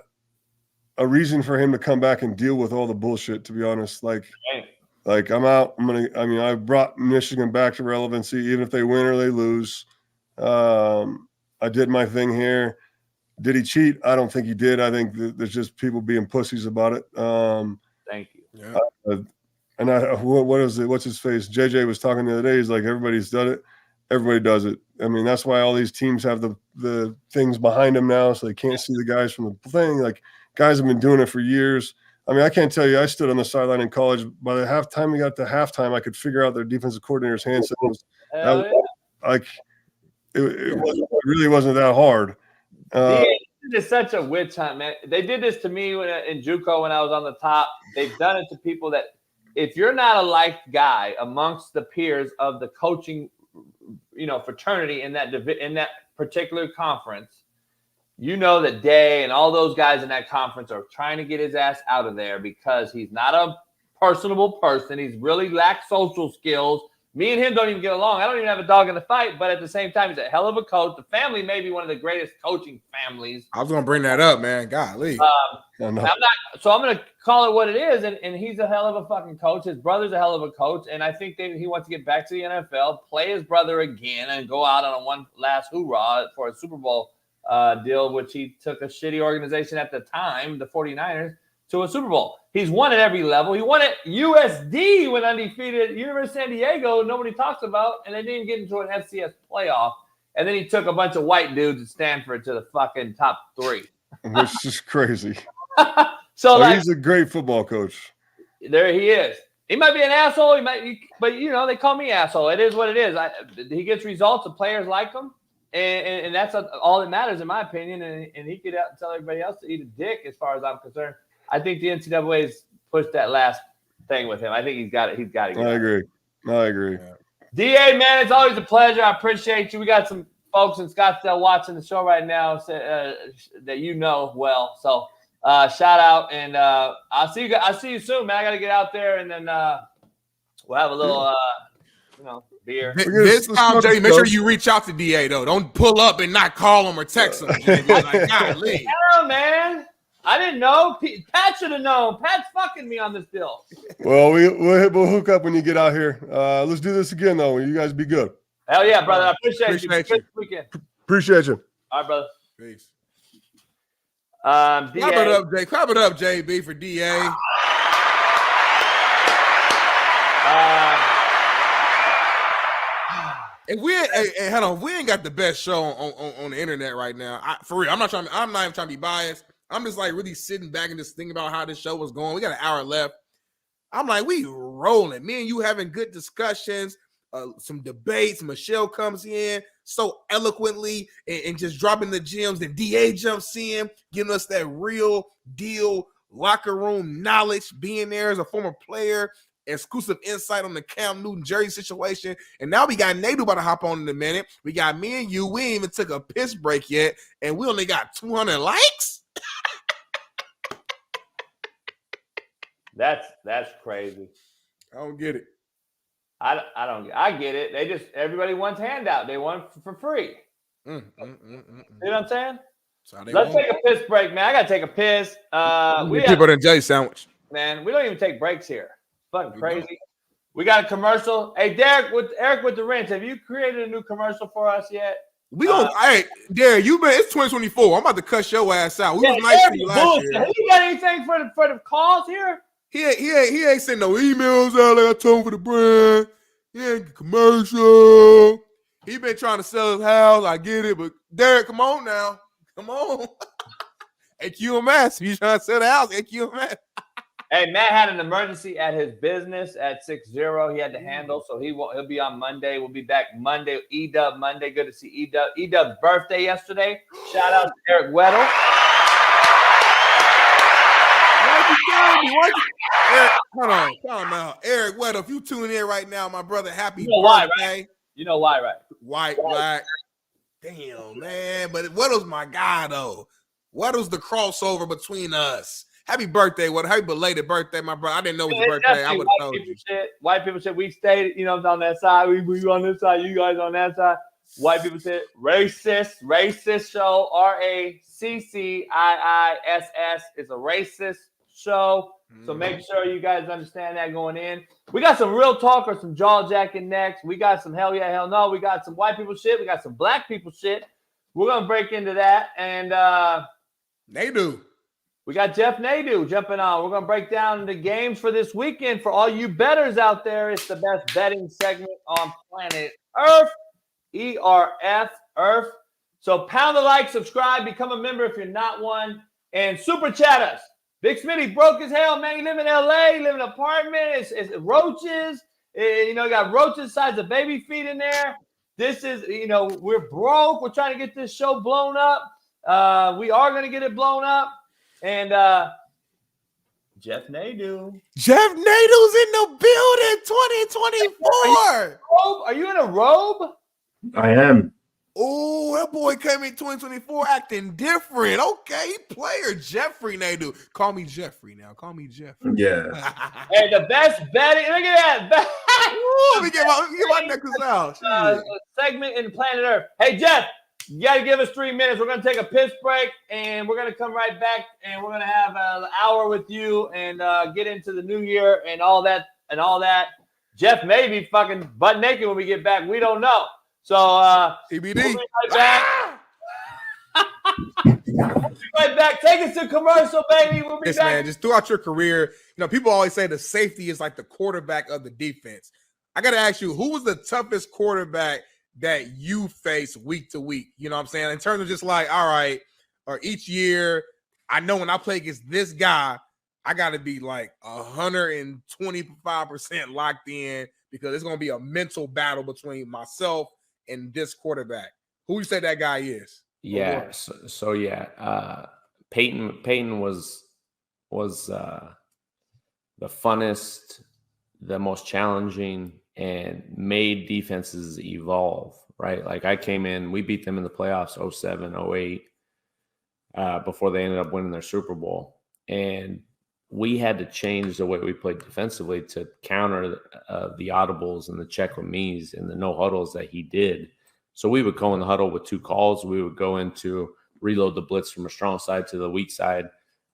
a reason for him to come back and deal with all the bullshit, to be honest. Like I'm out. I brought Michigan back to relevancy, even if they win or they lose. I did my thing here. Did he cheat? I don't think he did. I think there's just people being pussies about it. Thank you. Yeah. What is it? What's his face? JJ was talking the other day. He's like, everybody's done it. Everybody does it. I mean, that's why all these teams have the things behind them now, so they can't see the guys from the thing. Like, guys have been doing it for years. I mean, I can't tell you. I stood on the sideline in college. By the time we got to halftime, I could figure out their defensive coordinator's hand signals. It really wasn't that hard. It's such a witch hunt, man. They did this to me in JUCO when I was on the top. They've done it to people that, if you're not a liked guy amongst the peers of the coaching, fraternity in that particular conference, you know that Day and all those guys in that conference are trying to get his ass out of there because he's not a personable person. He's really lacks social skills. Me and him don't even get along. I don't even have a dog in the fight, but at the same time, he's a hell of a coach. The family may be one of the greatest coaching families. I was going to bring that up, man. Golly. I'm going to call it what it is, and he's a hell of a fucking coach. His brother's a hell of a coach, and I think he wants to get back to the NFL, play his brother again, and go out on a one last hoorah for a Super Bowl deal, which he took a shitty organization at the time, the 49ers, to a Super Bowl. He's won at every level. He won at USD when undefeated. University of San Diego, nobody talks about, and they didn't even get into an FCS playoff. And then he took a bunch of white dudes at Stanford to the fucking top 3. Which is crazy. So he's a great football coach. There he is. He might be an asshole. But they call me asshole. It is what it is. He gets results. The players like him. And that's all that matters, in my opinion. And he could tell everybody else to eat a dick, as far as I'm concerned. I think the NCAA's pushed that last thing with him. I think he's got it. He's got it. I agree. DA, man, it's always a pleasure. I appreciate you. We got some folks in Scottsdale watching the show right now that you know well. So shout out, and I'll see you soon, man. I got to get out there, and then we'll have a little beer. This time, Jay, make sure you reach out to DA though. Don't pull up and not call him or text him. Like, golly. Hell, man. I didn't know. Pat should have known. Pat's fucking me on this deal. Well, we'll hook up when you get out here. Let's do this again, though. You guys be good. Hell yeah, brother. I appreciate you. Good weekend. Appreciate you. All right, brother. Peace. DA. Clap it up, Jay. Clap it up, JB, for DA. If we ain't got the best show on the internet right now. For real, I'm not even trying to be biased. I'm just like really sitting back and just thinking about how this show was going. We got an hour left. I'm like, we rolling. Me and you having good discussions, some debates. Michelle comes in so eloquently and just dropping the gems. Then DA jumps in, giving us that real deal locker room knowledge, being there as a former player, exclusive insight on the Cam Newton jersey situation. And now we got Nadu about to hop on in a minute. We got me and you. We ain't even took a piss break yet, and we only got 200 likes. That's crazy. I don't get it. I get it. Everybody wants handout. They want it for free. You know what I'm saying? Let's take a piss break, man. I gotta take a piss. We peanut butter and jelly sandwich. Man, we don't even take breaks here. Fucking crazy. We got a commercial. Hey, Eric with the wrench. Have you created a new commercial for us yet? We gonna hey, Derek, it's 2024. I'm about to cuss your ass out. We was nice to you last year. You got anything for the calls here? He ain't sending no emails out like I told him for the brand. He ain't commercial. He been trying to sell his house. I get it, but Derek, come on now. Come on. AQMS. If you trying to sell the house, AQMS. Hey, Matt had an emergency at his business at 6-0. He had to handle, so he'll be on Monday. We'll be back Monday. E-Dub Monday. Good to see E-Dub. E-Dub's birthday yesterday. Shout out to Eric Weddle. Hold on. Calm out. Eric Weddle, if you tune in right now, my brother, happy birthday. Why, right? You know why, right? White, black. Damn, man. But Weddle's my guy, though. Weddle's the crossover between us. Happy birthday, Weddle. Happy belated birthday, my brother. I didn't know it was your birthday. I would have told you. White people said we stayed, on that side. We on this side, you guys on that side. White people said racist show. RACCIISS is a racist show. So make sure you guys understand that going in. We got some real talk or some jaw jacking next. We got some hell yeah, hell no. We got some white people shit. We got some black people shit. We're gonna break into that. And Nadu. We got Jeff Nadu jumping on. We're gonna break down the games for this weekend for all you bettors out there. It's the best betting segment on planet Earth. ERF Earth. So pound the like, subscribe, become a member if you're not one, and super chat us. Big Smitty broke as hell, man. He live in LA, live in an apartment. It's roaches. Got roaches size of baby feet in there. This is, we're broke. We're trying to get this show blown up. We are going to get it blown up. And Jeff Nadu. Jeff Nadu's in the building 2024. Are you in a robe? I am. Oh, that boy came in 2024 acting different. Okay, player Jeffrey Nadu. Call me Jeffrey now. Call me Jeffrey. Yeah. Hey, the best betting. Look at that. Let me get my necklace out. Segment in planet Earth. Hey, Jeff, you got to give us 3 minutes. We're going to take a piss break, and we're going to come right back, and we're going to have an hour with you and get into the new year and all that. Jeff may be fucking butt naked when we get back. We don't know. So, TBD. We'll be right back. Right back. Take us to commercial, baby. We'll be back. Man, just throughout your career, people always say the safety is like the quarterback of the defense. I got to ask you, who was the toughest quarterback that you face week to week? You know what I'm saying? In terms of just like, all right, or each year, I know when I play against this guy, I got to be like 125% locked in because it's going to be a mental battle between myself and this quarterback. Who you say that guy is? Yeah. So Peyton was the funnest, the most challenging, and made defenses evolve, right? Like I came in, we beat them in the playoffs 07, 08, before they ended up winning their Super Bowl. And we had to change the way we played defensively to counter the audibles and the check with me's and the no huddles that he did. So we would go in the huddle with 2 calls. We would go into reload the blitz from a strong side to the weak side.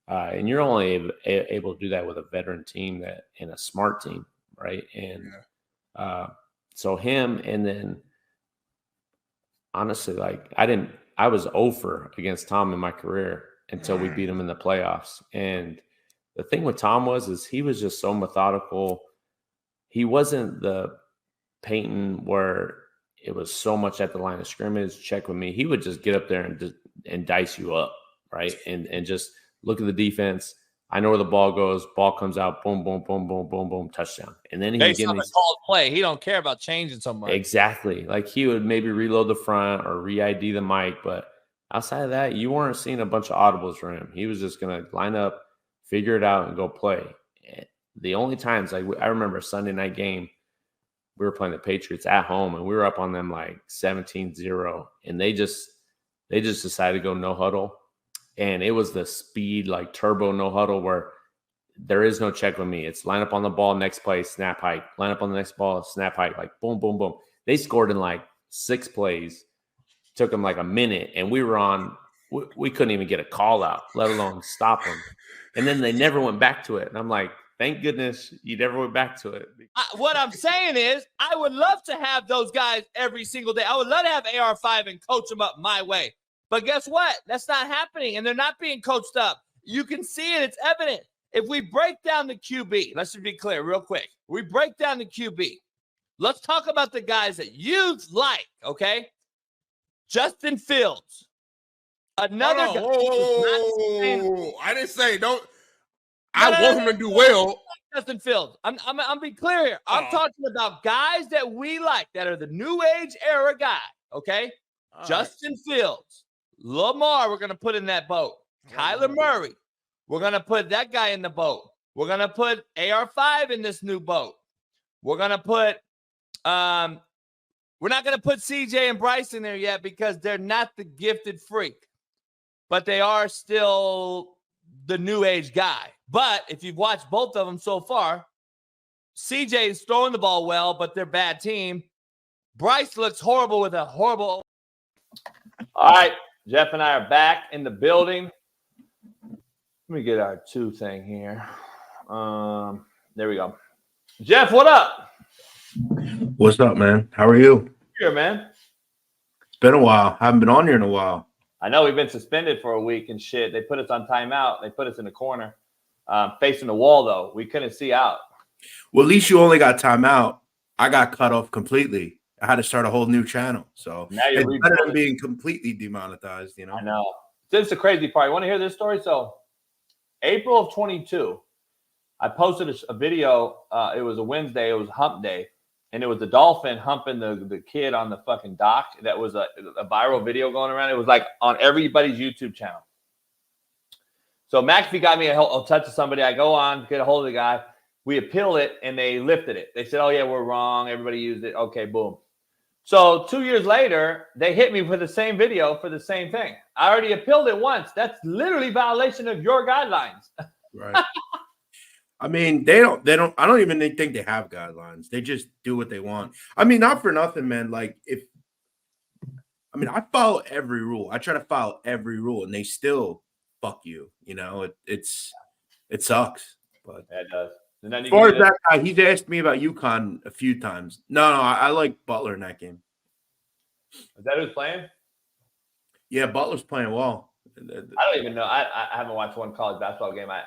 And you're only able to do that with a veteran team and a smart team, right? And so him, and then honestly, like I was 0 against Tom in my career until we beat him in the playoffs. And the thing with Tom is he was just so methodical. He wasn't the Peyton where it was so much at the line of scrimmage, check with me. He would just get up there and dice you up, right? And just look at the defense. I know where the ball goes. Ball comes out, boom, boom, boom, boom, boom, boom, touchdown. And then he would get these called play. He don't care about changing so much. Exactly. Like he would maybe reload the front or re-ID the mic, but outside of that, you weren't seeing a bunch of audibles from him. He was just going to line up, figure it out, and go play. The only times, like I remember a Sunday night game, we were playing the Patriots at home, and we were up on them like 17-0, and they just decided to go no huddle, and it was the speed like turbo no huddle where there is no check with me. It's line up on the ball, next play, snap height. Line up on the next ball, snap height. Like boom, boom, boom. They scored in like 6 plays. Took them like a minute, and we were on. We couldn't even get a call out, let alone stop them. And then they never went back to it. And I'm like, thank goodness you never went back to it. What I'm saying is, I would love to have those guys every single day. I would love to have AR5 and coach them up my way. But guess what? That's not happening, and they're not being coached up. You can see it. It's evident. If we break down the QB, let's just be clear real quick. We break down the QB. Let's talk about the guys that you like, okay? Justin Fields. Another guy. Whoa. I didn't say don't. I want him to do well. Justin Fields. I'm being clear here. I'm talking about guys that we like that are the new age era guy, okay? Justin Fields. Lamar, we're going to put in that boat. Kyler Murray, we're going to put that guy in the boat. We're going to put AR5 in this new boat. We're going to put, we're not going to put CJ and Bryce in there yet because they're not the gifted freak, but they are still the new age guy. But if you've watched both of them so far, CJ is throwing the ball well, but they're bad team. Bryce looks horrible with a horrible. All right. Jeff and I are back in the building. Let me get our 2 thing here. There we go. Jeff, what up? What's up, man? How are you? Here, man. It's been a while. Haven't been on here in a while. I know we've been suspended for a week and shit. They put us on timeout. They put us in the corner, facing the wall, though. We couldn't see out. Well, at least you only got timeout. I got cut off completely. I had to start a whole new channel. So now you're it's better than being completely demonetized, you know? I know. This is the crazy part. You want to hear this story? So April of 22, I posted a video. It was a Wednesday. It was hump day. And it was the dolphin humping the kid on the fucking dock. That was a viral video going around. It was like on everybody's YouTube channel. So McAfee got me a touch of somebody. I go on, get a hold of the guy. We appealed it, and they lifted it. They said, oh, yeah, we're wrong. Everybody used it. Okay, boom. So 2 years later, they hit me for the same video for the same thing. I already appealed it once. That's literally violation of your guidelines. Right. I mean, I don't even think they have guidelines. They just do what they want. I mean, not for nothing, man. Like I follow every rule. I try to follow every rule, and they still fuck you. You know, it sucks. But yeah, it does. As far as that guy, he's asked me about UConn a few times. No, I like Butler in that game. Is that who's playing? Yeah, Butler's playing well. I don't even know. I haven't watched one college basketball game. I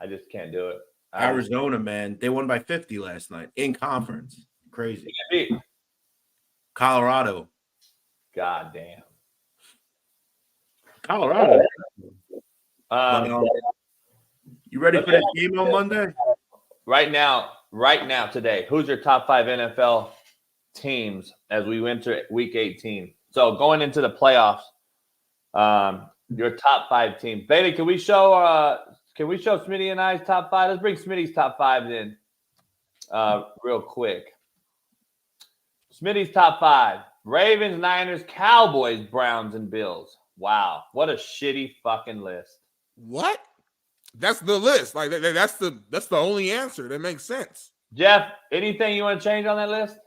just can't do it. Arizona, man, they won by 50 last night in conference. Crazy. Colorado. God damn. Colorado. You ready for that game on Monday? Right now, today, who's your top 5 NFL teams as we enter week 18? So going into the playoffs, your top 5 teams. Bailey, can we show Smitty and I's top 5? Let's bring Smitty's top 5 in real quick. Smitty's top 5. Ravens, Niners, Cowboys, Browns, and Bills. Wow. What a shitty fucking list. What? That's the list. Like that's the only answer that makes sense. Jeff, anything you want to change on that list?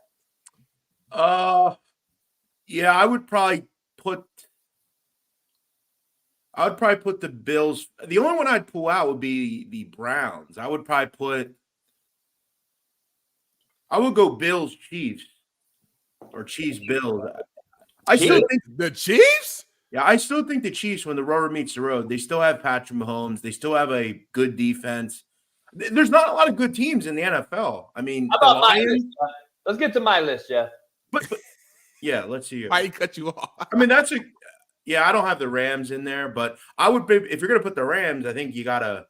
Yeah, I would probably put the Bills. The only one I'd pull out would be the Browns. I would go Bills, Chiefs, or Chiefs, Bills. I still think the Chiefs. Yeah, I still think the Chiefs, when the rubber meets the road, they still have Patrick Mahomes. They still have a good defense. There's not a lot of good teams in the NFL. I mean, how about my list? Let's get to my list, Jeff. But yeah, let's see. I cut you off. I mean, I don't have the Rams in there, but I would, if you're gonna put the Rams, I think you gotta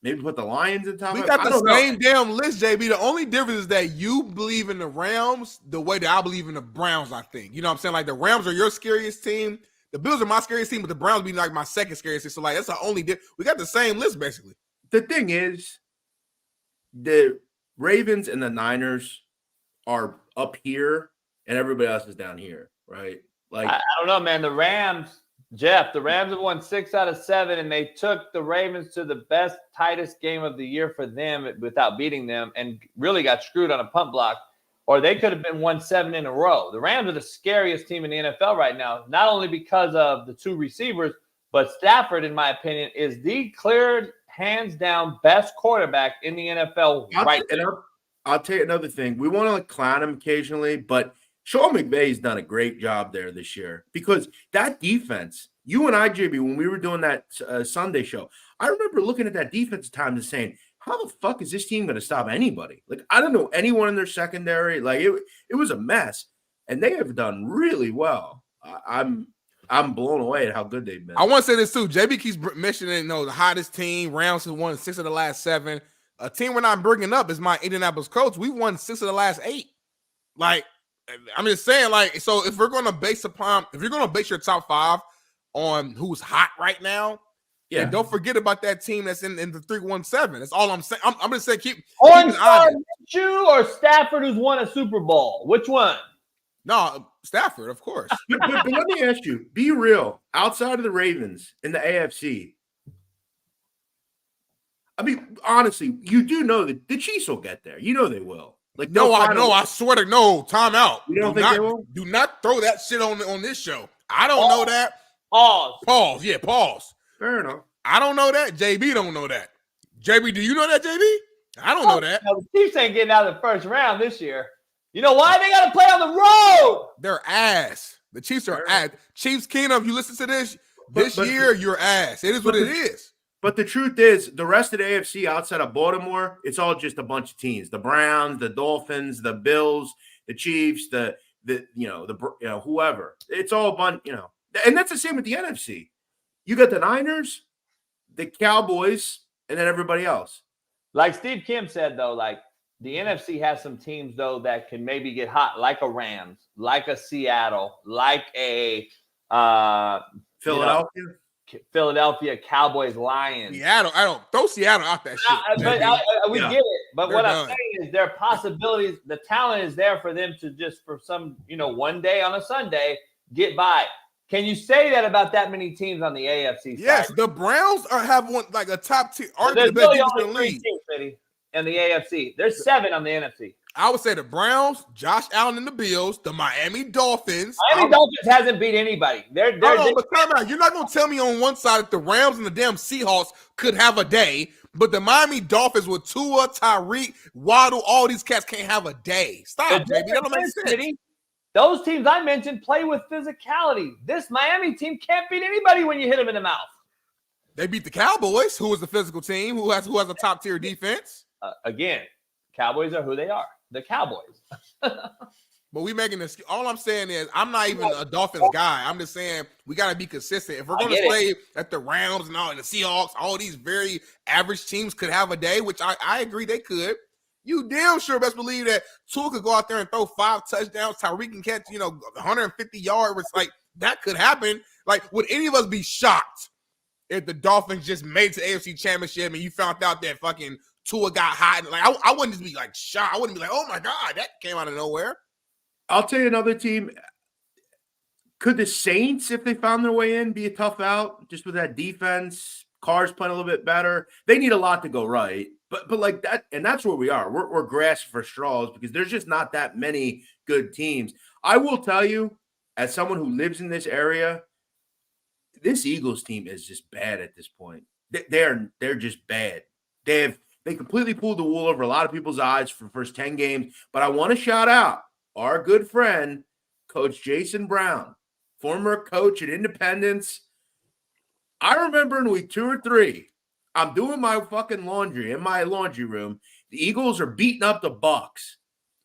maybe put the Lions in top. We got the same damn list, JB. The only difference is that you believe in the Rams the way that I believe in the Browns, I think. You know what I'm saying? Like the Rams are your scariest team. The Bills are my scariest team, but the Browns be like my second scariest team. So like that's the only difference. We got the same list basically. The thing is, the Ravens and the Niners are up here and everybody else is down here, right? Like I don't know, man. The Rams Jeff, the Rams have won 6 out of 7, and they took the Ravens to the best, tightest game of the year for them without beating them and really got screwed on a punt block, or they could have been won 7 in a row. The Rams are the scariest team in the NFL right now, not only because of the 2 receivers, but Stafford, in my opinion, is the clear, hands-down best quarterback in the NFL right now. I'll tell you another thing. We want to clown him occasionally, but Sean McVay's done a great job there this year because that defense, you and I, JB, when we were doing that Sunday show, I remember looking at that defense at times and saying, how the fuck is this team going to stop anybody? Like, I don't know anyone in their secondary. Like, it was a mess, and they have done really well. I'm blown away at how good they've been. I want to say this too. JB keeps mentioning, the hottest team. Rams have won 6 of the last 7. A team we're not bringing up is my Indianapolis Colts. We've won 6 of the last 8. Like, I'm just saying, like, so if you're going to base your top 5 on who's hot right now, and don't forget about that team that's in the 3-1-7. That's all I'm saying. I'm just saying keep an eye on you or Stafford, who's won a Super Bowl. Which one? No, Stafford, of course. but let me ask you, be real. Outside of the Ravens in the AFC, I mean, honestly, you do know that the Chiefs will get there. You know they will. Like, no, I know. I swear to no. Time out. You don't think they will? Do not throw that shit on this show. I don't know that. Pause. Yeah, pause. Fair enough. I don't know that. JB don't know that. JB, do you know that, JB? I don't know that. No, the Chiefs ain't getting out of the first round this year. You know why? They got to play on the road. They're ass. The Chiefs are ass. Chiefs, Keenum, if you listen to this year, you're ass. It is what it is. But the truth is, the rest of the AFC outside of Baltimore, it's all just a bunch of teams. The Browns, the Dolphins, the Bills, the Chiefs, the whoever. It's all a bunch, And that's the same with the NFC. You got the Niners, the Cowboys, and then everybody else. Like Steve Kim said, though, like the NFC has some teams, though, that can maybe get hot, like a Rams, like a Seattle, like a Philadelphia, Cowboys, Lions. Seattle, I don't throw Seattle out that shit. We get it. But what I'm saying is there are possibilities. The talent is there for them to just for some, one day on a Sunday, get by. Can you say that about that many teams on the AFC side? Yes, the Browns have one like a top tier. There's really only 3 teams, Smitty, in the AFC. There's 7 on the NFC. I would say the Browns, Josh Allen and the Bills, the Miami Dolphins. Miami Dolphins hasn't beat anybody. But time out. You're not going to tell me on one side that the Rams and the damn Seahawks could have a day, but the Miami Dolphins with Tua, Tyreek, Weddle, all these cats can't have a day. Stop, baby. That don't make sense. City, those teams I mentioned play with physicality. This Miami team can't beat anybody when you hit them in the mouth. They beat the Cowboys, who is the physical team, who has a top tier defense. Again, Cowboys are who they are. The Cowboys. But we making this. All I'm saying is I'm not even a Dolphins guy. I'm just saying we got to be consistent. If we're going to play at the Rams and the Seahawks, all these very average teams could have a day, which I agree they could. You damn sure best believe that Tua could go out there and throw 5 touchdowns. Tyreek can catch, 150 yards. Like that could happen. Like, would any of us be shocked if the Dolphins just made it to the AFC Championship and you found out that fucking Tua got hot? Like, I wouldn't just be like shocked. I wouldn't be like, oh my God, that came out of nowhere. I'll tell you another team. Could the Saints, if they found their way in, be a tough out just with that defense? Carr's playing a little bit better. They need a lot to go right. But like that, and that's where we are. We're grasping for straws because there's just not that many good teams. I will tell you, as someone who lives in this area, this Eagles team is just bad at this point. They're just bad. They completely pulled the wool over a lot of people's eyes for the first 10 games. But I want to shout out our good friend, Coach Jason Brown, former coach at Independence. I remember in week 2 or 3, I'm doing my fucking laundry in my laundry room. The Eagles are beating up the Bucks.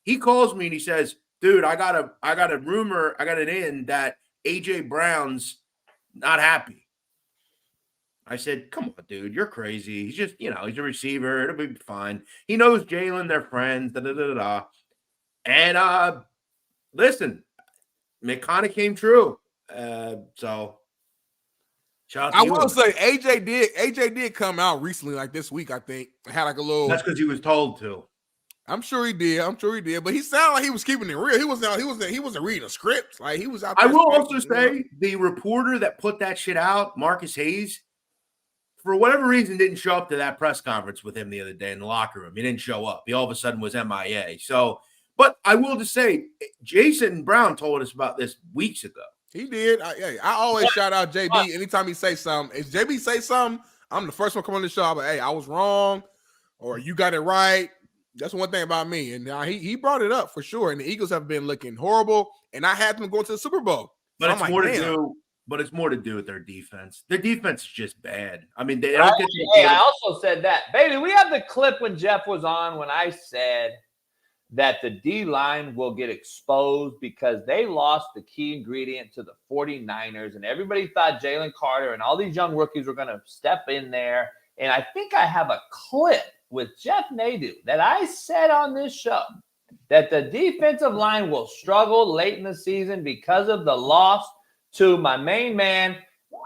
He calls me and he says, dude, I got a rumor, I got it in that AJ Brown's not happy. I said, come on, dude, you're crazy. He's just, he's a receiver. It'll be fine. He knows Jalen, they're friends, da-da-da-da-da. And listen, it kind of came true. So I will say AJ did come out recently, like this week, I think. Had like a little. That's because he was told to. I'm sure he did. But he sounded like he was keeping it real. He wasn't reading a script. Like he was out there. I will also say the reporter that put that shit out, Marcus Hayes, for whatever reason, didn't show up to that press conference with him the other day in the locker room. He didn't show up. He all of a sudden was MIA. So, but I will just say, Jason Brown told us about this weeks ago. He did. I always shout out JB anytime he say something. If JB say something, I'm the first one to come on the show. But hey, I was wrong, or you got it right. That's one thing about me. And he brought it up for sure. And the Eagles have been looking horrible. And I had them going to the Super Bowl. But it's more to do. But it's more to do with their defense. Their defense is just bad. I mean, they don't get. Hey, I also said that, baby. We have the clip when Jeff was on when I said that the D line will get exposed because they lost the key ingredient to the 49ers, and everybody thought Jalen Carter and all these young rookies were going to step in there. And I think I have a clip with Jeff Nadu that I said on this show that the defensive line will struggle late in the season because of the loss to my main man.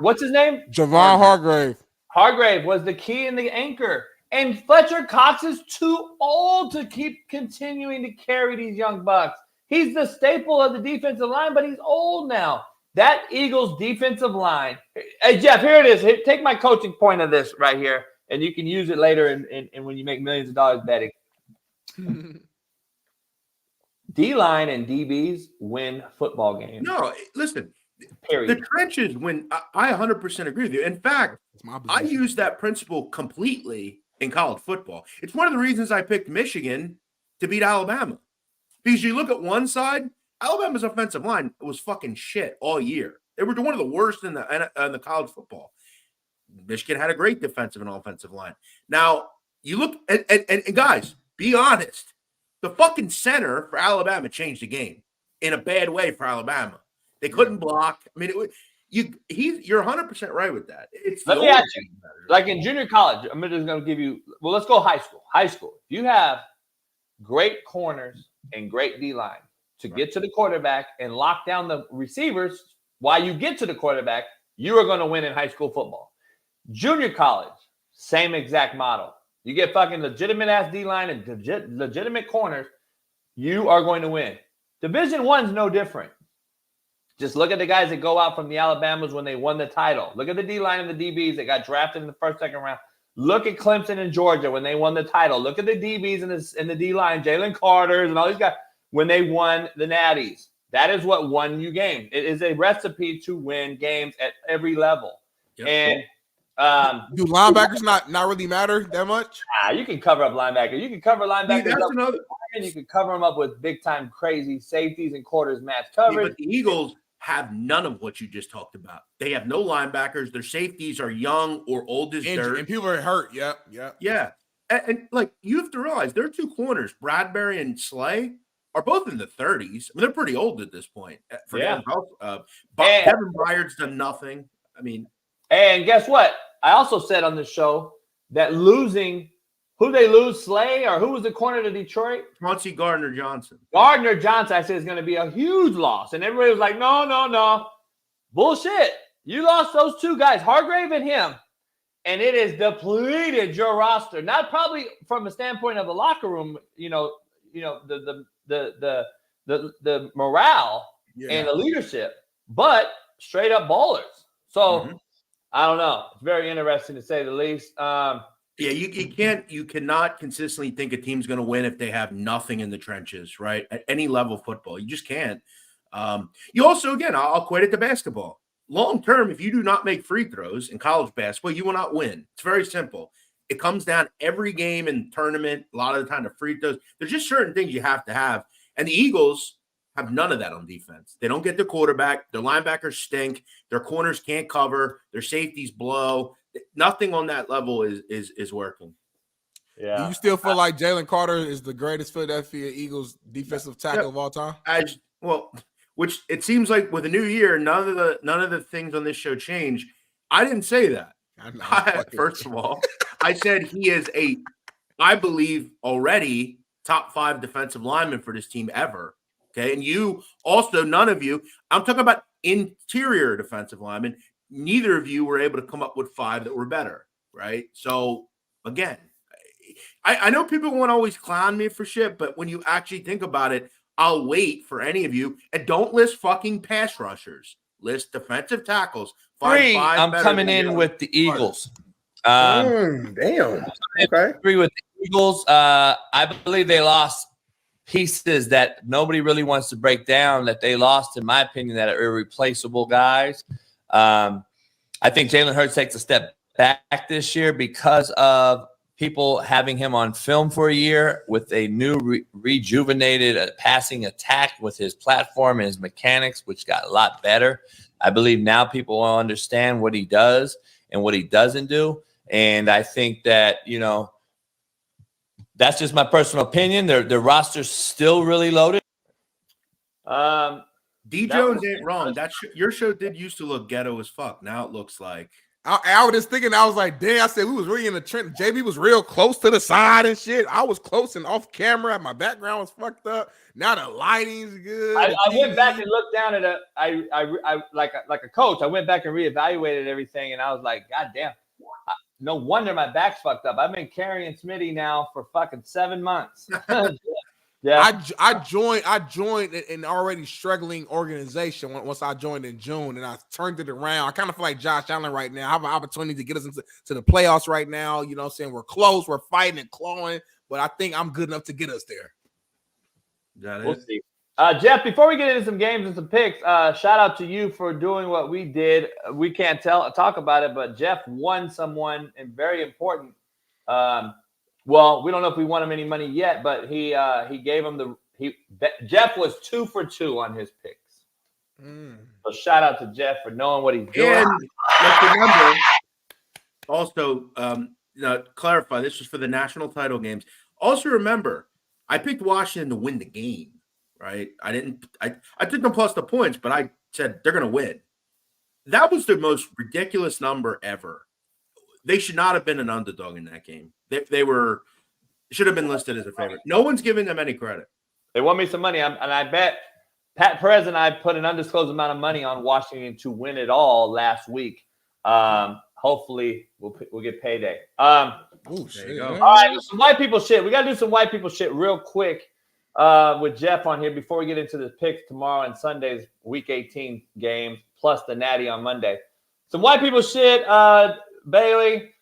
What's his name? Javon Hargrave. Hargrave was the key and the anchor. And Fletcher Cox is too old to keep continuing to carry these young bucks. He's the staple of the defensive line, but he's old now. That Eagles defensive line. Hey, Jeff, here it is. Here, take my coaching point of this right here, and you can use it later and when you make millions of dollars betting. D-line and DBs win football games. No, listen. Period. The trenches win. I 100% agree with you. In fact, I use that principle completely in college football. It's one of the reasons I picked Michigan to beat Alabama. Because you look at one side, Alabama's offensive line was fucking shit all year. They were one of the worst in the college football. Michigan had a great defensive and offensive line. Now, you look and guys, be honest. The fucking center for Alabama changed the game in a bad way for Alabama. They couldn't block. I mean, you're 100% right with that. Let me ask you, like in junior college, I'm just going to give you, well, let's go high school. High school, you have great corners and great D-line to get to the quarterback and lock down the receivers while you get to the quarterback, you are going to win in high school football. Junior college, same exact model. You get fucking legitimate-ass D-line and legitimate corners, you are going to win. Division I's no different. Just look at the guys that go out from the Alabamas when they won the title. Look at the D-line and the DBs that got drafted in the first, second round. Look at Clemson and Georgia when they won the title. Look at the DBs and the D-line, Jalen Carters and all these guys when they won the Natties. That is what won you games. It is a recipe to win games at every level. Yep. And do linebackers not really matter that much? You can cover up linebackers. You can cover linebackers up, and you can cover them up with big-time crazy safeties and quarters match coverage. Yeah, but the Eagles have none of what you just talked about. They have no linebackers. Their safeties are young or old as dirt. And people are hurt. Yep. Yeah. And like, you have to realize their two corners, Bradbury and Slay, are both in the 30s. I mean, they're pretty old at this point. Kevin Byard's done nothing. I mean. And guess what? I also said on the show that losing – who they lose, Slay, or who was the corner to Detroit? Chauncey Gardner-Johnson. Gardner-Johnson, I said, is going to be a huge loss. And everybody was like, no. Bullshit. You lost those two guys, Hargrave and him. And it has depleted your roster. Not probably from a standpoint of the locker room, the morale and the leadership, but straight up ballers. So I don't know. It's very interesting to say the least. Yeah, you cannot consistently think a team's going to win if they have nothing in the trenches, right? At any level of football, you just can't. You also, again, I'll equate it to basketball. Long term, if you do not make free throws in college basketball, you will not win. It's very simple. It comes down every game and tournament, a lot of the time to free throws. There's just certain things you have to have. And the Eagles have none of that on defense. They don't get their quarterback. Their linebackers stink. Their corners can't cover. Their safeties blow. Nothing on that level is working. Yeah. Do you still feel like Jalen Carter is the greatest Philadelphia Eagles defensive tackle of all time? Which it seems like with a new year, none of the things on this show change. I didn't say that. First of all, I said he is I believe already top 5 defensive lineman for this team ever. Okay, and you also, none of you. I'm talking about interior defensive linemen. Neither of you were able to come up with 5 that were better, right? So, again, I know people won't always clown me for shit, but when you actually think about it, I'll wait for any of you. And don't list fucking pass rushers. List defensive tackles. Three, I'm coming in with the Eagles. Damn. Okay. Three with the Eagles. I believe they lost pieces that nobody really wants to break down, that they lost, in my opinion, that are irreplaceable guys. I think Jalen Hurts takes a step back this year because of people having him on film for a year with a new rejuvenated passing attack with his platform and his mechanics, which got a lot better. I believe now people will understand what he does and what he doesn't do. And I think that, you know, that's just my personal opinion. Their roster's still really loaded. D Jones ain't wrong. Your show did used to look ghetto as fuck. Now it looks like I was just thinking, I was like, damn, I said we was really in the Trent. JB was real close to the side and shit. I was close and off camera. My background was fucked up. Now the lighting's good. I went back and looked down at I like a coach. I went back and reevaluated everything, and I was like, God damn, no wonder my back's fucked up. I've been carrying Smitty now for fucking 7 months. Yeah, I joined an already struggling organization once I joined in June, and I turned it around. I kind of feel like Josh Allen right now. I have an opportunity to get us into the playoffs right now. You know what I'm saying? We're close. We're fighting and clawing, but I think I'm good enough to get us there. We'll see. Jeff, before we get into some games and some picks, shout out to you for doing what we did. We can't talk about it, but Jeff won someone and very important. Well, we don't know if we won him any money yet, but he gave him Jeff was 2 for 2 on his picks. So shout out to Jeff for knowing what he's doing. And let's remember, also, clarify, this was for the national title games. Also remember, I picked Washington to win the game, right? I took them plus the points, but I said they're going to win. That was the most ridiculous number ever. They should not have been an underdog in that game. They should have been listed as a favorite. No one's giving them any credit. They won me some money, and I bet Pat Perez and I put an undisclosed amount of money on Washington to win it all last week. Hopefully, we'll get payday. There you go. All right, some white people shit. We got to do some white people shit real quick with Jeff on here before we get into the picks tomorrow and Sunday's Week 18 games, plus the Natty on Monday. Some white people shit, Bailey.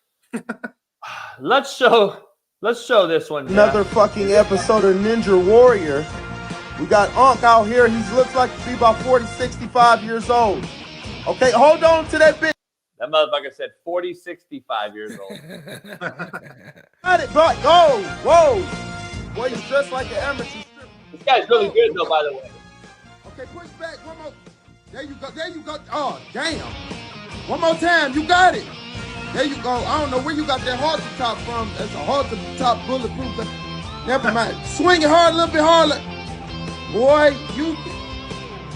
Let's show this one. Jeff. Another fucking episode of Ninja Warrior. We got Unc out here. He looks like to be about 40, 65 years old. Okay, hold on to that bitch. That motherfucker said 40, 65 years old. Got it, bro. Go. Whoa. Boy, he's dressed like an amateur stripper. This guy's really good, though, by the way. Okay, push back. One more. There you go. There you go. Oh, damn. One more time. You got it. There you go. I don't know where you got that halter top from. That's a halter top bulletproof. Never mind. Swing it hard, a little bit harder. Boy, you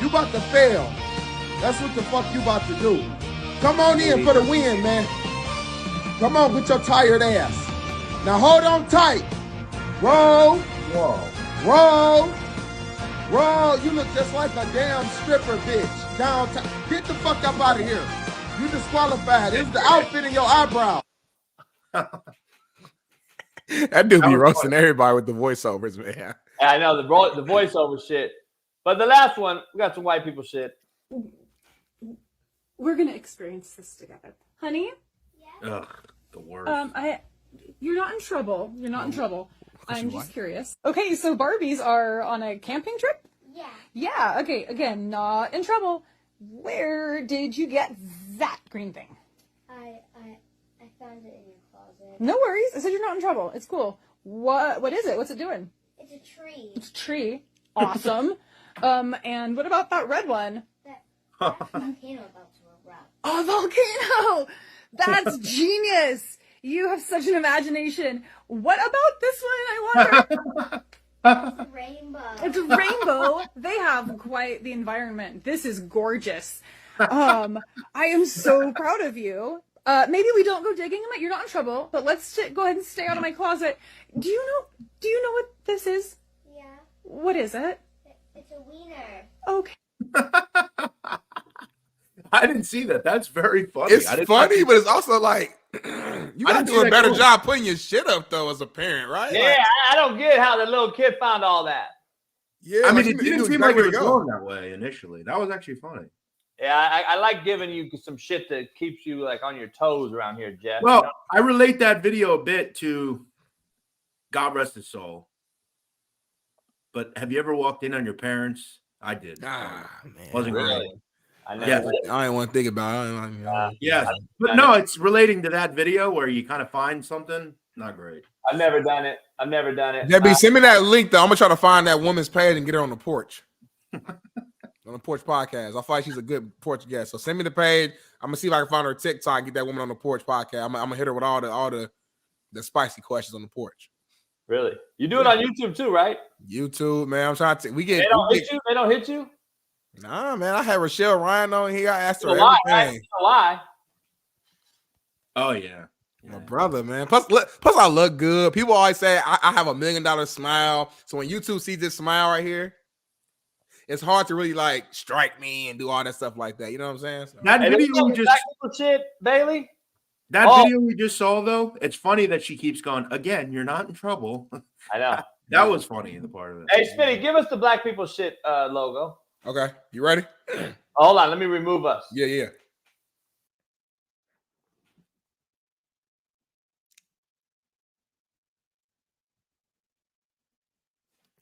about to fail. That's what the fuck you about to do. Come on in for the win, man. Come on with your tired ass. Now hold on tight. Roll. Whoa. Roll. Roll. You look just like a damn stripper, bitch. Down tight. Get the fuck up out of here. You disqualified. It's the outfit in your eyebrow. That dude be roasting everybody with the voiceovers, man. I know the voiceover shit. But the last one, we got some white people shit. We're gonna experience this together, honey. Ugh, the worst. You're not in trouble. You're not in trouble. I'm just curious. Okay, so Barbies are on a camping trip? Yeah. Yeah, okay, again, not in trouble. Where did you get that green thing? I found it in your closet. No worries. I said you're not in trouble. It's cool. What is it? What's it doing? It's a tree. It's a tree. Awesome. And what about that red one? That's a volcano about to erupt. A volcano! That's genius! You have such an imagination. What about this one, I wonder? It's a rainbow. It's a rainbow. They have quite the environment. This is gorgeous. I am so proud of you. Maybe we don't go digging them. You're not in trouble, but let's go ahead and stay out of my closet. Do you know what this is? Yeah. What is it? It's a wiener. Okay. I didn't see that. That's very funny. It's funny, but it's also like, you You got to do a better job putting your shit up, though, as a parent, right? Yeah, I don't get how the little kid found all that. Yeah, I mean, it he didn't knew seem exactly like it where was to go. going that way initially. That was actually funny. Yeah, I like giving you some shit that keeps you like on your toes around here, Jeff. Well, you know? I relate that video a bit to God rest his soul. But have you ever walked in on your parents? I did. Man. Wasn't Really? great. I I never. didn't want to think about it. Yes. But no, it's relating to that video where you kind of find something. Not great. I've never done it. JB, send me that link, though. I'm going to try to find that woman's page and get her on the porch. On the porch podcast. I feel like she's a good porch guest. So send me the page. I'm going to see if I can find her TikTok, get that woman on the porch podcast. I'm going to hit her with all the spicy questions on the porch. Really? You do it on YouTube too, right? YouTube, man. I'm trying to. They don't hit you. They don't hit you. Nah, man. I had Rochelle Ryan on here. I asked her Why? everything. Why? Oh yeah. My brother, man. Plus, I look good. People always say I have $1 million smile. So when YouTube sees this smile right here, it's hard to really like strike me and do all that stuff like that. You know what I'm saying? So, That video we just shit, Bailey. That video we just saw, though, it's funny that she keeps going, again, you're not in trouble. I know. That was funny in the part of it. Hey, Smitty, give us the black people shit logo. Okay. You ready? Hold on. Let me remove us. Yeah.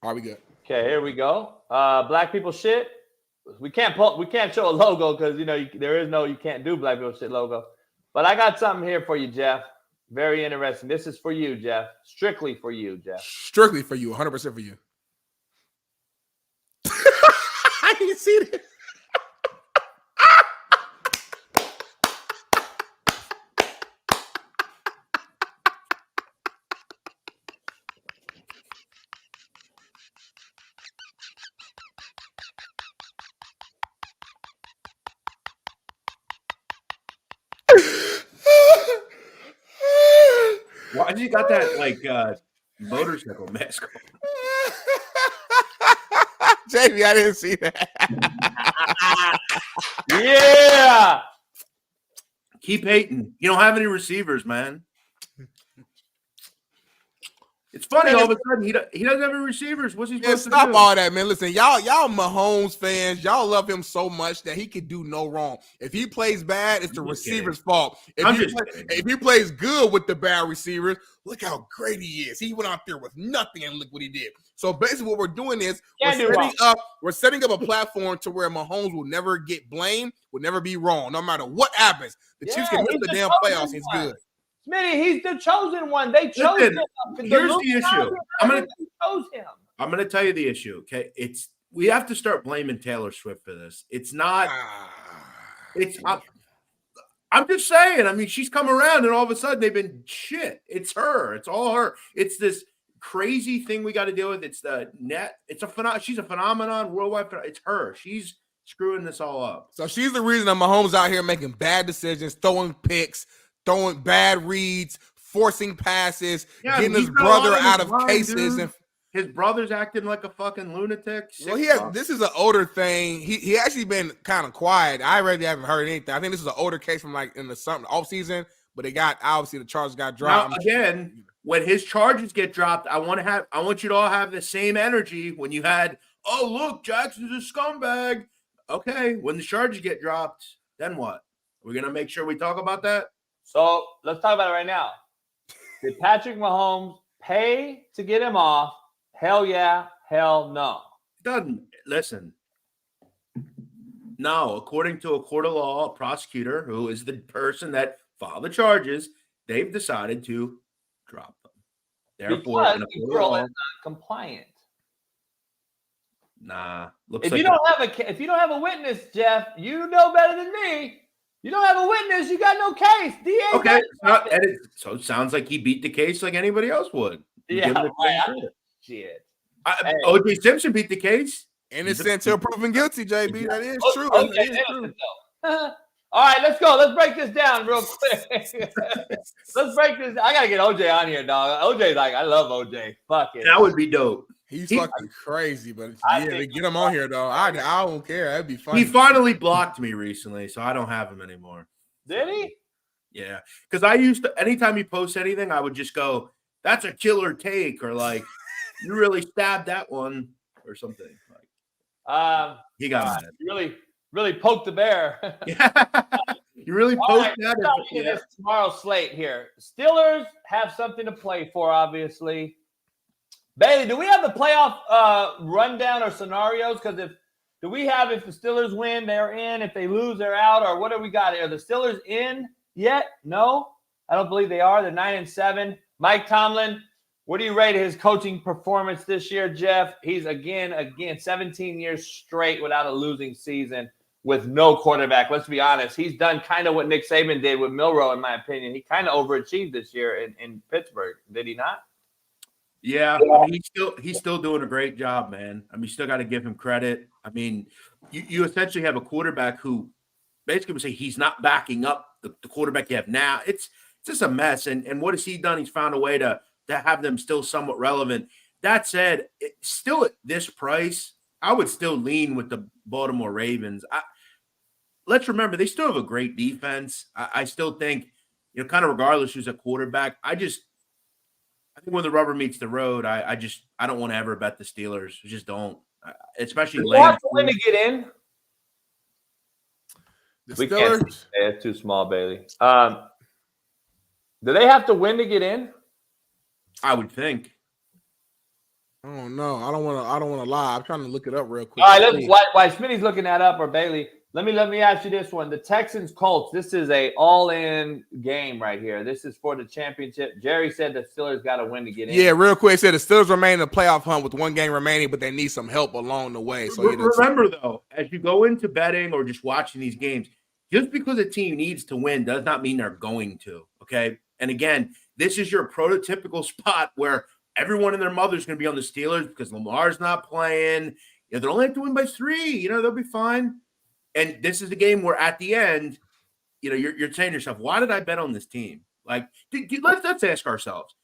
All right, we good. Okay, here we go. Black people shit. We can't show a logo because you can't do black people shit logo. But I got something here for you, Jeff. Very interesting. This is for you, Jeff. Strictly for you, Jeff. Strictly for you. 100% for you. I didn't see this. Why you got that like motorcycle mask on? JB, I didn't see that. Yeah. Keep hating. You don't have any receivers, man. It's funny all of a sudden he doesn't have any receivers. What's he supposed to do? Stop all that, man. Listen, y'all Mahomes fans, y'all love him so much that he could do no wrong. If he plays bad, it's the receiver's fault. If he plays good with the bad receivers, look how great he is. He went out there with nothing and look what he did. So basically what we're doing is we're setting up a platform to where Mahomes will never get blamed, will never be wrong, no matter what happens. The Chiefs can miss the damn playoffs. He's good. Smitty, he's the chosen one. They chose him. Here's the issue. chose him. I'm gonna tell you the issue. Okay, we have to start blaming Taylor Swift for this. It's not. I'm just saying. I mean, she's come around, and all of a sudden they've been shit. It's her. It's all her. It's this crazy thing we got to deal with. It's the net. It's she's a phenomenon, worldwide. It's her. She's screwing this all up. So she's the reason that Mahomes out here making bad decisions, throwing picks, throwing bad reads, forcing passes, getting his brother out of cases. Dude. And his brother's acting like a fucking lunatic. Well, this is an older thing. He actually been kind of quiet. I really haven't heard anything. I think this is an older case from like in the off season, but obviously the charges got dropped. Now, again, when his charges get dropped, I want you to all have the same energy when you had, oh look, Jackson's a scumbag. Okay, when the charges get dropped, then what? We're gonna make sure we talk about that. So let's talk about it right now. Did Patrick Mahomes pay to get him off? Hell yeah, hell no. Doesn't listen. No, according to a court of law, a prosecutor who is the person that filed the charges, they've decided to drop them. Therefore, because the girl is not compliant. Nah. If you don't have a witness, Jeff, you know better than me. You don't have a witness, you got no case. DA okay, so it sounds like he beat the case like anybody else would. Yeah, shit. O.J. Simpson beat the case. Innocent until proven guilty, JB. That is true. Okay, that is true. All right, let's go. Let's break this down real quick. Let's break this. I gotta get OJ on here, dog. OJ's like, I love OJ. Fuck it. That would be dope. He's fucking crazy, but they get him on here though. I don't care. That'd be fun. He finally blocked me recently, so I don't have him anymore. Did he? Yeah, because I used to, anytime he posts anything, I would just go, "That's a killer take," or like, "You really stabbed that one," or something. Like, he got mad. You really poked the bear. You really All posted that. Let's get this tomorrow's slate here. Steelers have something to play for, obviously. Bailey, do we have the playoff rundown or scenarios? Because if the Steelers win, they're in. If they lose, they're out. Or what do we got? Are the Steelers in yet? No, I don't believe they are. They're 9-7. Mike Tomlin, what do you rate his coaching performance this year, Jeff? He's again 17 years straight without a losing season with no quarterback. Let's be honest. He's done kind of what Nick Saban did with Milroe, in my opinion. He kind of overachieved this year in Pittsburgh. Did he not? Yeah, I mean, he's still doing a great job, man. I mean, you still got to give him credit. I mean, you essentially have a quarterback who basically would say he's not backing up the quarterback you have now. It's just a mess. And what has he done? He's found a way to have them still somewhat relevant. That said, still at this price, I would still lean with the Baltimore Ravens. Let's remember, they still have a great defense. I still think, kind of regardless who's a quarterback, I think when the rubber meets the road, I don't want to ever bet the Steelers. I just don't, especially late. They have to win to get in. The Steelers, it's too small, Bailey. Do they have to win to get in? I would think. Oh no, I don't want to lie. I'm trying to look it up real quick. All right, while Smitty's looking that up, or Bailey, let me ask you this one: the Texans Colts. This is a all-in game right here. This is for the championship. Jerry said the Steelers got to win to get in. Yeah, real quick, said the Steelers remain in the playoff hunt with one game remaining, but they need some help along the way. So remember, though, as you go into betting or just watching these games, just because a team needs to win does not mean they're going to. Okay, and again, this is your prototypical spot where everyone and their mother's going to be on the Steelers because Lamar's not playing. They'll only have to win by 3. They'll be fine. And this is the game where at the end, you're saying to yourself, why did I bet on this team? Like, let's ask ourselves,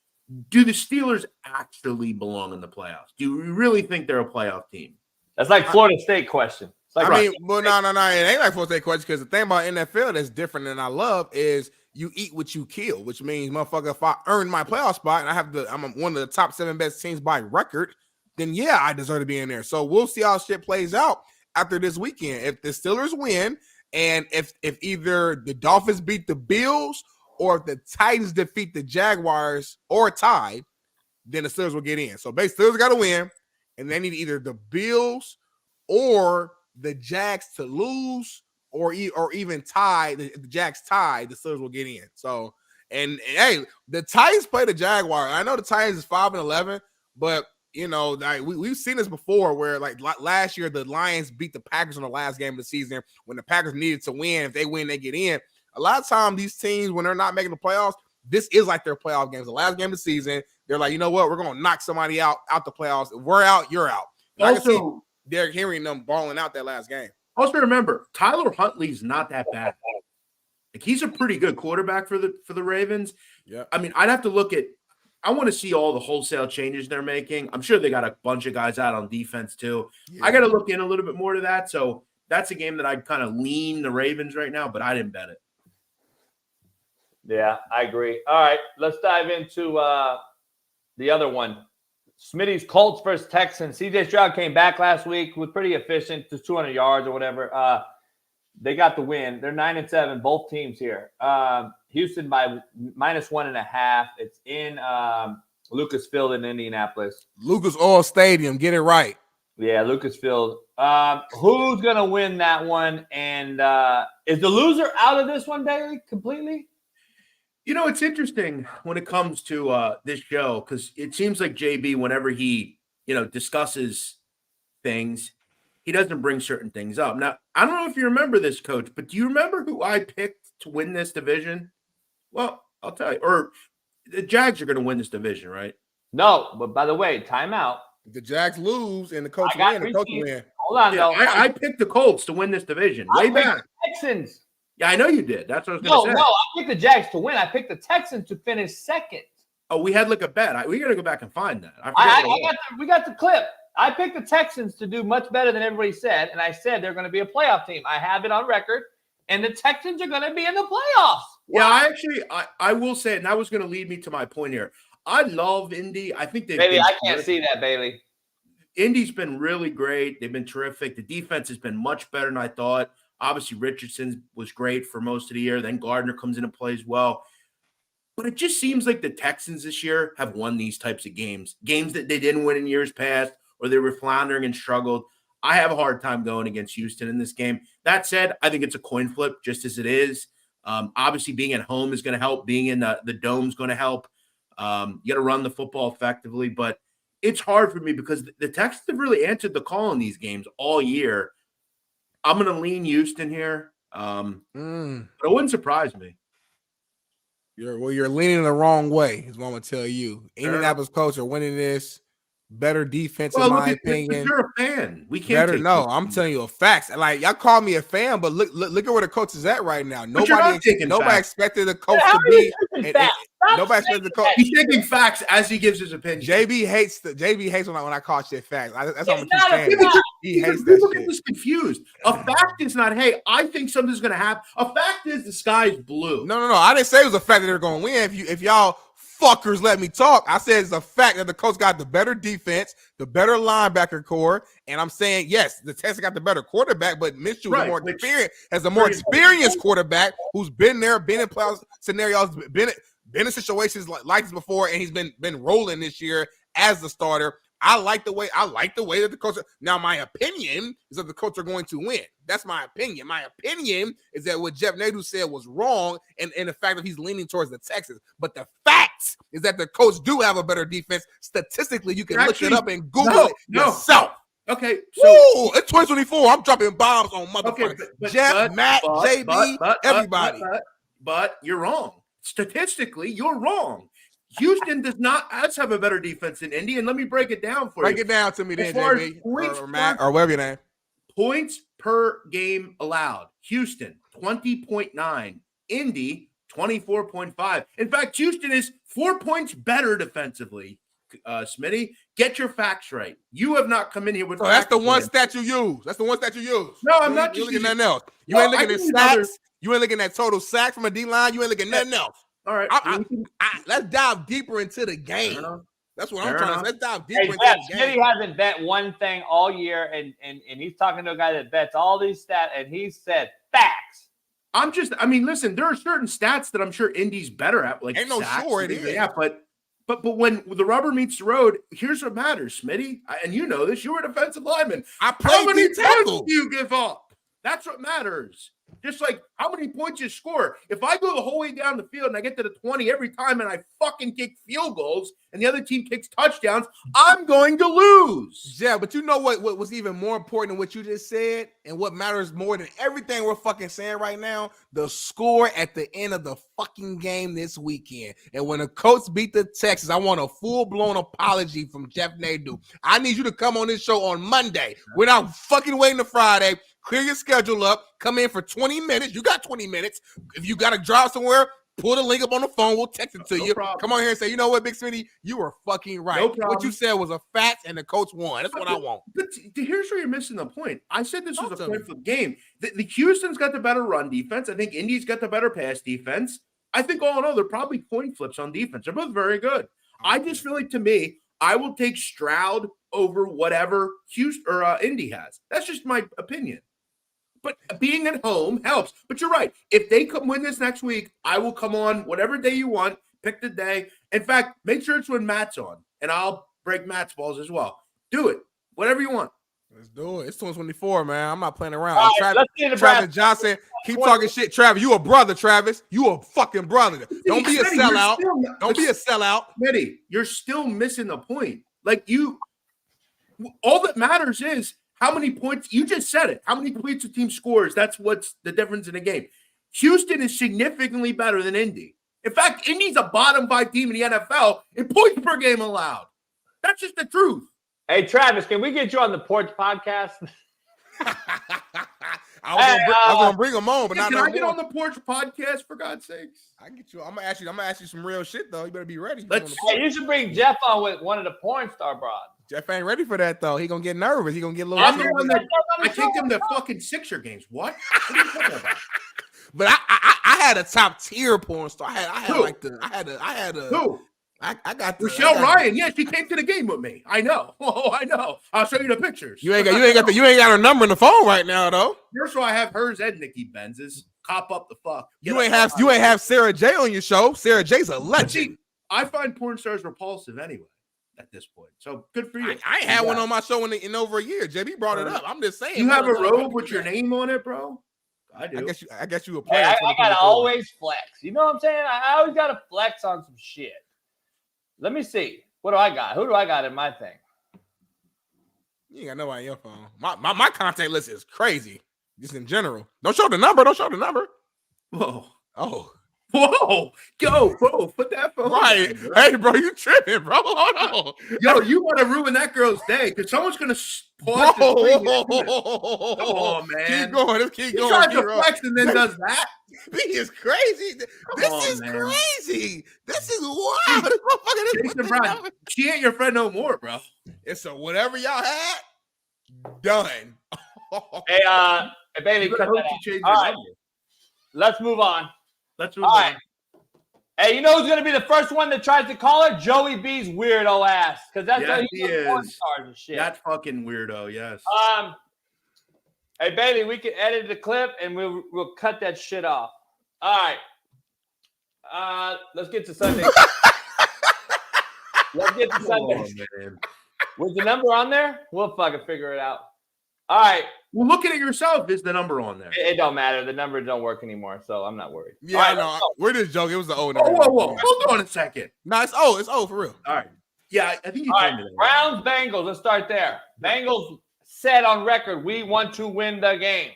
do the Steelers actually belong in the playoffs? Do we really think they're a playoff team? That's like Florida State question. No. It ain't like Florida State question because the thing about NFL that's different and I love is you eat what you kill, which means, motherfucker, if I earn my playoff spot and I'm one of the top 7 best teams by record, then yeah, I deserve to be in there. So we'll see how shit plays out after this weekend. If the Steelers win and if either the Dolphins beat the Bills or if the Titans defeat the Jaguars or tied, then the Steelers will get in. So basically, Steelers got to win, and they need either the Bills or the Jags to lose or even tie. The Jags tie, the Steelers will get in. So, and hey, the Titans play the Jaguars. I know the Titans is 5-11, but we've seen this before where like last year the Lions beat the Packers in the last game of the season when the Packers needed to win. If they win, they get in. A lot of times these teams, when they're not making the playoffs, this is like their playoff games. The last game of the season, they're like, you know what? We're going to knock somebody out the playoffs. If we're out, you're out. And also, I can see Derrick Henry and them balling out that last game. Also remember, Tyler Huntley's not that bad. Like, he's a pretty good quarterback for the Ravens. Yeah. I mean, I'd have to look at – I want to see all the wholesale changes they're making. I'm sure they got a bunch of guys out on defense too. Yeah. I got to look in a little bit more to that. So that's a game that I'd kind of lean the Ravens right now, but I didn't bet it. Yeah, I agree. All right, let's dive into the other one. Smitty's Colts versus Texans. CJ Stroud came back last week, was pretty efficient, just 200 yards or whatever. They got the win. They're 9-7, both teams here. Houston by -1.5. It's in Lucas Field in Indianapolis. Lucas Oil Stadium. Get it right. Yeah, Lucas Field. Who's going to win that one? And is the loser out of this one, Bailey, completely? It's interesting when it comes to this show because it seems like JB, whenever he, discusses things, he doesn't bring certain things up. Now, I don't know if you remember this, Coach, but do you remember who I picked to win this division? Well, I'll tell you. Or the Jags are going to win this division, right? No, but by the way, timeout. If the Jags lose and the Colts win, the Colts win. Hold on, yeah, I picked the Colts to win this division. Way back. Texans. Yeah, I know you did. That's what I was going to say. No, I picked the Jags to win. I picked the Texans to finish second. Oh, we had like a bet. We got to go back and find that. We got the clip. I picked the Texans to do much better than everybody said, and I said they're going to be a playoff team. I have it on record, and the Texans are going to be in the playoffs. Yeah, I will say it, and that was going to lead me to my point here. I love Indy. I think they've Bailey, been I can't see that, Bailey. Indy's been really great. They've been terrific. The defense has been much better than I thought. Obviously, Richardson was great for most of the year. Then Gardner comes in and plays well. But it just seems like the Texans this year have won these types of games that they didn't win in years past, or they were floundering and struggled. I have a hard time going against Houston in this game. That said, I think it's a coin flip just as it is. Obviously, being at home is going to help. Being in the dome is going to help. You got to run the football effectively. But it's hard for me because the Texans have really answered the call in these games all year. I'm going to lean Houston here. But it wouldn't surprise me. You're leaning the wrong way, is what I'm going to tell you. Indianapolis Colts are winning this. Better defense, in my opinion. You're a fan. We can't. Better no. I'm telling you a facts. Like y'all call me a fan, but look at where the coach is at right now. Nobody expected the coach to be. Nobody expected the coach. He's taking facts as he gives his opinion. JB hates when I call shit facts. That's what I'm keep saying. He hates that People shit. get this confused. A fact is not, hey, I think something's going to happen. A fact is the sky's blue. No. I didn't say it was a fact that they're going to win. If y'all fuckers let me talk, I said it's a fact that the coach got the better defense, the better linebacker core, and I'm saying yes, the Texans got the better quarterback, but Mitchell has a more experienced quarterback who's been there, been in playoff scenarios, been in situations like this before, and he's been rolling this year as the starter. I like the way that the coach. Now, my opinion is that the coach are going to win. That's my opinion. My opinion is that what Jeff Nadu said was wrong, and the fact that he's leaning towards the Texans. But the facts is that the coach do have a better defense. Statistically, you can look it up and Google it yourself. Okay, so it's 2024. I'm dropping bombs on motherfuckers. Jeff, Matt, JB, everybody. But you're wrong. Statistically, you're wrong. Houston does not have a better defense than Indy, and let me break it down for you. Break it down to me then, JB, or Matt, or whatever your name. Points per game allowed. Houston, 20.9. Indy, 24.5. In fact, Houston is 4 points better defensively. Smitty, get your facts right. You have not come in here with facts. That's the one stat you use. That's the one stat you use. No, I'm not just using nothing else. You ain't looking at sacks. You ain't looking at total sacks from a D-line. You ain't looking at nothing else. All right. Let's dive deeper into the game. That's what I'm trying to say. Let's dive deeper into Jeff, the game. Smitty hasn't bet one thing all year, and he's talking to a guy that bets all these stats, and he said facts. Listen, there are certain stats that I'm sure Indy's better at. Like ain't no sacks, sure it is. Yeah, but when the rubber meets the road, here's what matters, Smitty. And you know this. You're a defensive lineman. How many points do you give up? That's what matters. Just like how many points you score. If I go the whole way down the field and I get to the 20 every time and I fucking kick field goals and the other team kicks touchdowns, I'm going to lose. Yeah, but you know what was even more important than what you just said and what matters more than everything we're fucking saying right now? The score at the end of the fucking game this weekend. And when the Colts beat the Texans, I want a full-blown apology from Jeff Nadu. I need you to come on this show on Monday. We're not fucking waiting to Friday. Clear your schedule up. Come in for 20 minutes. You got 20 minutes. If you got to drive somewhere, pull the link up on the phone. We'll text it to you. Problem. Come on here and say, you know what, Big Smitty? You were fucking right. No problem. What you said was a fact, and the coach won. That's what I want. But here's where you're missing the point. I said this was a point flip game. The Houston's got the better run defense. I think Indy's got the better pass defense. I think all in all, they're probably coin flips on defense. They're both very good. I just feel like, to me, I will take Stroud over whatever Houston or Indy has. That's just my opinion. But being at home helps. But you're right. If they come win this next week, I will come on whatever day you want. Pick the day. In fact, make sure it's when Matt's on, and I'll break Matt's balls as well. Do it. Whatever you want. Let's do it. It's 2024, man. I'm not playing around. All right, let's get Travis Johnson, keep talking shit. Travis, you a brother, Travis. You a fucking brother. Don't be a sellout. Don't be a sellout. Smitty, you're still missing the point. Like all that matters is how many points, you just said it, how many points a team scores. That's what's the difference in a game. Houston is significantly better than Indy. In fact, Indy's a bottom 5 team in the NFL in points per game allowed. That's just the truth. Hey, Travis, can we get you on the Porch podcast? I was gonna bring him on, but not can I get on the Porch podcast, for God's sakes? I get you. I'm gonna ask you some real shit though. You better be ready. Hey, you should bring Jeff on with one of the porn star broads. Jeff ain't ready for that though. He gonna get nervous. He gonna get a little. I take them to fucking Sixer games. What are you talking about? But I had a top tier porn star. I had Who? like the I had a Who? I got the Michelle Ryan. Yeah, she came to the game with me. I know. Oh, I know. I'll show you the pictures. You ain't got her number in the phone right now though. First of all, I have hers and Nikki Benz's. Cop up the fuck. You ain't have Sarah J on your show. Sarah J's a legend. See, I find porn stars repulsive anyway at this point. So good for you. I ain't had one on my show in over a year. JB brought it up. I'm just saying. You have a robe with your name on it, bro? I do. I guess you a player. I gotta always flex. You know what I'm saying? I always gotta flex on some shit. Let me see. What do I got? Who do I got in my thing? You ain't got nobody on your phone. My contact list is crazy. Just in general. Don't show the number. Whoa. Oh. Whoa. Yo, bro, put that phone right. down, bro. Hey, bro, you tripping, bro. Hold on. Yo, you want to ruin that girl's day because someone's going to pause the screen. Come on, man. Keep going. Let's keep going. He tries to flex and then does that. This is crazy. This is crazy. This is wild. Jason Brown, she ain't your friend no more, bro. And so whatever y'all had, done. Hey, Bailey, cut that out. All right. Let's move on. Let's move on. Right. Hey, you know who's going to be the first one that tries to call her? Joey B's weirdo ass. Because that's how he is. Porn stars and shit. That fucking weirdo, yes. Hey, Bailey, we can edit the clip and we'll cut that shit off. All right. Let's get to Sunday. Let's get to Sunday. Man. Was the number on there? We'll fucking figure it out. All right. Well, look at it yourself. Is the number on there? It don't matter. The number don't work anymore, so I'm not worried. Yeah, I know. We're just joking. It was the old number. Whoa. Hold on a second. No, it's old. It's old for real. All right. Yeah, I think you told me that. Browns, Bengals. Let's start there. Bengals said on record, we want to win the game.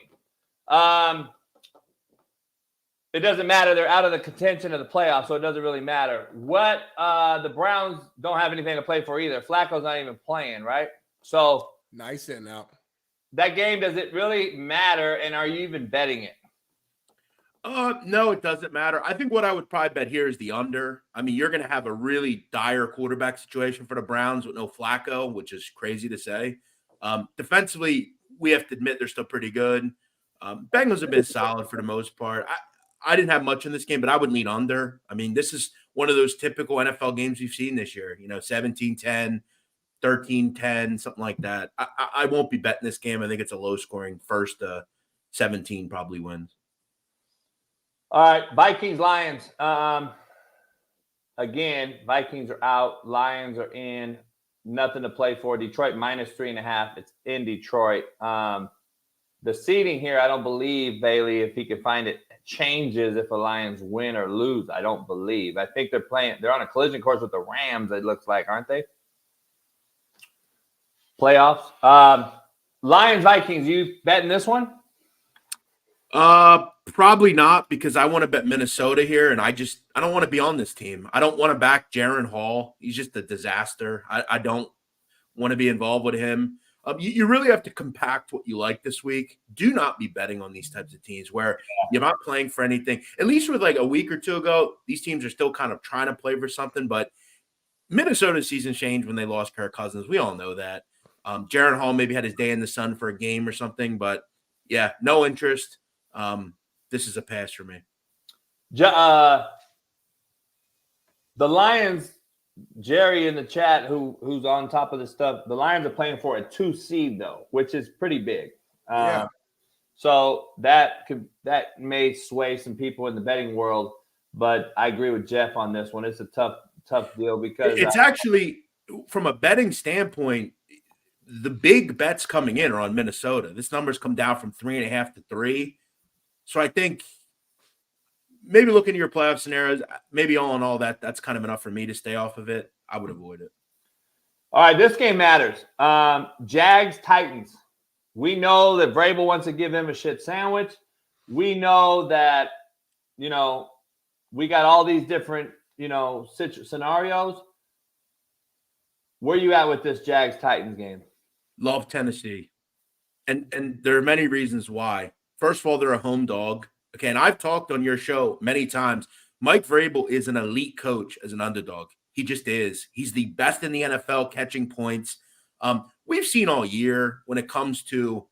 It doesn't matter. They're out of the contention of the playoffs, so it doesn't really matter. What the Browns don't have anything to play for either. Flacco's not even playing, right? So nice sitting out. That game, does it really matter? And are you even betting it? No, it doesn't matter. I think what I would probably bet here is the under. I mean, you're going to have a really dire quarterback situation for the Browns with no Flacco, which is crazy to say. Defensively, we have to admit they're still pretty good. Bengals have been solid for the most part. I didn't have much in this game, but I would lean under. I mean, this is one of those typical NFL games we've seen this year, 17-10, 13-10, something like that. I won't be betting this game. I think it's a low-scoring first 17 probably wins. All right, Vikings-Lions. Again, Vikings are out. Lions are in. Nothing to play for. Detroit -3.5. It's in Detroit. The seeding here, I don't believe, Bailey, if he can find it, changes if the Lions win or lose. I don't believe. I think they're on a collision course with the Rams, it looks like, aren't they? Playoffs. Lions, Vikings, you betting this one? Probably not, because I want to bet Minnesota here, and I don't want to be on this team. I don't want to back Jaron Hall. He's just a disaster. I don't want to be involved with him. You really have to compact what you like this week. Do not be betting on these types of teams where you're not playing for anything. At least with like a week or two ago, these teams are still kind of trying to play for something, but Minnesota's season changed when they lost Kirk Cousins. We all know that. Jaron Hall maybe had his day in the sun for a game or something, but yeah, no interest. This is a pass for me. The Lions, Jerry in the chat, who's on top of this stuff, the Lions are playing for a 2 seed though, which is pretty big. So that may sway some people in the betting world, but I agree with Jeff on this one. It's a tough deal because it's actually, from a betting standpoint, the big bets coming in are on Minnesota. This number's come down from 3.5 to 3. So I think maybe looking at your playoff scenarios, maybe all in all, that's kind of enough for me to stay off of it. I would avoid it. All right, this game matters. Jags, Titans. We know that Vrabel wants to give him a shit sandwich. We know that, we got all these different, scenarios. Where you at with this Jags-Titans game? Love Tennessee. And there are many reasons why. First of all, they're a home dog. Okay, and I've talked on your show many times. Mike Vrabel is an elite coach as an underdog. He just is. He's the best in the NFL catching points. We've seen all year when it comes to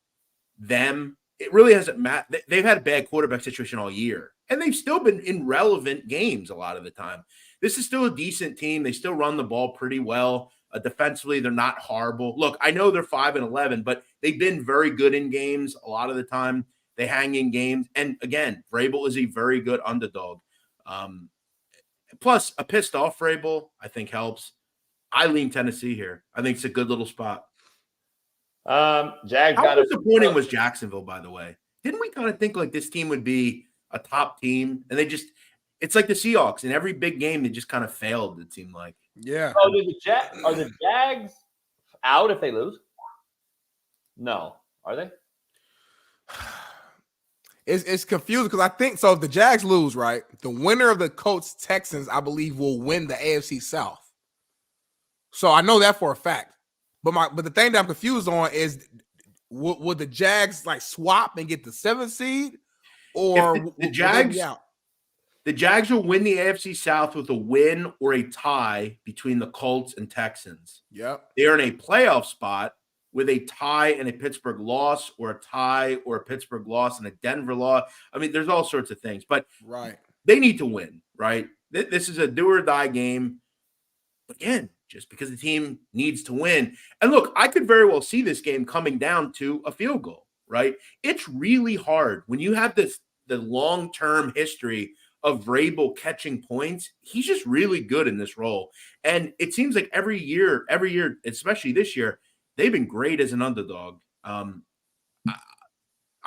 them it really hasn't mattered. They've had a bad quarterback situation all year, and they've still been in relevant games a lot of the time. This is still a decent team. They still run the ball pretty well. Defensively, they're not horrible. Look, I know they're 5-11, but they've been very good in games a lot of the time. They hang in games. And again, Vrabel is a very good underdog. Plus, a pissed off Vrabel, I think, helps. I lean Tennessee here. I think it's a good little spot. Jags How got disappointing was Jacksonville, by the way? Didn't we kind of think like this team would be a top team? And they just – it's like the Seahawks. In every big game, they just kind of failed, it seemed like. Yeah. So are the Jags out if they lose? No. Are they? It's confusing because I think so. If the Jags lose, right, the winner of the Colts Texans, I believe, will win the AFC South. So I know that for a fact. But the thing that I'm confused on is would the Jags like swap and get the 7th seed, or the Jags out? The Jags will win the AFC South with a win or a tie between the Colts and Texans. Yep. They're in a playoff spot with a tie and a Pittsburgh loss, or a tie or a Pittsburgh loss and a Denver loss. I mean, there's all sorts of things, but they need to win, right? This is a do or die game. Again, just because the team needs to win. And look, I could very well see this game coming down to a field goal, right? It's really hard when you have the long-term history of Vrabel catching points. He's just really good in this role. And it seems like every year, especially this year, they've been great as an underdog. I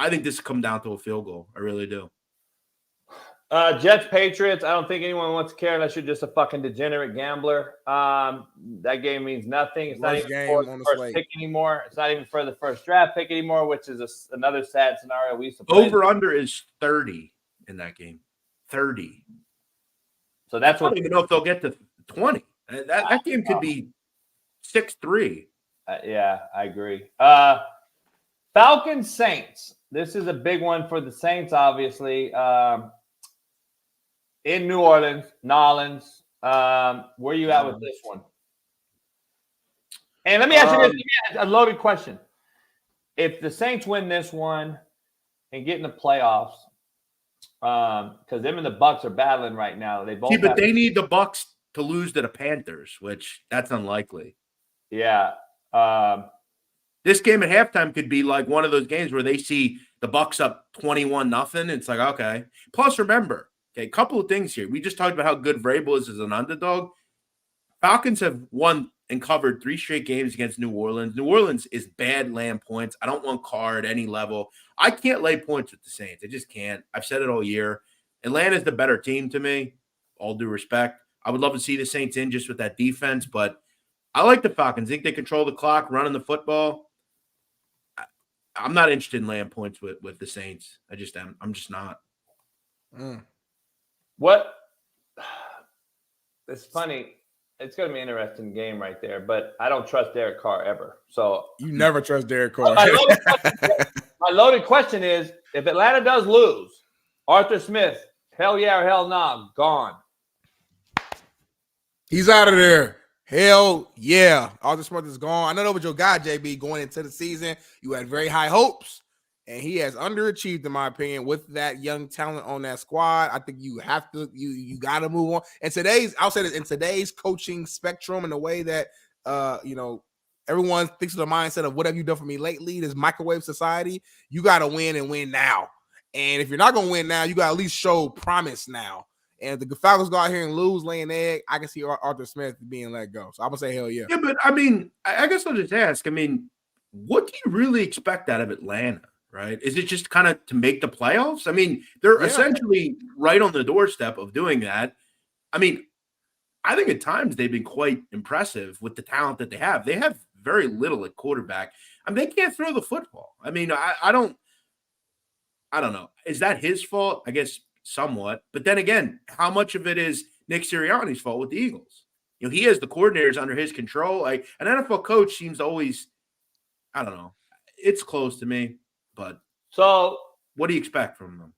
think this will come down to a field goal. I really do. Jets, Patriots, I don't think anyone wants to care unless you're just a fucking degenerate gambler. That game means nothing. It's not even for the first pick anymore. It's not even for the first draft pick anymore, which is another sad scenario we used to play. Over-under is 30 in that game. 30. So that's what – I don't even know if they'll get to 20. That game could be 6-3. Yeah, I agree. Falcons, Saints. This is a big one for the Saints, obviously. In New Orleans, Nolans. Where are you at with this one? And let me ask you this, a loaded question. If the Saints win this one and get in the playoffs, because them and the Bucks are battling right now. They both they need the Bucks to lose to the Panthers, which that's unlikely. Yeah. This game at halftime could be like one of those games where they see the Bucks up 21-0. It's like, okay. Plus, remember, a couple of things here. We just talked about how good Vrabel is as an underdog. Falcons have won and covered 3 straight games against New Orleans. New Orleans is bad laying points. I don't want Carr at any level. I can't lay points with the Saints. I just can't. I've said it all year. Atlanta's the better team to me, all due respect. I would love to see the Saints in just with that defense, but I like the Falcons. I think they control the clock, running the football. I'm not interested in laying points with the Saints. I just am. I'm just not. What? It's funny. It's going to be an interesting game right there, but I don't trust Derek Carr ever. So you never trust Derek Carr. My loaded question is, if Atlanta does lose, Arthur Smith, hell yeah or hell nah, gone. He's out of there. Hell yeah. Arthur Smith is gone. I know that was your guy, JB, going into the season. You had very high hopes, and he has underachieved, in my opinion, with that young talent on that squad. I think you have to, you got to move on. And I'll say this, in today's coaching spectrum, and the way that, everyone thinks of the mindset of what have you done for me lately, this microwave society, you got to win and win now. And if you're not going to win now, you got to at least show promise now. And if the Falcons go out here and lose, laying egg, I can see Arthur Smith being let go. So I'm going to say hell yeah. Yeah, but I mean, I guess I'll just ask, what do you really expect out of Atlanta, right? Is it just kind of to make the playoffs? I mean, they're essentially right on the doorstep of doing that. I mean, I think at times they've been quite impressive with the talent that they have. They have very little at quarterback. I mean, they can't throw the football. I mean, I don't know. Is that his fault? I guess somewhat. But then again, how much of it is Nick Sirianni's fault with the Eagles? He has the coordinators under his control. Like, an NFL coach seems to always, I don't know. It's close to me, but so what do you expect from them?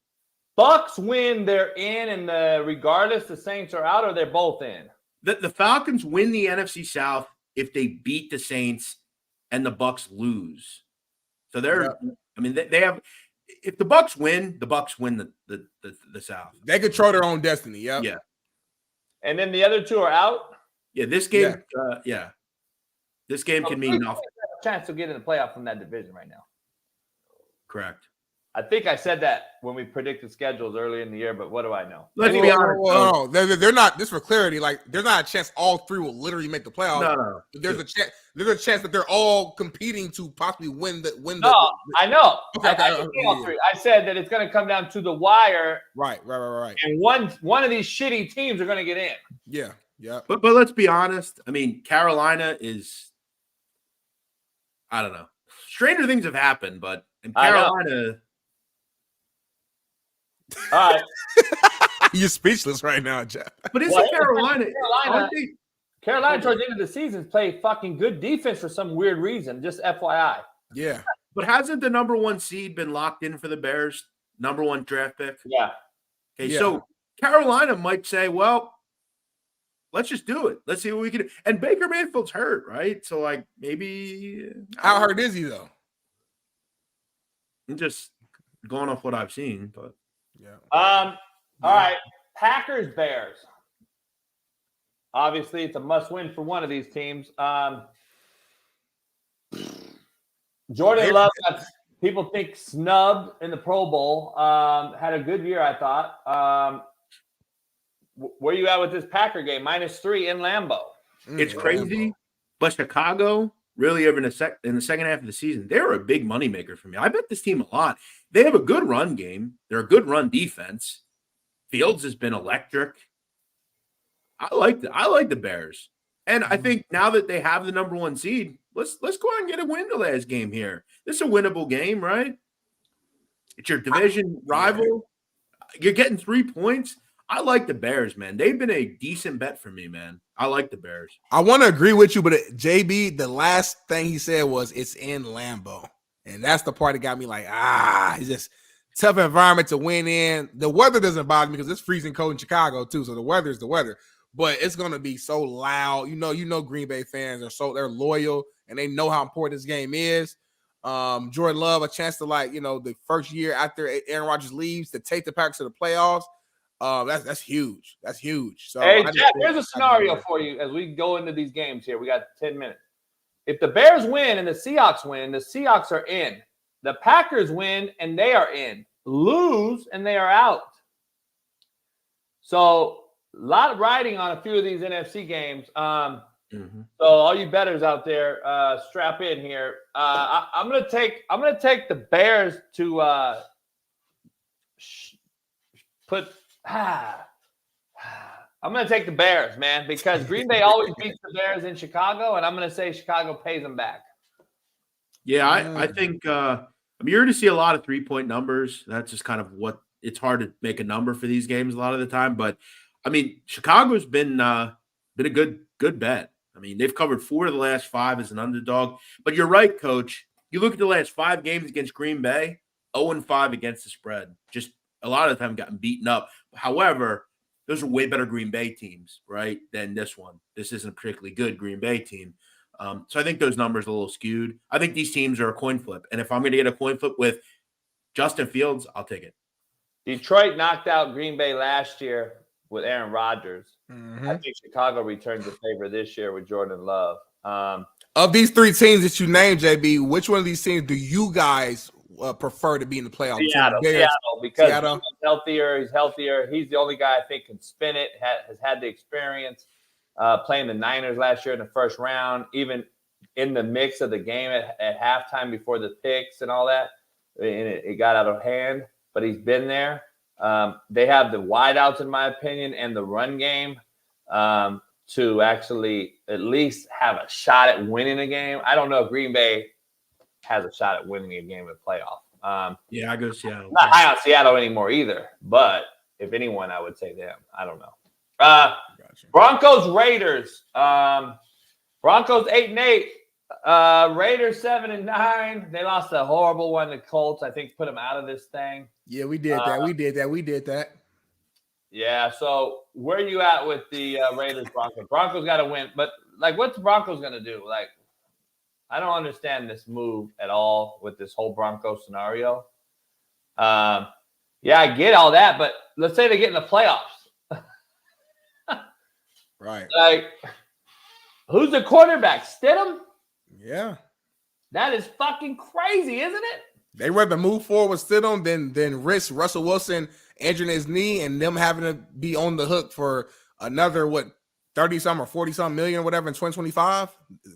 Bucks win, they're in, and regardless the Saints are out, or they're both in? The Falcons win the NFC South if they beat the Saints and the Bucks lose. So they're, I mean, they have, if the Bucks win, the Bucks win the South. They control their own destiny. Yep. Yeah. And then the other two are out. Yeah. This game. This game can mean nothing. Chance to get in the playoff from that division right now. Correct. I think I said that when we predicted schedules early in the year, but what do I know? Let's be honest. No, they're not. Just for clarity, like there's not a chance all three will literally make the playoffs. No. There's a chance. There's a chance that they're all competing to possibly win. I know. Okay, I all three. I said that it's going to come down to the wire. Right. And one of these shitty teams are going to get in. Yeah. But let's be honest. I mean, Carolina is. I don't know. Stranger things have happened, but in Carolina. All right. You're speechless right now, Jeff. But isn't Carolina? Carolina towards the end of the season play fucking good defense for some weird reason. Just FYI. Yeah. But hasn't the number 1 seed been locked in for the Bears? Number 1 draft pick? Yeah. Okay, so Carolina might say, well, let's just do it. Let's see what we can do. And Baker Mayfield's hurt, right? So, like, maybe. How hurt is he, though? I'm just going off what I've seen, but. Yeah. All right. Packers, Bears. Obviously, it's a must-win for one of these teams. Jordan Love, people think snubbed in the Pro Bowl. Had a good year, I thought. Where you at with this Packer game? -3 in Lambeau. It's crazy, but Chicago really over in the second half of the season, they were a big moneymaker for me. I bet this team a lot. They have a good run game. They're a good run defense. Fields has been electric. I like the Bears. And I think now that they have the number 1 seed, let's go out and get a win the last game here. This is a winnable game, right? It's your division rival. You're getting 3 points. I like the Bears, man. They've been a decent bet for me, man. I like the Bears. I want to agree with you, but JB, the last thing he said was it's in Lambeau. And that's the part that got me like, it's just tough environment to win in. The weather doesn't bother me because it's freezing cold in Chicago too. So the weather is the weather. But it's gonna be so loud. You know, Green Bay fans they're loyal and they know how important this game is. Jordan Love, a chance to the first year after Aaron Rodgers leaves to take the Packers to the playoffs. That's huge. That's huge. So hey, Jeff, here's a scenario for you as we go into these games here. We got 10 minutes. If the Bears win and the Seahawks win, the Seahawks are in. The Packers win and they are in. Lose and they are out. So a lot of riding on a few of these NFC games. So all you bettors out there, strap in here. I'm gonna take the Bears to I'm going to take the Bears, man, because Green Bay always beats the Bears in Chicago, and I'm going to say Chicago pays them back. Yeah, I think you're going to see a lot of 3-point numbers. That's just kind of what it's hard to make a number for these games a lot of the time. But, I mean, Chicago's been a good bet. I mean, they've covered 4 of the last 5 as an underdog. But you're right, Coach. You look at the last 5 games against Green Bay, 0-5 against the spread. Just a lot of the time gotten beaten up. However, those are way better Green Bay teams, right, than this one. This isn't a particularly good Green Bay team. So I think those numbers are a little skewed. I think these teams are a coin flip. And if I'm going to get a coin flip with Justin Fields, I'll take it. Detroit knocked out Green Bay last year with Aaron Rodgers. I think Chicago returns the favor this year with Jordan Love. Of these 3 teams that you named, JB, which one of these teams do you guys prefer to be in the playoffs? Seattle, because Seattle. He's healthier. He's the only guy I think can spin it, has had the experience playing the Niners last year in the first round, even in the mix of the game at halftime before the picks and all that. And it got out of hand, but he's been there. They have the wideouts, in my opinion, and the run game to actually at least have a shot at winning a game. I don't know if Green Bay has a shot at winning a game in the playoff. Yeah, I go Seattle. Not high on Seattle anymore either, but if anyone, I would say them. I don't know. Broncos, Raiders. Broncos 8-8. Raiders 7-9. They lost a horrible one to Colts. I think put them out of this thing. Yeah, we did that. We did that. Yeah. So where are you at with the Raiders Broncos? Broncos got to win, but what's the Broncos going to do? I don't understand this move at all with this whole Broncos scenario. Yeah, I get all that, but let's say they get in the playoffs. Right. Like, who's the quarterback? Stidham? Yeah. That is fucking crazy, isn't it? They rather move forward with Stidham than risk Russell Wilson injuring his knee and them having to be on the hook for another, 30-some or 40-some million or whatever in 2025.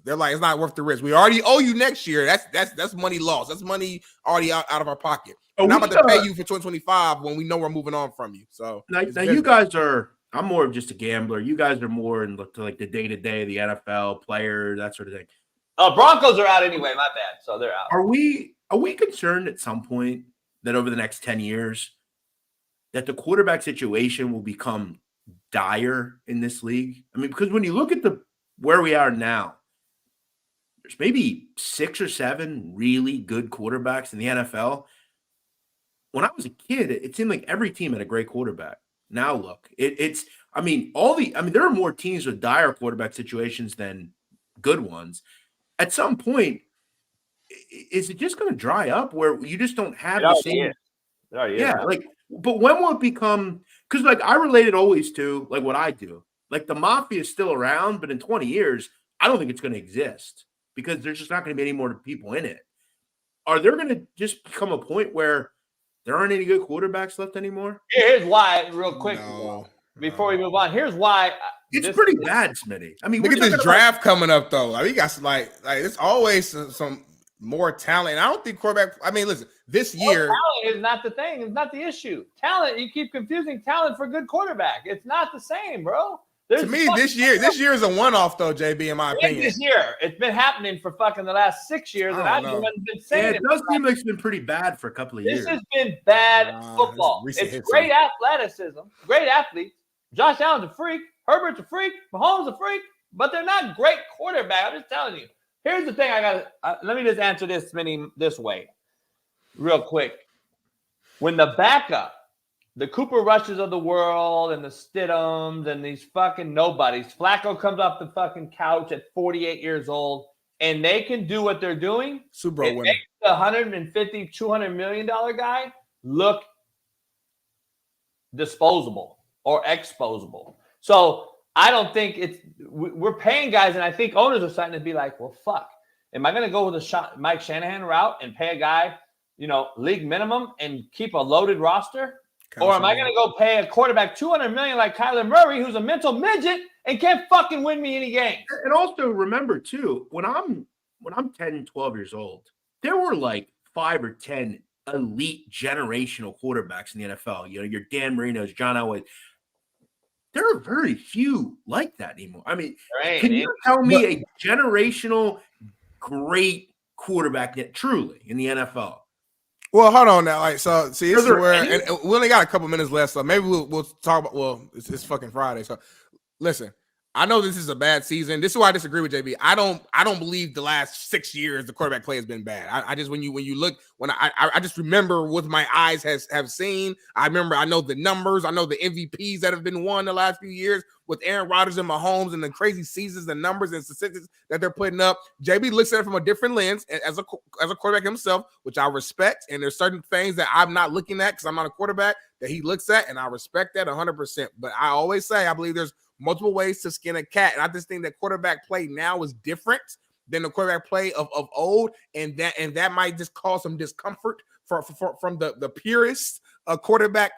They're like, it's not worth the risk. We already owe you next year. That's money lost. That's money already out of our pocket. We're not about to pay you for 2025 when we know we're moving on from you. So now you guys are, I'm more of just a gambler. You guys are more in like the day-to-day, the NFL player, that sort of thing. Broncos are out anyway. My bad. So they're out. Are we concerned at some point that over the next 10 years that the quarterback situation will become dire in this league? I mean, because when you look at where we are now, there's maybe 6 or 7 really good quarterbacks in the NFL. When I was a kid, it seemed like every team had a great quarterback. Now look, there are more teams with dire quarterback situations than good ones. At some point, is it just going to dry up where you just don't have the same? Yeah, but when will it become? Because like I relate it always to like what I do. Like the mafia is still around, but in 20 years, I don't think it's going to exist because there's just not going to be any more people in it. Are there going to just become a point where there aren't any good quarterbacks left anymore? Here's why, real quick, before we move on. Here's why. It's pretty bad, Smitty. I mean, look at this draft coming up, though. I mean, you got like there's always some more talent. I don't think quarterback. I mean, listen, this year talent is not the thing. It's not the issue. Talent. You keep confusing talent for good quarterback. It's not the same, bro. To me, this year is a one-off, though, JB. In my opinion, this year it's been happening for fucking the last 6 years, and I've been saying it does seem like it's been pretty bad for a couple of years. This has been bad football. It's great athleticism, great athletes. Josh Allen's a freak. Herbert's a freak. Mahomes a freak. But they're not great quarterbacks. I'm just telling you. Here's the thing. Let me just answer this this way, real quick. When the backup, the Cooper Rushes of the world and the Stidhams and these fucking nobodies, Flacco comes off the fucking couch at 48 years old, and they can do what they're doing. Super Bowl winner. Makes the $150, $200 million guy look disposable or exposable. So I don't think we're paying guys, and I think owners are starting to be like, well, fuck. Am I going to go with a Mike Shanahan route and pay a guy, league minimum and keep a loaded roster? Or am I going to go pay a quarterback $200 million like Kyler Murray, who's a mental midget and can't fucking win me any game? And also remember too, when I'm 10, 12 years old, there were like 5 or 10 elite generational quarterbacks in the NFL. Your Dan Marino's, John Elway. There are very few like that anymore. I mean, can you tell me a generational great quarterback yet truly in the NFL? Well, hold on now. Like, so see, this is where, and we only got a couple minutes left, so maybe we'll talk about. Well, it's fucking Friday, so listen. I know this is a bad season. This is why I disagree with JB. I don't believe the last 6 years the quarterback play has been bad. I just when you look I just remember what my eyes have seen. I know the numbers. I know the MVPs that have been won the last few years with Aaron Rodgers and Mahomes and the crazy seasons and numbers and statistics that they're putting up. JB looks at it from a different lens as a quarterback himself, which I respect. And there's certain things that I'm not looking at because I'm not a quarterback that he looks at, and I respect that 100%. But I always say I believe there's multiple ways to skin a cat. And I just think that quarterback play now is different than the quarterback play of old. And that might just cause some discomfort from the purest quarterback,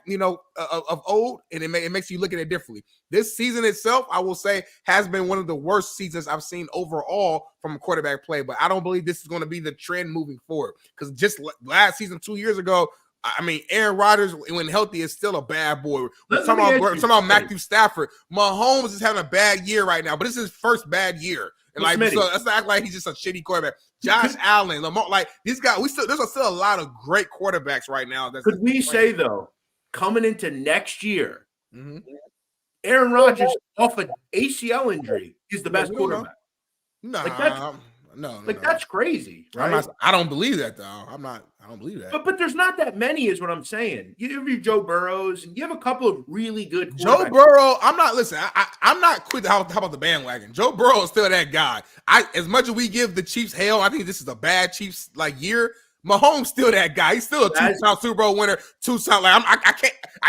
of old. And it makes you look at it differently. This season itself, I will say, has been one of the worst seasons I've seen overall from a quarterback play. But I don't believe this is going to be the trend moving forward. Because just last season, 2 years ago, I mean, Aaron Rodgers, when healthy, is still a bad boy. We're talking about Matthew Stafford. Mahomes is having a bad year right now, but this is his first bad year. And so let's not act like he's just a shitty quarterback. Josh Allen, Lamar, like these guys, there's still a lot of great quarterbacks right now. Could we say though, coming into next year, Aaron Rodgers off an ACL injury is the best quarterback? No, that's crazy, right? I don't believe that though. I don't believe that. But there's not that many, is what I'm saying. You have your Joe Burrows, and you have a couple of really good quarterbacks. Joe Burrow, I'm not quick to hop on the bandwagon. Joe Burrow is still that guy. As much as we give the Chiefs hell, I think this is a bad Chiefs year. Mahomes still that guy. He's still a two-time Super Bowl winner. Two-time. Like I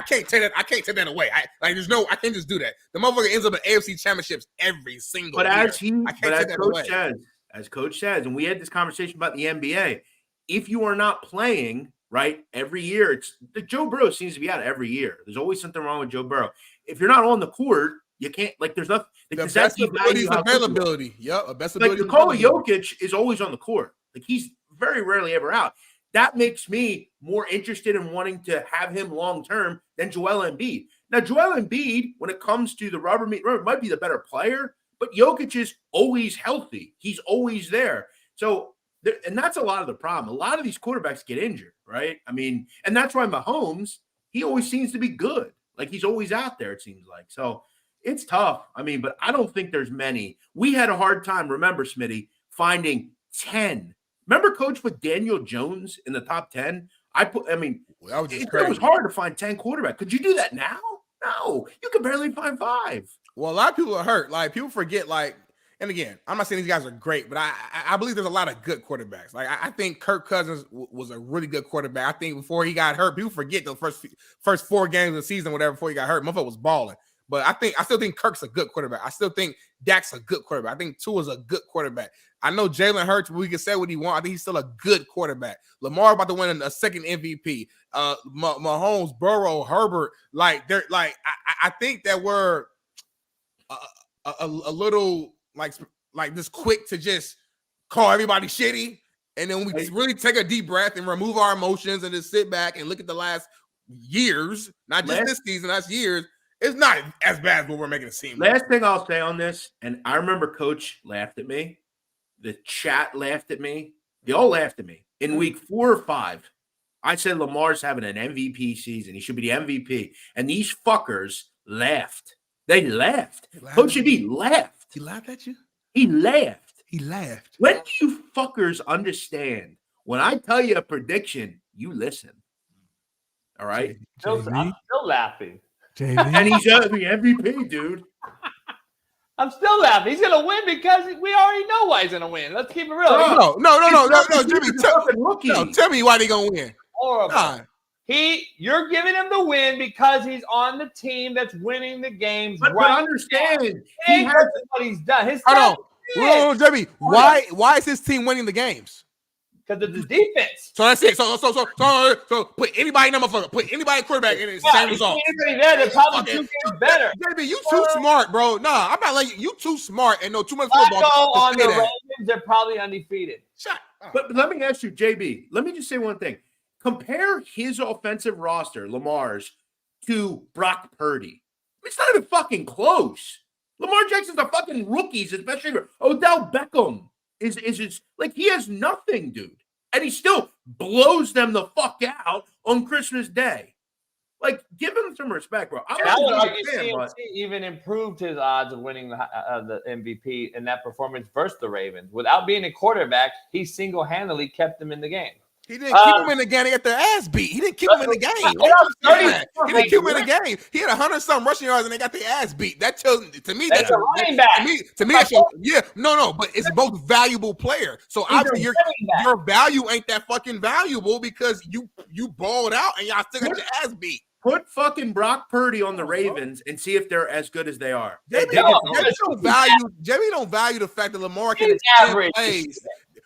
can't take that. I can't take that away. I can't just do that. The motherfucker ends up in AFC championships every single year. As Coach says, and we had this conversation about the NBA. If you are not playing right every year, it's the Joe Burrow seems to be out every year. There's always something wrong with Joe Burrow. If you're not on the court, you can't. Like there's nothing. Like, the best ability is availability. Yep, best ability. Like Nikola Jokic is always on the court. Like he's very rarely ever out. That makes me more interested in wanting to have him long term than Joel Embiid. Now, Joel Embiid, when it comes to the rubber meat road, might be the better player, but Jokic is always healthy. He's always there. So, and that's a lot of the problem. A lot of these quarterbacks get injured, right? I mean, and that's why Mahomes, he always seems to be good. Like he's always out there, it seems like. So it's tough. I mean, but I don't think there's many. We had a hard time, remember, Smitty, finding 10. Remember Coach with Daniel Jones in the top 10? It was hard to find 10 quarterbacks. Could you do that now? No, you could barely find 5. Well, a lot of people are hurt. Like people forget, like, and again, I'm not saying these guys are great, but I believe there's a lot of good quarterbacks. Like I think Kirk Cousins was a really good quarterback. I think before he got hurt, people forget the first 4 games of the season, whatever, before he got hurt, motherfucker was balling. But I still think Kirk's a good quarterback. I still think Dak's a good quarterback. I think Tua's a good quarterback. I know Jalen Hurts, we can say what he wants. I think he's still a good quarterback. Lamar about to win a second MVP. Mahomes, Burrow, Herbert, like they're like I think that we're a little like this quick to just call everybody shitty, and then we really take a deep breath and remove our emotions and just sit back and look at the last years, not just this season, last years. It's not as bad as what we're making it seem. Last thing I'll say on this, and I remember Coach laughed at me. The chat laughed at me. They all laughed at me. In week 4 or 5, I said Lamar's having an MVP season. He should be the MVP. And these fuckers laughed. They laughed. Coach B laughed. He laughed at you? He laughed. He laughed. When do you fuckers understand? When I tell you a prediction, you listen. All right? I'm still laughing. And he's the MVP, dude. I'm still laughing. He's gonna win because we already know why he's gonna win. Let's keep it real. No, Jimmy, tell me why they gonna win. Horrible. Nah. You're giving him the win because he's on the team that's winning the games. But understand, he has what he's done. His Jimmy, why is his team winning the games? Because of the defense. So that's it. So put anybody number for put anybody quarterback in the same result. Anybody there, they're probably 2 games better. Baby, you too smart, bro. Nah, I'm not letting you too smart and know too much football. On the Ravens, they're probably undefeated. Shut up. But let me ask you, JB. Let me just say one thing. Compare his offensive roster, Lamar's, to Brock Purdy. It's not even fucking close. Lamar Jackson's a fucking rookies, especially Odell Beckham. Is just like he has nothing, dude. And he still blows them the fuck out on Christmas Day. Like, give him some respect, bro. I would argue CMC even improved his odds of winning the MVP in that performance versus the Ravens. Without being a quarterback, he single-handedly kept them in the game. He didn't keep him in the game. They got their ass beat. He didn't keep him in the game. He didn't keep him in the game. He had 100-something rushing yards and they got their ass beat. That tells to me that's a running back. To me, that's but it's both valuable player. So obviously your value ain't that fucking valuable because you balled out and y'all still got your ass beat. Put fucking Brock Purdy on the Ravens and see if they're as good as they are. Jamie don't value the fact that Lamar can extend plays.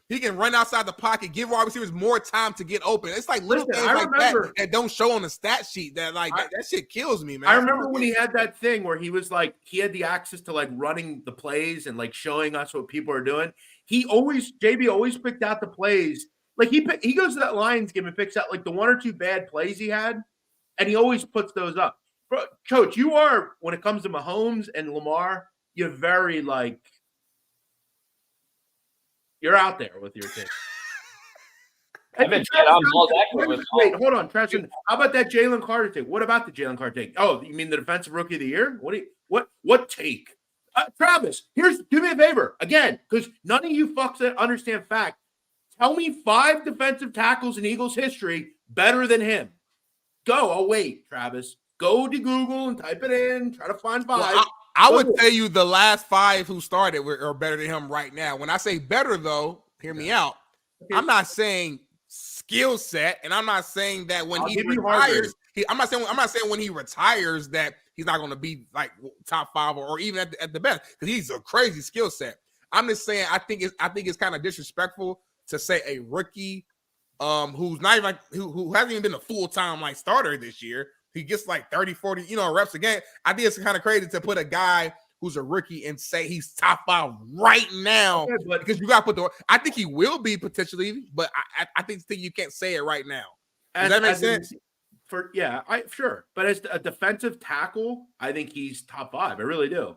He can run outside the pocket, give wide receivers more time to get open. It's like little things like that don't show on the stat sheet. That shit kills me, man. I remember when he had that thing where he was like, he had the access to like running the plays and like showing us what people are doing. JB always picked out the plays. Like he goes to that Lions game and picks out like the 1 or 2 bad plays he had, and he always puts those up. Bro, Coach, you are, when it comes to Mahomes and Lamar, you're very like, you're out there with your team. Wait, hold on, Trash. How about that Jalen Carter take? What about the Jalen Carter take? Oh, you mean the defensive rookie of the year? What take? Travis, do me a favor again, because none of you fucks that understand fact. Tell me 5 defensive tackles in Eagles history better than him. Go. I'll wait, Travis. Go to Google and type it in. Try to find 5. Well, I would tell you the last 5 who started are better than him right now. When I say better, though, hear me out. I'm not saying skill set, and I'm not saying that when I'll he give you Hargrave. retires, I'm not saying when he retires that he's not going to be like top 5 or even at the best, because he's a crazy skill set. I'm just saying I think it's kind of disrespectful to say a rookie who's not even who hasn't even been a full-time like starter this year, he gets like 30, 40, reps a game. I think it's kind of crazy to put a guy who's a rookie and say he's top 5 right now, because you got to put I think he will be potentially, but I think you can't say it right now. Does that make sense? Sure. But as a defensive tackle, I think he's top 5. I really do.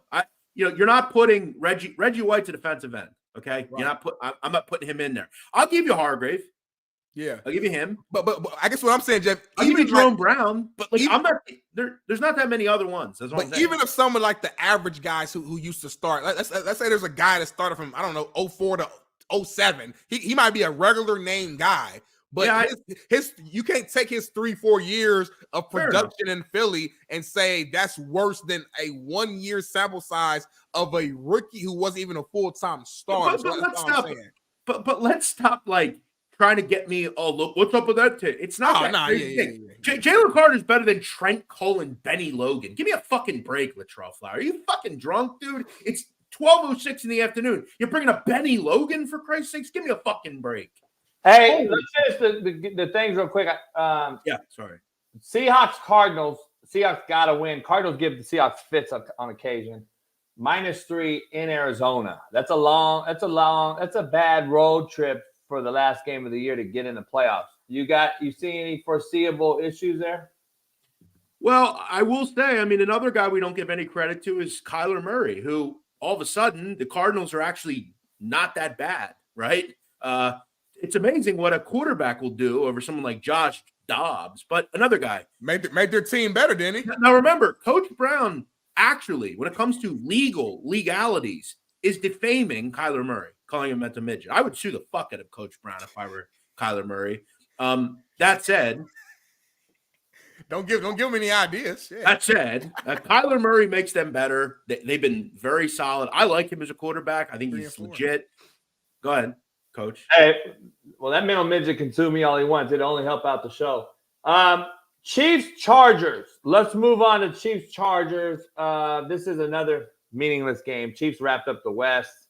You're not putting Reggie White's a defensive end. Okay. Right. I'm not putting him in there. I'll give you Hargrave. Yeah. I'll give you him. But I guess what I'm saying, Jeff, I'll give you Jerome Brown, but like I'm not there's not that many other ones. That's what I'm saying. Even if someone like the average guys who used to start, let's say there's a guy that started from, I don't know, 04 to 07. He might be a regular name guy. But his you can't take his 3-4 years of production in Philly and say that's worse than a 1-year sample size of a rookie who wasn't even a full-time starter. But let's stop like trying to get me. Oh, look, what's up with that? It's not. Jalen Carter's better than Trent Cole and Benny Logan. Give me a fucking break, Latrell Flower. Are you fucking drunk, dude? It's 12:06 in the afternoon. You're bringing up Benny Logan for Christ's sakes. Give me a fucking break. Hey, let's finish the things real quick. Sorry. Seahawks, Cardinals. Seahawks got to win. Cardinals give the Seahawks fits on occasion. -3 in Arizona. That's a bad road trip for the last game of the year to get in the playoffs. You see any foreseeable issues there? Well, I will say, another guy we don't give any credit to is Kyler Murray, who all of a sudden the Cardinals are actually not that bad, right? It's amazing what a quarterback will do over someone like Josh Dobbs. But another guy made their team better, didn't he? Now remember, Coach Brown actually, when it comes to legalities, is defaming Kyler Murray, calling him a midget. I would sue the fuck out of Coach Brown if I were Kyler Murray. That said, don't give him any ideas. Yeah. That said, Kyler Murray makes them better. They've been very solid. I like him as a quarterback. I think he's legit. Go ahead, Coach. Hey, well, that middle midget can sue me all he wants. It'll only help out the show. Chiefs, Chargers. Let's move on to Chiefs, Chargers. This is another meaningless game. Chiefs wrapped up the West.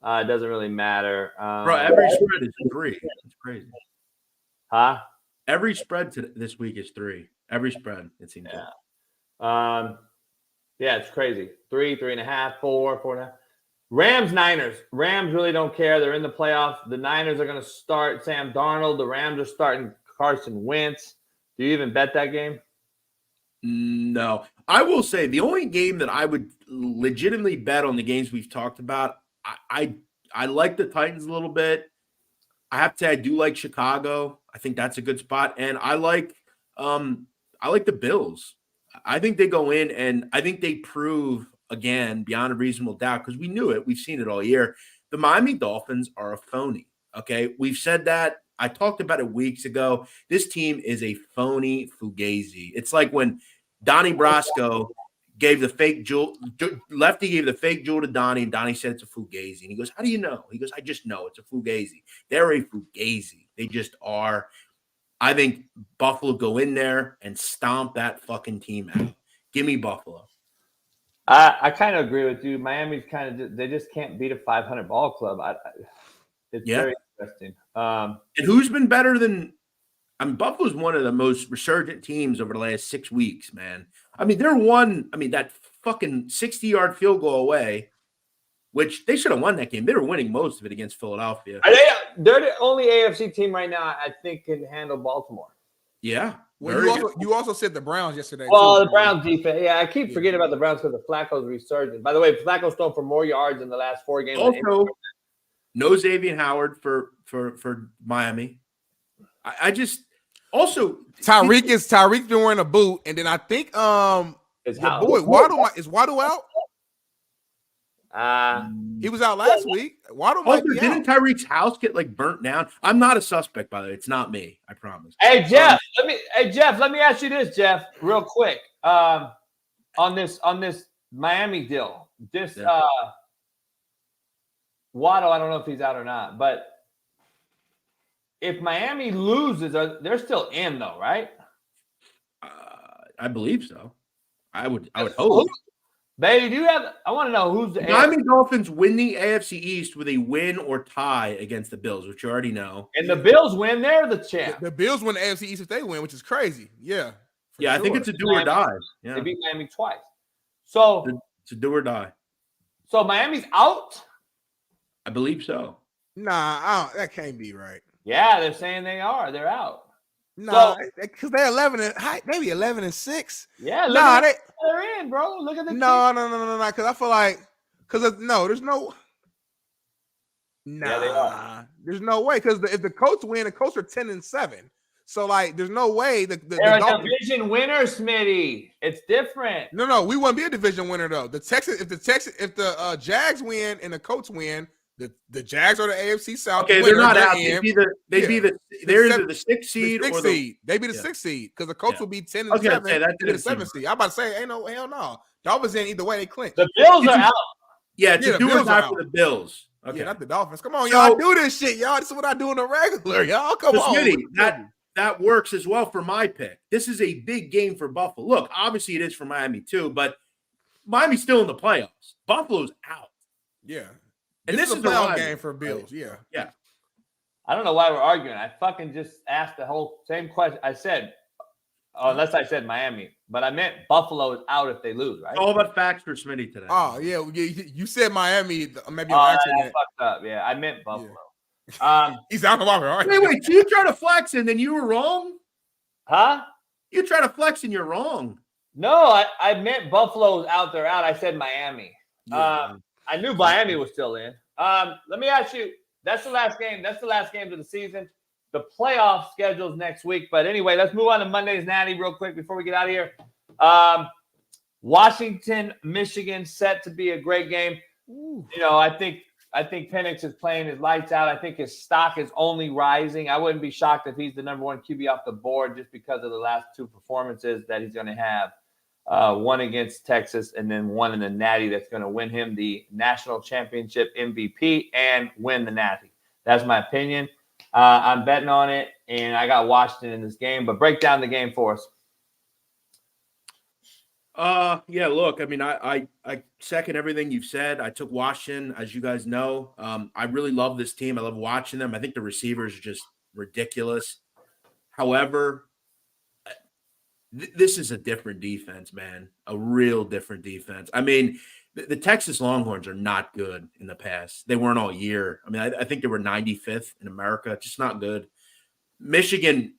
It doesn't really matter. Bro, every spread is 3. It's crazy. Huh? Every spread this week is 3. Every spread, it seems like. It's crazy. 3, 3.5, 4, 4.5. Rams, Niners. Rams really don't care. They're in the playoffs. The Niners are going to start Sam Darnold. The Rams are starting Carson Wentz. Do you even bet that game? No. I will say the only game that I would legitimately bet on the games we've talked about, I like the Titans a little bit. I have to say I do like Chicago. I think that's a good spot. And I like the Bills. I think they go in and I think they prove again beyond a reasonable doubt, because we knew it. We've seen it all year. The Miami Dolphins are a phony. Okay. We've said that. I talked about it weeks ago. This team is a phony fugazi. It's like when Donnie Brasco gave the fake jewel. Lefty gave the fake jewel to Donnie, and Donnie said it's a fugazi. And he goes, "How do you know?" He goes, "I just know it's a fugazi." They're a fugazi. They just are. I think Buffalo go in there and stomp that fucking team out. Give me Buffalo. I kind of agree with you. Miami's they just can't beat a 500 ball club. It's very interesting. And who's been better than Buffalo's one of the most resurgent teams over the last 6 weeks, man. They're that fucking 60-yard field goal away, which they should have won that game. They were winning most of it against Philadelphia. They're the only AFC team right now I think can handle Baltimore. Yeah. Well, you also said the Browns yesterday. Well, the Browns defense. Yeah, I keep forgetting about the Browns because the Flacco's resurgent. By the way, Flacco's thrown for more yards in the last 4 games. Also, no Xavier Howard for Miami. I just also Tyreek's been wearing a boot, and then I think your boy Waddle out. He was out last week. Waddle might be didn't out. Tyreek's house get burnt down? I'm not a suspect, by the way. It's not me. I promise. Hey Jeff, let me ask you this, Jeff, real quick. On this Miami deal, Waddle, I don't know if he's out or not, but if Miami loses, they're still in though, right? I believe so. I would hope. Baby, do you have? I want to know who's the Miami Dolphins win the AFC East with a win or tie against the Bills, which you already know. And the Bills win, they're the champ. The Bills win the AFC East if they win, which is crazy. Yeah. Yeah, I think it's a do or die. Yeah. They beat Miami twice. So it's a do or die. So Miami's out? I believe so. Nah, that can't be right. Yeah, they're saying they are. They're out. Nah, because they're 11-6. Yeah, they're in, bro. Look at the No. Because I feel like there's no. Nah, yeah, they are. There's no way. Because if the Colts win, the Colts are 10-7. So there's no way they're a division winner, Smitty. It's different. No, we wouldn't be a division winner though. If the Jags win and the Colts win, the Jags are the AFC South. Okay, they're not out. They're either the 6th seed or the They'd be the 6th seed because the Colts will be 10-7. That's the 7th seed. I'm about to say, ain't no hell no. Dolphins in either way they clinch. The Bills are out. Yeah, it's a do or die for the Bills. Okay, not the Dolphins. Come on, y'all do this shit, y'all. This is what I do in the regular, y'all. Come on, Smitty, that works as well for my pick. This is a big game for Buffalo. Look, obviously it is for Miami too, but Miami's still in the playoffs. Buffalo's out. Yeah. And this is a playoff game for Bills. Yeah. Yeah. I don't know why we're arguing. I fucking just asked the whole same question. I said, unless I said Miami, but I meant Buffalo is out if they lose, right? All about facts for Smitty today. Oh, yeah. You said Miami. Maybe I accident. fucked up. Yeah, I meant Buffalo. Yeah. He's out of Buffalo. Wait. So you try to flex and then you were wrong? Huh? You try to flex and you're wrong. No, I meant Buffalo's out. They're out. I said Miami. Yeah. I knew Miami was still in. Let me ask you. That's the last game. That's the last game of the season. The playoff schedule's next week. But anyway, let's move on to Monday's Natty real quick before we get out of here. Washington, Michigan, set to be a great game. Ooh. You know, I think Penix is playing his lights out. I think his stock is only rising. I wouldn't be shocked if he's the number one QB off the board just because of the last two performances that he's going to have. One against Texas and then one in the Natty that's going to win him the national championship MVP and win the Natty. That's my opinion. I'm betting on it, and I got Washington in this game. But break down the game for us. Yeah, look, I mean, I second everything you've said. I took Washington, as you guys know. I really love this team. I love watching them. I think the receivers are just ridiculous. However, this is a different defense, man. A real different defense. I mean, the Texas Longhorns are not good in the past. They weren't all year. I mean, I think they were 95th in America. Just not good. Michigan,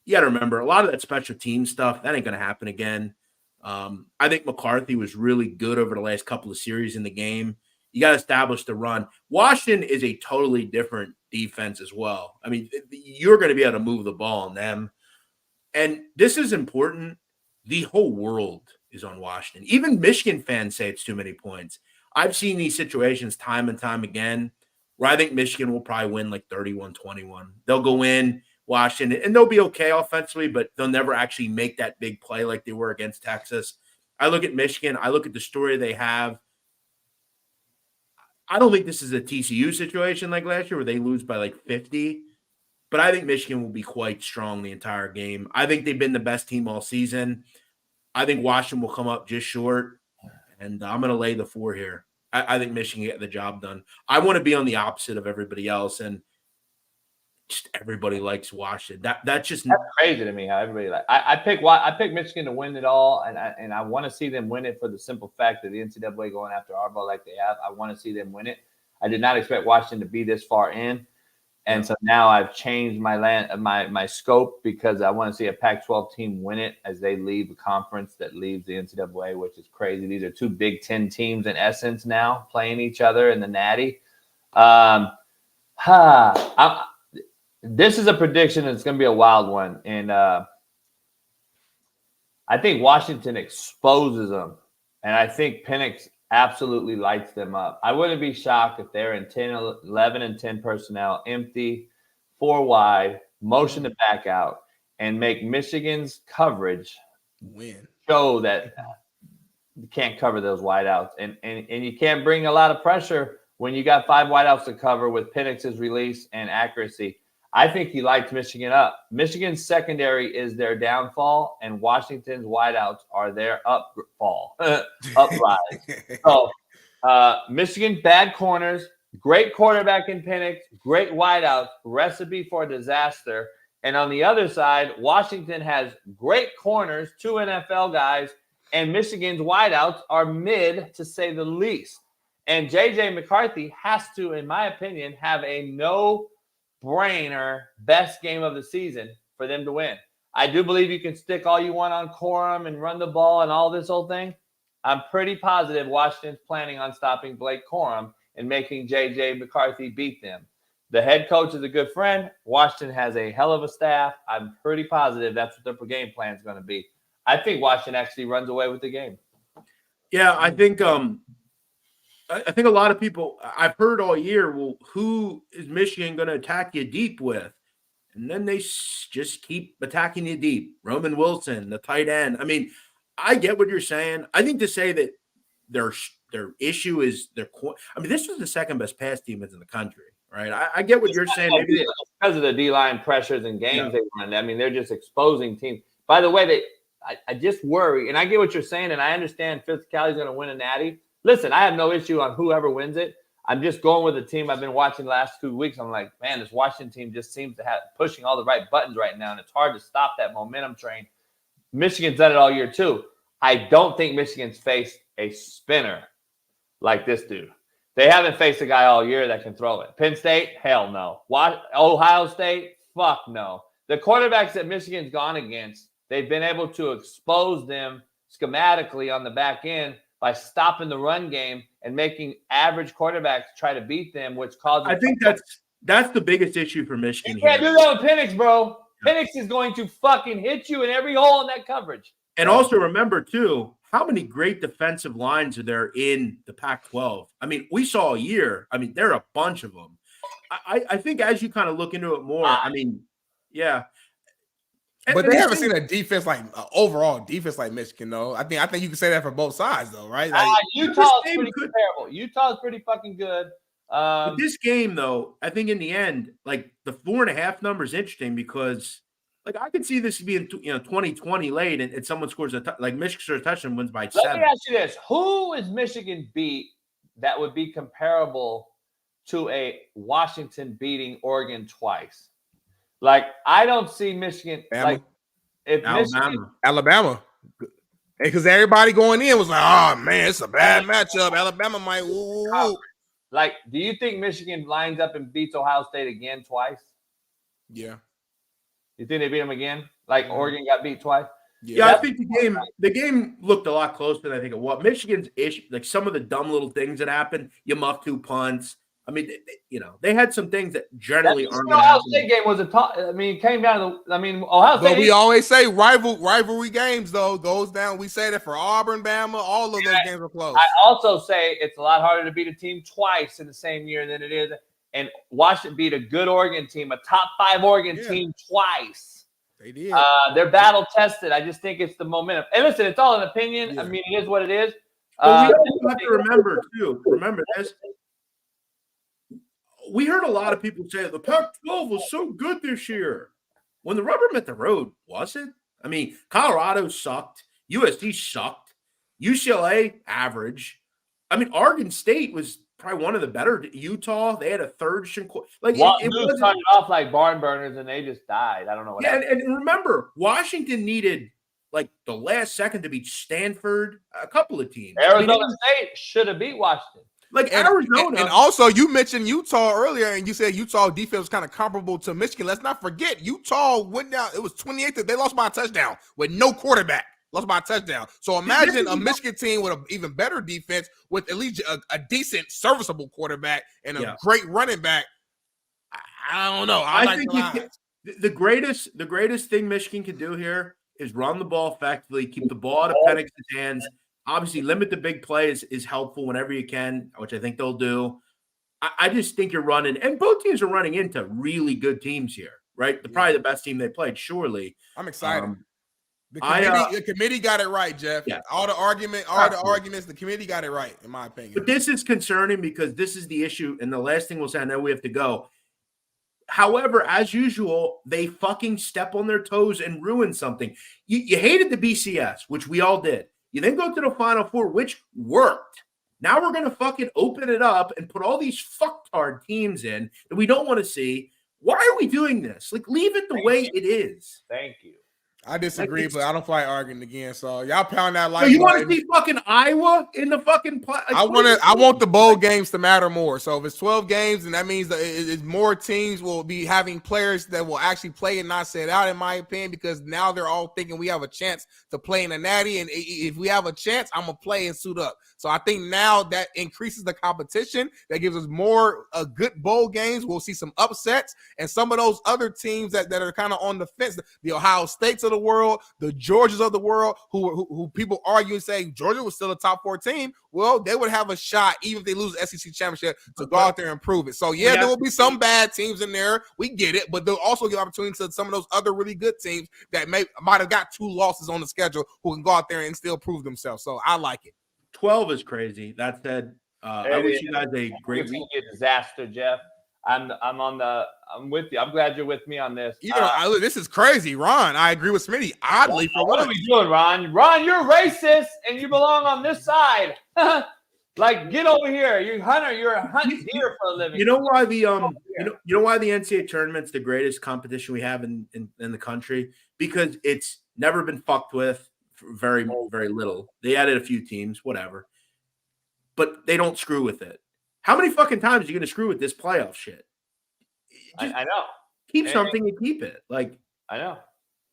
you got to remember, a lot of that special team stuff, that ain't going to happen again. I think McCarthy was really good over the last couple of series in the game. You got to establish the run. Washington is a totally different defense as well. I mean, you're going to be able to move the ball on them. And this is important. The whole world is on Washington. Even Michigan fans say it's too many points. I've seen these situations time and time again where I think Michigan will probably win like 31-21. They'll go in Washington, and they'll be okay offensively, but they'll never actually make that big play like they were against Texas. I look at Michigan. I look at the story they have. I don't think this is a TCU situation like last year where they lose by like 50, but I think Michigan will be quite strong the entire game. I think they've been the best team all season. I think Washington will come up just short, and I'm going to lay the 4 here. I think Michigan get the job done. I want to be on the opposite of everybody else, and just everybody likes Washington. That's crazy to me how everybody like. I pick Michigan to win it all, and I want to see them win it for the simple fact that the NCAA going after Harbaugh like they have. I want to see them win it. I did not expect Washington to be this far in, and so now I've changed my scope because I want to see a Pac-12 team win it as they leave a conference that leaves the NCAA, which is crazy. These are two Big Ten teams in essence now playing each other in the Natty. This is a prediction that's going to be a wild one. And I think Washington exposes them. And I think Penix absolutely lights them up. I wouldn't be shocked if they're in 10, 11, and 10 personnel, empty, 4 wide, motion to back out, and make Michigan's coverage show that you can't cover those wideouts. And you can't bring a lot of pressure when you got 5 wideouts to cover with Penix's release and accuracy. I think he lights Michigan up. Michigan's secondary is their downfall, and Washington's wideouts are their upfall, uprise. So Michigan, bad corners, great quarterback in Penix, great wideouts, recipe for disaster. And on the other side, Washington has great corners, 2 NFL guys, and Michigan's wideouts are mid, to say the least. And J.J. McCarthy has to, in my opinion, have a no-brainer best game of the season for them to win. I do believe you can stick all you want on Corum and run the ball and all this whole thing. I'm pretty positive Washington's planning on stopping Blake Corum and making J.J. McCarthy beat them. The head coach is a good friend. Washington has a hell of a staff. I'm pretty positive that's what their game plan is going to be. I think Washington actually runs away with the game. Yeah, I think a lot of people I've heard all year, well, who is Michigan going to attack you deep with? And then they just keep attacking you deep. Roman Wilson, the tight end. I mean, I get what you're saying. I think to say that their issue is this was the second best pass defense in the country, right? I get what you're saying. Maybe because of the D-line pressures and games they run. I mean, they're just exposing teams. By the way, I just worry, and I get what you're saying, and I understand physicality is going to win a natty. Listen, I have no issue on whoever wins it. I'm just going with the team I've been watching the last 2 weeks. I'm like, man, this Washington team just seems to have pushing all the right buttons right now, and it's hard to stop that momentum train. Michigan's done it all year too. I don't think Michigan's faced a spinner like this dude. They haven't faced a guy all year that can throw it. Penn State, hell no. Ohio State, fuck no. The quarterbacks that Michigan's gone against, they've been able to expose them schematically on the back end by stopping the run game and making average quarterbacks try to beat them, which causes. I think that's the biggest issue for Michigan. You can't do that with Penix, bro. Penix is going to fucking hit you in every hole in that coverage. And also remember, too, how many great defensive lines are there in the Pac-12? I mean, we saw a year. I mean, there are a bunch of them. I think as you kind of look into it more, I mean, yeah. But they haven't seen a defense like overall defense like Michigan, though. I think you can say that for both sides, though, right? Like, Utah's pretty comparable. Utah's pretty fucking good. But this game, though, I think in the end, like the 4.5 number is interesting because, like, I could see this being 20-20 late, and someone scores like Michigan scores a touchdown, wins by 7. Let me ask you this: who is Michigan beat that would be comparable to a Washington beating Oregon twice? Like, I don't see Michigan. Like, if Alabama, because everybody going in was like, "Oh man, it's a bad matchup." Alabama might. Woo. Like, do you think Michigan lines up and beats Ohio State again twice? Yeah. You think they beat them again? Like Oregon got beat twice? Yeah, I think the game looked a lot closer than I think it was. Michigan's issue, like some of the dumb little things that happened, you muff 2 punts. I mean, they had some things that generally aren't. The Ohio State game was it came down to. Ohio State. But we always say rivalry games though goes down. We say that for Auburn, Bama, all of those games are close. I also say it's a lot harder to beat a team twice in the same year than it is. And Washington beat a good Oregon team, a top 5 Oregon team twice. They did. They're battle tested. I just think it's the momentum. And listen, it's all an opinion. Yeah. I mean, it is what it is. But we also have to remember too. Remember this. We heard a lot of people say the Pac-12 was so good this year. When the rubber met the road, was it? I mean, Colorado sucked. USC sucked. UCLA, average. I mean, Oregon State was probably one of the better. Utah, they had a third string. Like, it was started off like barn burners, and they just died. I don't know what happened. And remember, Washington needed like the last second to beat Stanford, a couple of teams. Arizona State should have beat Washington. Like Arizona. And also, you mentioned Utah earlier, and you said Utah defense was kind of comparable to Michigan. Let's not forget, Utah went down. It was 28. They lost by a touchdown with no quarterback. Lost by a touchdown. So imagine a Michigan team with an even better defense with at least a decent, serviceable quarterback and a great running back. I don't know. I think the greatest thing Michigan can do here is run the ball effectively, keep the ball out of Penix's hands. Obviously, limit the big plays is helpful whenever you can, which I think they'll do. I just think you're running, and both teams are running into really good teams here, right? Probably the best team they played, surely. I'm excited. The committee got it right, Jeff. Yeah. All the arguments, the committee got it right, in my opinion. But this is concerning because this is the issue, and the last thing we'll say, I know we have to go. However, as usual, they fucking step on their toes and ruin something. You hated the BCS, which we all did. You then go to the Final Four, which worked. Now we're going to fucking open it up and put all these fucktard teams in that we don't want to see. Why are we doing this? Like, leave it the way it is. Thank you. I disagree, but I don't feel like arguing again. So y'all pound that like. So you want to see fucking Iowa in the fucking? I want the bowl games to matter more. So if it's 12 games, then that means that more teams will be having players that will actually play and not sit out, in my opinion, because now they're all thinking we have a chance to play in a natty, and if we have a chance, I'm gonna play and suit up. So I think now that increases the competition. That gives us more good bowl games. We'll see some upsets, and some of those other teams that are kind of on the fence, the Ohio States of the world, the Georgias of the world, who people argue and saying Georgia was still a top 4 team. Well, they would have a shot, even if they lose the SEC championship, to go out there and prove it. So yeah, there will be some bad teams in there. We get it, but they'll also give opportunity to some of those other really good teams that might have got 2 losses on the schedule who can go out there and still prove themselves. So I like it. 12 is crazy. That said, I wish you guys a great week. A disaster, Jeff. I'm with you. I'm glad you're with me on this. This is crazy, Ron. I agree with Smitty. Oddly, for what are we doing, Ron? Ron, you're racist and you belong on this side. Like, get over here. You're hunter. You're a hunting deer for a living. You know why the you know why the NCAA tournament's the greatest competition we have in the country? Because it's never been fucked with for very, very little. They added a few teams, whatever. But they don't screw with it. How many fucking times are you going to screw with this playoff shit? I know. Keep something and keep it. Like, I know.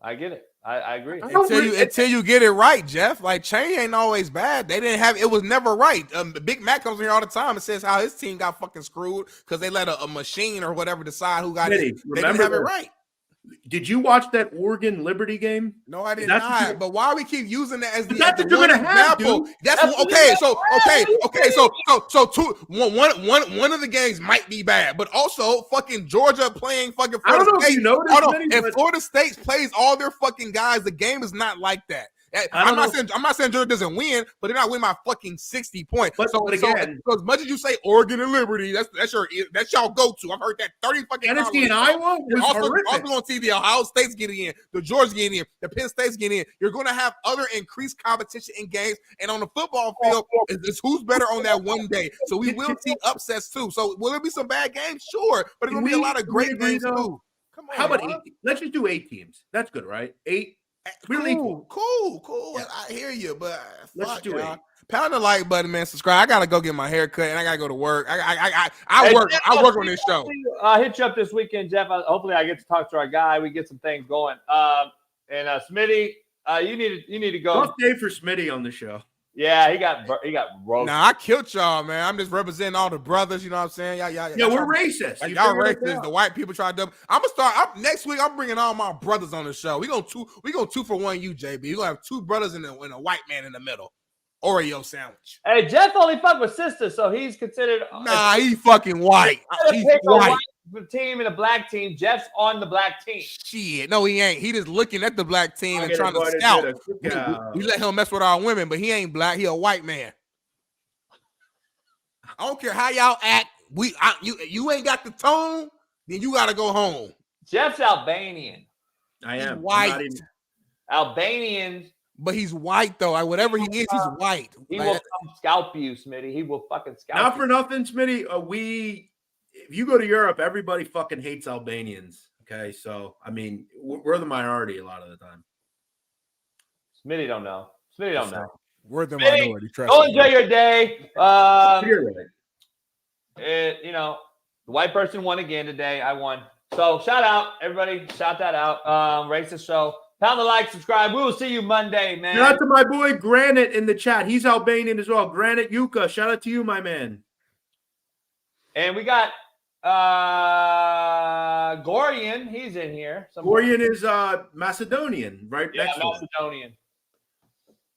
I get it. I agree. Until you get it right, Jeff. Like, change ain't always bad. They didn't have it. Was never right. Big Mac comes here all the time and says how his team got fucking screwed because they let a machine or whatever decide who got it. They didn't have it right. Did you watch that Oregon Liberty game? No, I did not. But why we keep using that as the that's what you're gonna have, dude. That's okay. So one of the games might be bad, but also fucking Georgia playing fucking Florida State. If you know this, if Florida State plays all their fucking guys, the game is not like that. I'm not saying Georgia doesn't win, but they're not winning by fucking 60 points. So as much as you say Oregon and Liberty, that's y'all go to. I've heard that 30 fucking times. Tennessee and Iowa Also on TV, the Ohio State's getting in, the Georgia getting in, the Penn State's getting in. You're going to have other increased competition in games, and on the football field, it's who's better on that one day. So we will see upsets too. So will there be some bad games? Sure, but there's going to be a lot of great games too. Come on, how about 8? Let's just do 8 teams. That's good, right? 8. Cool. I hear you, but let's do it. Pound the like button, man. Subscribe. I gotta go get my hair cut and I gotta go to work. I work on this show. I'll hit you up this weekend, Jeff. Hopefully, I get to talk to our guy. We get some things going. And Smitty, you need to go. Tough day for Smitty on the show. Yeah, he got roasted. Nah, I killed y'all, man. I'm just representing all the brothers. You know what I'm saying? Yeah, we're racist. Like, y'all racist. The white people try to dump. I'm gonna start next week. I'm bringing all my brothers on the show. We go 2 for 1. You, JB. You gonna have 2 brothers and a white man in the middle. Oreo sandwich. Hey, Jeff only fuck with sisters, so he's considered. Nah, he's fucking white. He's white. Team and a black team. Jeff's on the black team. Shit, no, he ain't. He just looking at the black team and trying to scout. We let him mess with our women, but he ain't black. He a white man. I don't care how y'all act. You ain't got the tone, then you gotta go home. Jeff's Albanian. I am white. Albanians. But he's white though. Like, whatever he is, he's white. He will come scalp you, Smitty. He will fucking scalp you. Not for nothing, Smitty. If you go to Europe, everybody fucking hates Albanians. Okay, so I mean, we're the minority a lot of the time. Smitty don't know. We're the minority. Go enjoy your day. The white person won again today. I won. So shout out everybody. Shout that out. Racist show. Pound the like, subscribe. We will see you Monday, man. Shout out to my boy Granite in the chat. He's Albanian as well. Granite Yuka. Shout out to you, my man. And we got Gorian. He's in here. Gorian is Macedonian, right? Yeah, Macedonian.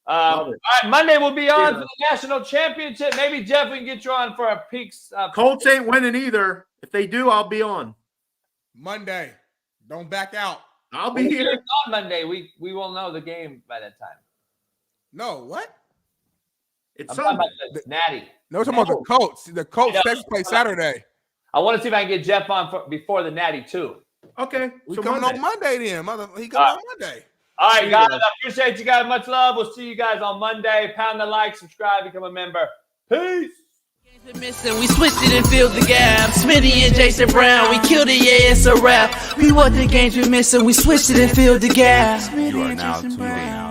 All right, Monday we'll be on for the national championship. Maybe Jeff, we can get you on for a peaks. Colts ain't winning either. If they do, I'll be on Monday. Don't back out. I'll be here on Monday. We will know the game by that time. No, what? It's talking about the Natty. No, we're talking about the Colts. The Colts next play Saturday. I want to see if I can get Jeff on before the Natty too. Okay. We so coming Monday. on Monday then, He coming on Monday. All right, guys. I appreciate you guys. Much love. We'll see you guys on Monday. Pound the like, subscribe, become a member. Peace. Missing, we switched it and filled the gap. Smitty and Jason Brown, we killed it, yeah, it's a wrap. We want the games we're missing, we switched it and filled the gap. You are now tuned in.